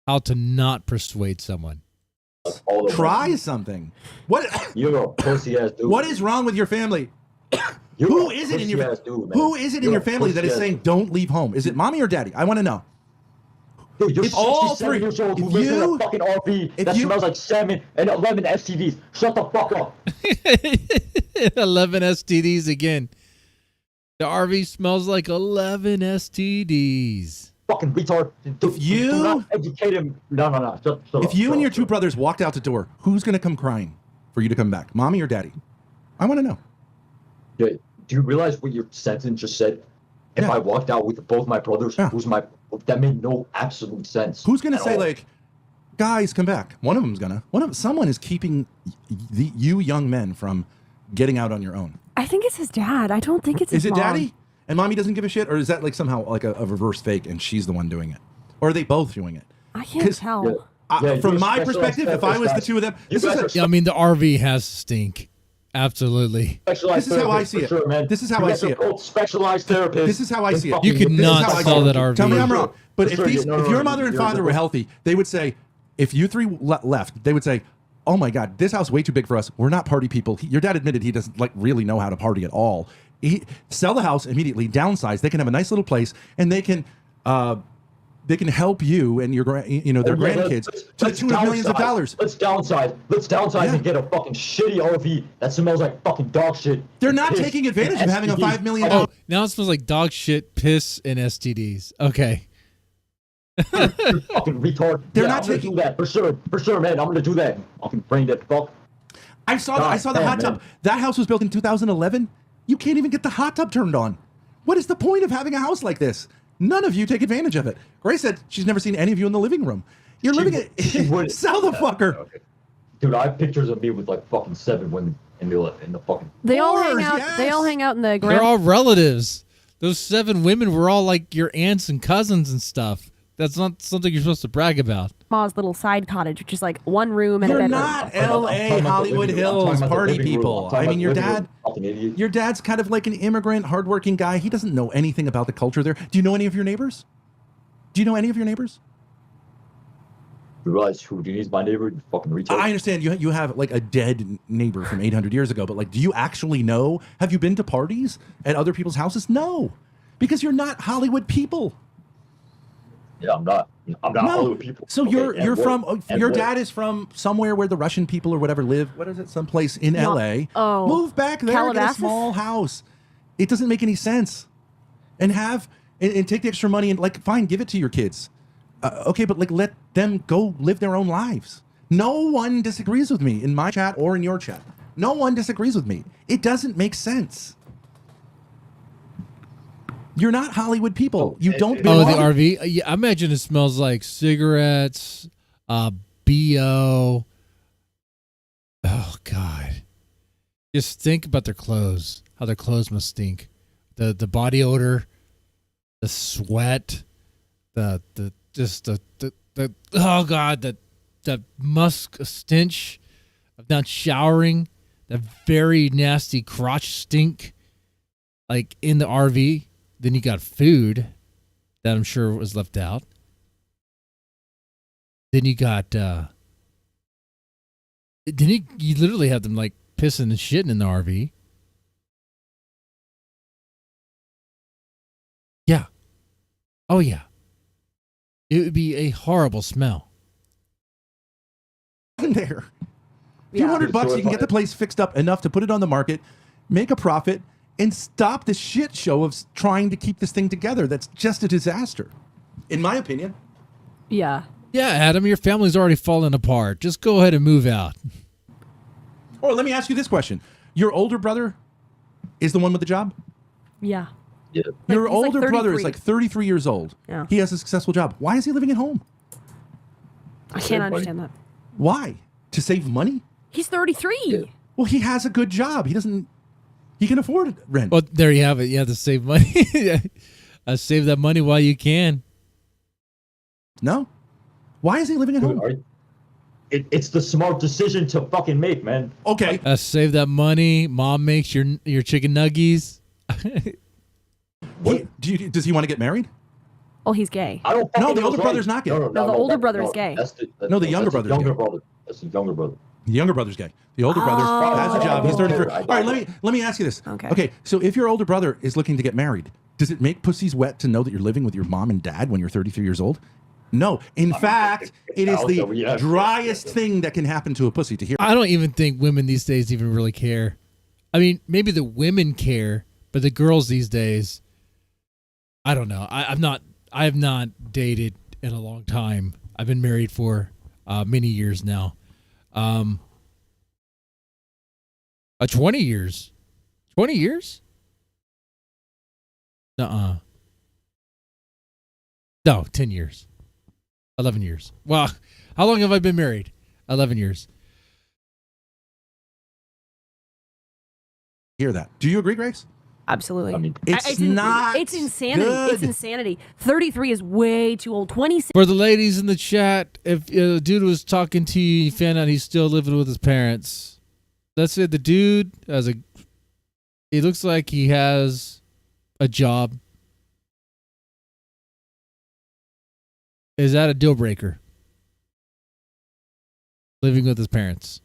How to not persuade someone. Try something. What? You're a pussy ass dude. What is wrong with your family? Who is it in your family that is saying don't leave home? Is it mommy or daddy? I want to know. Dude, you're if all 3 years old who lives in a fucking RV that smells like salmon and 11 STDs. Shut the fuck up. 11 STDs again. The RV smells like 11 STDs. Fucking retard. If you do not educate him. No. Shut if you and your 2 brothers walked out the door, who's going to come crying for you to come back? Mommy or daddy? I want to know. Yeah, do you realize what your sentence just said? If I walked out with both my brothers, that made no absolute sense. Who's going to say, like, guys, come back? One of them's going to. Someone is keeping you young men from getting out on your own. I think it's his dad. I don't think it's his Is it mom. daddy? And mommy doesn't give a shit? Or is that like somehow like a reverse fake and she's the one doing it? Or are they both doing it? I can't tell. From my perspective, if I was the two of them, I mean, the RV has stink. Absolutely. This is how I see it. This is how I see it. Specialized therapists. This is how I see it. You could not sell that RV. Tell me I'm wrong. But if your mother and father were healthy, they would say, if you three left, they would say, oh my God, this house is way too big for us. We're not party people. Your dad admitted he doesn't like really know how to party at all. Sell the house immediately, downsize. They can have a nice little place, and they can help you and your their grandkids to the tune of millions of dollars. Let's downsize and get a fucking shitty RV that smells like fucking dog shit. They're not taking advantage of having a $5 million. Oh, now it smells like dog shit, piss, and STDs. Okay. Fucking retard. They're not taking that for sure, man. I'm gonna do that. Fucking bring that fuck. I saw the hot tub. That house was built in 2011. You can't even get the hot tub turned on. What is the point of having a house like this? None of you take advantage of it. Grace said she's never seen any of you in the living room. You're living it. Sell the fucker. Okay. Dude, I have pictures of me with like fucking 7 women in the fucking. They all hang out. Yes. They all hang out in the. They're all relatives. Those 7 women were all like your aunts and cousins and stuff. That's not something you're supposed to brag about. Ma's little side cottage, which is like one room and a You're bedroom. not L.A. Hollywood Hills party people. I mean, your dad's kind of like an immigrant, hardworking guy. He doesn't know anything about the culture there. Do you know any of your neighbors? Do you know any of your neighbors? You realize who is my neighbor? You fucking retard. I understand you have like a dead neighbor from 800 years ago, but like, do you actually know? Have you been to parties at other people's houses? No, because you're not Hollywood people. Yeah, I'm not Hollywood people. So you're from your dad is from somewhere where the Russian people or whatever live. What is it? Someplace in LA. Oh, move back there, get a small house. It doesn't make any sense. And take the extra money and like fine, give it to your kids. Okay, but like let them go live their own lives. No one disagrees with me in my chat or in your chat. No one disagrees with me. It doesn't make sense. You're not Hollywood people. You don't belong. Oh, the RV? Yeah, I imagine it smells like cigarettes, BO. Oh, God. Just think about their clothes, how their clothes must stink. The body odor, the sweat, the oh, God, the musk stench of not showering, the very nasty crotch stink, like in the RV. Then you got food that I'm sure was left out. Then you got, then you literally have them like pissing and shitting in the RV. Yeah. Oh, yeah. It would be a horrible smell. There. $200, you can get the place fixed up enough to put it on the market, make a profit, and stop the shit show of trying to keep this thing together. That's just a disaster, in my opinion. Yeah. Yeah, Adam, your family's already falling apart. Just go ahead and move out. Or let me ask you this question. Your older brother is the one with the job? Yeah. Yeah. Your He's older like brother is 33. like 33 years old. Yeah. He has a successful job. Why is he living at home? I can't understand that. Why? To save money? He's 33. Yeah. Well, he has a good job. He can afford rent. Well, there you have it. You have to save money. Save that money while you can. No. Why is he living at home? It's the smart decision to fucking make, man. Okay. Save that money. Mom makes your chicken nuggies. Does he want to get married? Oh, he's gay. I don't. No, the older brother's not gay. No, the older brother is gay. No, the younger brother's younger gay. brother. That's the younger brother. The younger brother's gay. The older brother has a job. He's 33. I All right, let me ask you this. Okay, so if your older brother is looking to get married, does it make pussies wet to know that you're living with your mom and dad when you're 33 years old? No. In fact, it is the driest thing that can happen to a pussy to hear. I don't even think women these days even really care. I mean, maybe the women care, but the girls these days, I don't know. I have not dated in a long time. I've been married for many years now. 20 years. 20 years? No, 10 years. 11 years. Well, how long have I been married? 11 years. Hear that? Do you agree, Grace? Absolutely. I mean, It's not. It's insanity. good. It's insanity. 33 is way too old. 26. For the ladies in the chat, if a dude was talking to you, you found out he's still living with his parents. Let's say the dude he looks like he has a job. Is that a deal breaker? Living with his parents.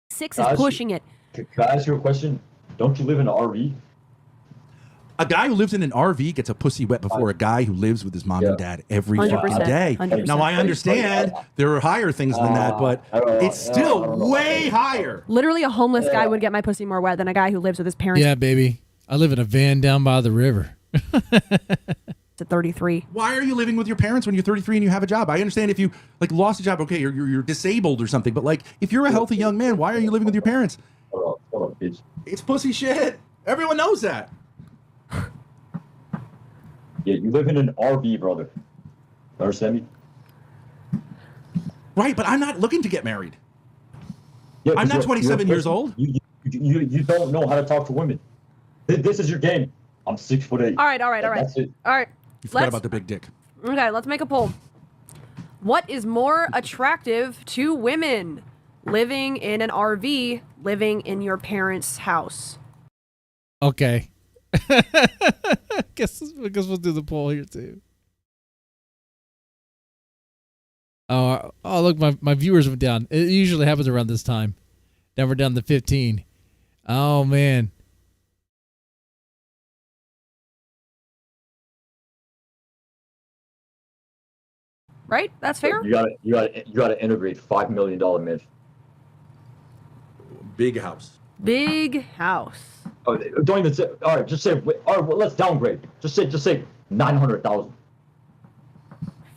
6 is pushing it. Can I ask you a question? Don't you live in an RV? A guy who lives in an RV gets a pussy wet before a guy who lives with his mom and dad every 100%, fucking day. 100%. Now, I understand there are higher things than that, but it's still way higher. Literally, a homeless guy would get my pussy more wet than a guy who lives with his parents. Yeah, baby. I live in a van down by the river. At 33. Why are you living with your parents when you're 33 and you have a job? I understand if you lost a job, okay, you're disabled or something, but if you're a healthy young man, why are you living with your parents? Hold on, bitch. It's pussy shit. Everyone knows that. Yeah, you live in an RV, brother. Understand me? Right, but I'm not looking to get married. Yeah, I'm not you're 27 years old. You don't know how to talk to women. This is your game. I'm 6'8". All right. That's it. All right. You forgot about the big dick. Okay, let's make a poll. What is more attractive to women? Living in an RV, living in your parents' house? Okay. guess we'll do the poll here too. Oh look, my viewers went down. It usually happens around this time. Now we're down to 15. Oh man. Right? That's fair. You gotta integrate $5 million mansion. Big house. Big house. Oh, don't even say. All right, just say. All right, well, let's downgrade. Just say 900,000.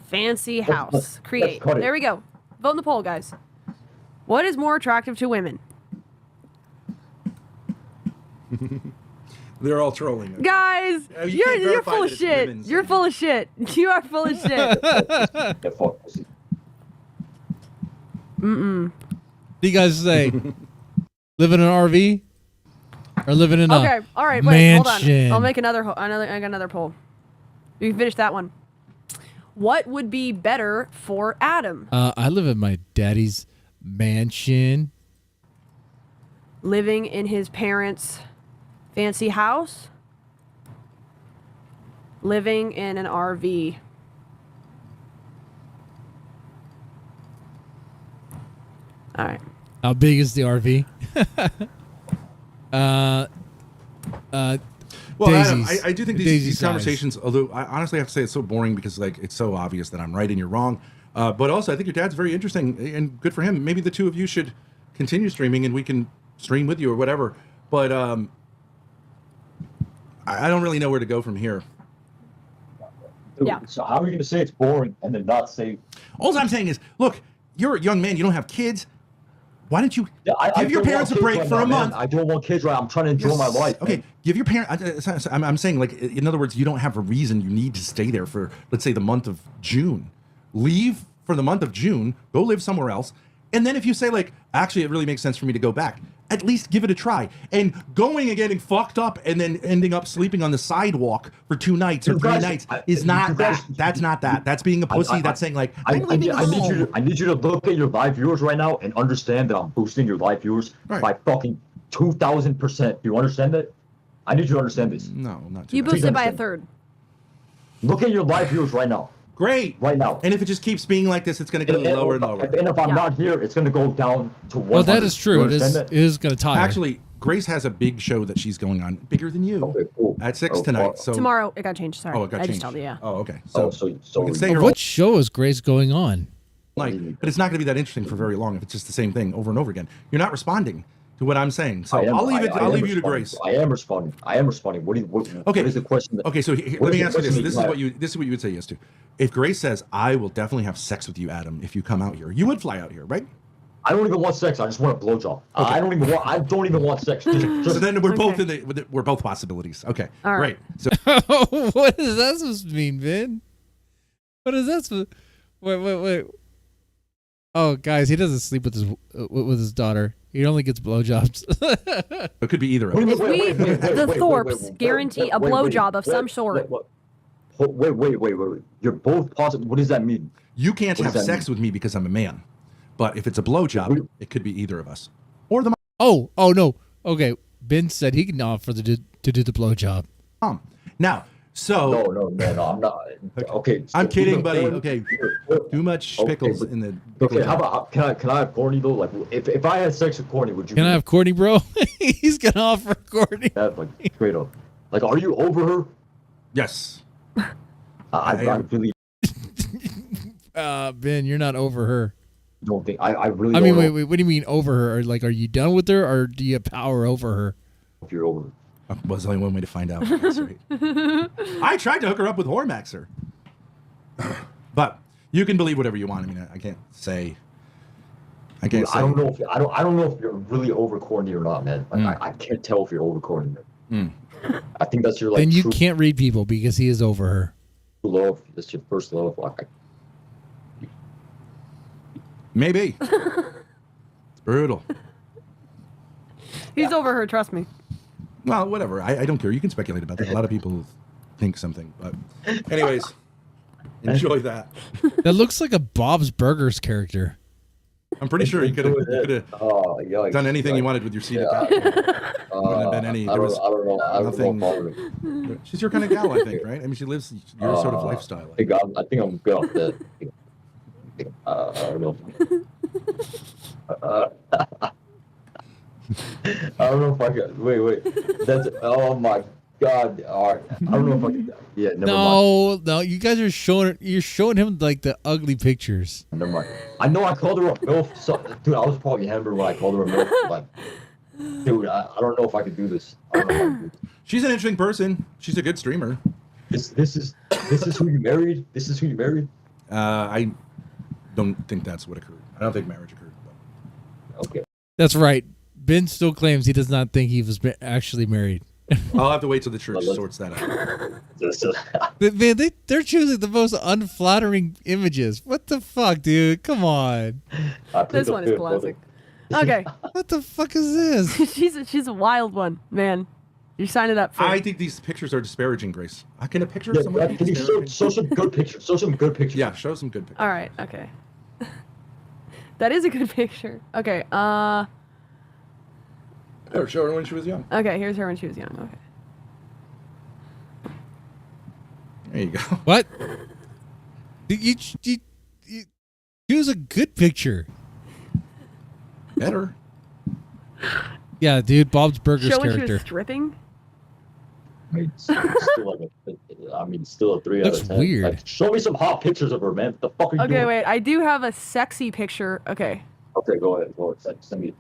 Fancy house. Create. cut it. There we go. Vote in the poll, guys. What is more attractive to women? They're all trolling us. Guys, You can't you're verify full of that it's shit. women's. You're full of shit. You are full of shit. Yeah, fuck pussy. Mm-mm. What do you guys say? Live in an RV or living in Okay. a All right. Wait. Hold on. mansion? I'll make another poll. You can finish that one. What would be better for Adam? I live in my daddy's mansion. Living in his parents' fancy house? Living in an RV? All right. How big is the RV? Well, Adam, Daisies. I do think Daisy these size. conversations, although I honestly have to say it's so boring because it's so obvious that I'm right and you're wrong. But also, I think your dad's very interesting and good for him. Maybe the two of you should continue streaming and we can stream with you or whatever. But I don't really know where to go from here. Dude, Yeah. So how are you gonna say it's boring and then not say? All I'm saying is, look, you're a young man. You don't have kids. Why don't you I give your don't parents a want break kids for right a now, month? man. I don't want kids right. I'm trying to enjoy my life. Okay, man. give your parents. I'm saying, like, in other words, you don't have a reason you need to stay there for, let's say, the month of June. Leave for the month of June. Go live somewhere else. And then if you say, like, actually, it really makes sense for me to go back, at least give it a try. And going and getting fucked up and then ending up sleeping on the sidewalk for 2 nights or You 3 guys- nights I- is not you guys- that. That's not that. That's being a pussy. That's saying, like, I I'm leaving home. need you to look at your live viewers right now and understand that I'm boosting your live viewers Right. by fucking 2,000%. Do you understand that? I need you to understand this. No, not too You much. boosted by a understand. third. Look at your live viewers right now. Great. Right now. And if it just keeps being like this, it's going to get lower and lower. And if I'm not here, it's going to go down to 100. Well, that is true. You It understand is, that? it is going to tire. Actually, Grace has a big show that she's going on, bigger than you, Okay, cool. at 6 Oh, tonight. So Tomorrow, it got changed. Sorry. Oh, it got I changed. just told you, yeah. Oh, okay. So, So, so we can say here what show is Grace going on? but it's not going to be that interesting for very long if it's just the same thing over and over again. You're not responding to what I'm saying, so I'll leave it. I'll leave you to Grace. I am responding. What Okay. is the question? Okay, so let what me is ask you the this. question This is that what you. This is what you would say yes to. If Grace says, "I will definitely have sex with you, Adam," if you come out here, you would fly out here, right? I don't even want sex. I just want a blowjob. Okay. I don't even want sex. Just, So then we're both Okay. in the. We're both possibilities. Okay, All right. great. So What is that supposed to mean, Vin? What is that supposed? Wait. Oh, guys, he doesn't sleep with his daughter. He only gets blowjobs. It could be either of us. If the Thorps guarantee a blowjob of some sort. Wait. You're both positive. What does that mean? You can't have sex with me because I'm a man. But if it's a blowjob, it could be either of us. Or the Oh no. Okay, Ben said he can offer to do the blowjob. Now, so no, I'm not. Okay, so I'm kidding, buddy. Okay, too much pickles in the. Okay, how about can I have Courtney though? Like, if I had sex with Courtney, would you? Can I have Courtney, bro? He's gonna offer Courtney. That, like, straight up. Like, are you over her? Yes. I really. Ben, you're not over her. Don't think I really. I mean, wait. What do you mean over her? Or, like, are you done with her, or do you have power over her? If you're over her. Was only one way to find out. That's right. I tried to hook her up with Hormaxer, but you can believe whatever you want. I mean, I can't say. I can't say. I don't know if you're really over Courtney or not, man. Like, I can't tell if you're over Courtney. I think that's your like. Then you can't read people because he is over her. Love. That's your first love. Like, maybe. It's brutal. He's over her. Trust me. Well, whatever. I don't care. You can speculate about that. A lot of people think something, but anyways, enjoy that. That looks like a Bob's Burgers character. I'm pretty sure you could have done anything you wanted with your seat at that. Wouldn't have been any. I don't know. She's your kind of gal, I think, right? I mean, she lives your sort of lifestyle. I think I'm good off that. I don't know. I don't know if I can. Wait. That's. Oh my God. All right. I don't know if I can. Yeah. Never mind. No. You guys are showing. You're showing him like the ugly pictures. Never mind. I know I called her a MILF. So, dude, I was probably hammered when I called her a MILF. Like, dude, I don't know if I could do this. I don't know if I can do this. She's an interesting person. She's a good streamer. This is who you married. This is who you married. I don't think that's what occurred. I don't think marriage occurred. But. Okay. That's right. Ben still claims he does not think he was actually married. I'll have to wait till the church sorts that out. Man, they're choosing the most unflattering images. What the fuck, dude? Come on. This one is classic. Okay. What the fuck is this? she's a wild one, man. You're signing up for. I think these pictures are disparaging, Grace. Can a picture of someone? Can you show some good pictures? Show some good pictures. Yeah, show some good pictures. All right. Okay. That is a good picture. Okay. Or show her when she was young. Okay, here's her when she was young. Okay. There you go. What? You choose a good picture. Better. Yeah, dude, Bob's Burgers show when character. She was stripping? Still a 3 Looks out of 10. weird. Like, show me some hot pictures of her, man. What the fuck are you doing? Okay, wait. I do have a sexy picture. Okay. Okay, go ahead. Send me.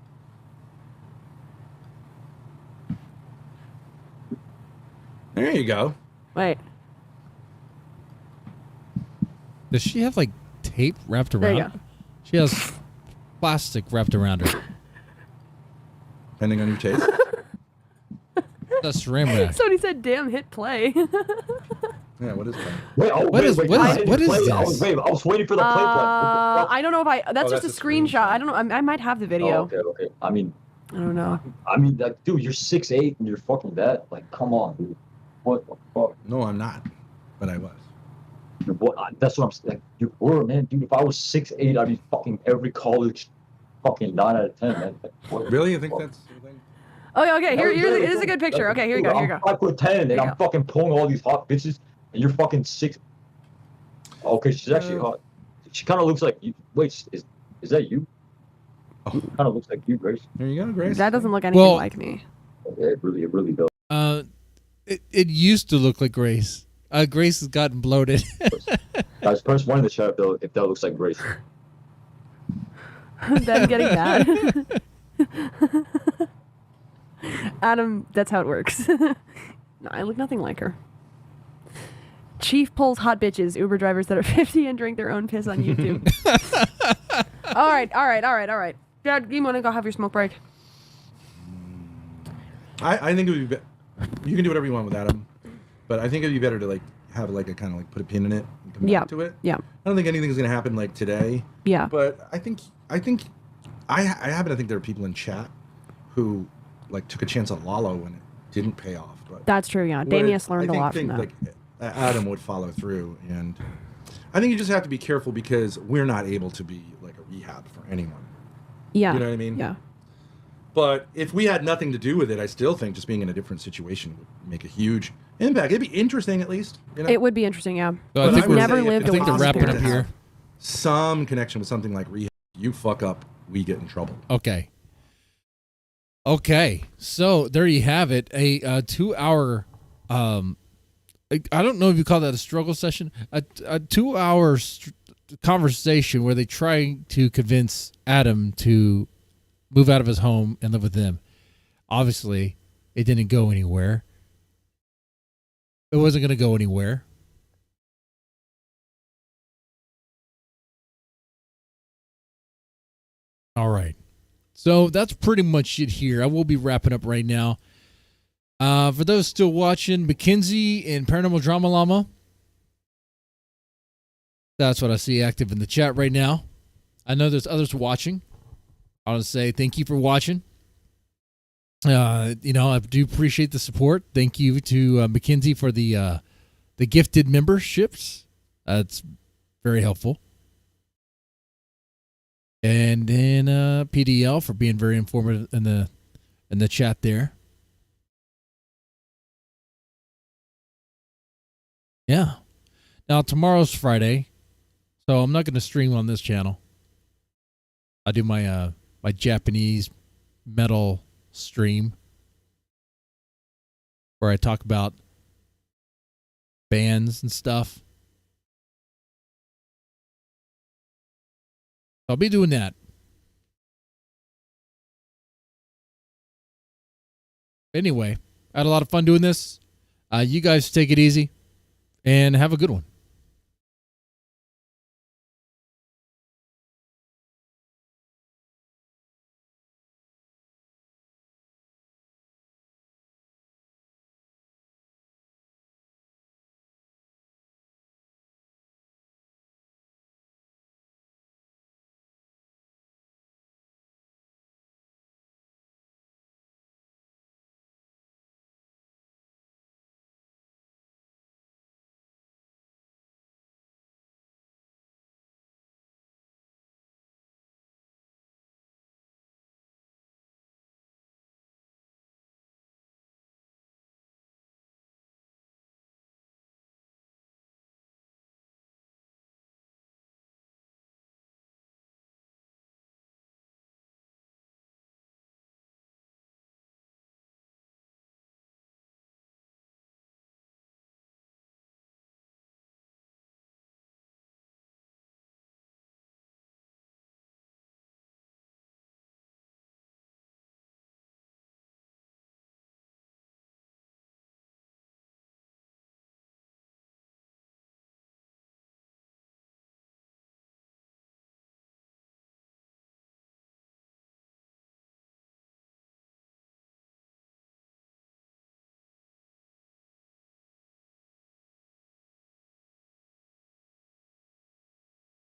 There you go. Wait. Does she have like tape wrapped around? There you go. She has plastic wrapped around her. Depending on your taste. That's saran wrap. Somebody said, "Damn, hit play." Yeah, what is that? What is this? I was waiting for the play. I don't know if I. That's just a screenshot. I don't know. I might have the video. Oh, okay. I mean, I don't know. I mean, like, dude, you're 6'8" and you're fucking that. Like, come on, dude. What the fuck? No, I'm not. But I was. That's what I'm saying. Like, you were, man, dude. If I was 6'8", I'd be fucking every college fucking 9 out of 10, man. Like, really? You think that's your thing? Okay. Here's a good picture. Okay, here you go. I'm 5'10", and I'm fucking pulling all these hot bitches, and you're fucking 6. Okay, she's actually hot. She kind of looks like you. Wait, is that you? Oh. Kind of looks like you, Grace. There you go, Grace. That doesn't look anything like me. Yeah, it really does. It used to look like Grace. Grace has gotten bloated. Guys, press 1 in the chat if that looks like Grace. Them getting mad. Adam, that's how it works. No, I look nothing like her. Chief pulls hot bitches, Uber drivers that are 50 and drink their own piss on YouTube. All right. Dad, you want to go have your smoke break? I think it would be you can do whatever you want with Adam, but I think it'd be better to like have like a kind of like put a pin in it and come back to it. Yeah. I don't think anything's gonna happen like today. Yeah. But I think I happen to think there are people in chat who like took a chance on Lalo when it didn't pay off. But That's true. Yeah, Damius learned a lot from that. Like Adam would follow through, and I think you just have to be careful because we're not able to be like a rehab for anyone. Yeah. You know what I mean? Yeah. But if we had nothing to do with it, I still think just being in a different situation would make a huge impact. It'd be interesting, at least. You know? It would be interesting, yeah. So I think I've never lived I think they're wrapping up here. Some connection with something like rehab. You fuck up, we get in trouble. Okay. So there you have it. A 2-hour. I don't know if you call that a struggle session. A 2-hour conversation where they try to convince Adam to move out of his home and live with them. Obviously, it didn't go anywhere. It wasn't going to go anywhere. All right. So that's pretty much it here. I will be wrapping up right now. For those still watching, Mackenzie and Paranormal Drama Llama. That's what I see active in the chat right now. I know there's others watching. I want to say thank you for watching. I do appreciate the support. Thank you to Mackenzie for the gifted memberships. That's very helpful. And then PDL for being very informative in the chat there. Yeah. Now tomorrow's Friday, so I'm not going to stream on this channel. I do my my Japanese metal stream where I talk about bands and stuff. I'll be doing that. Anyway, I had a lot of fun doing this. You guys take it easy and have a good one.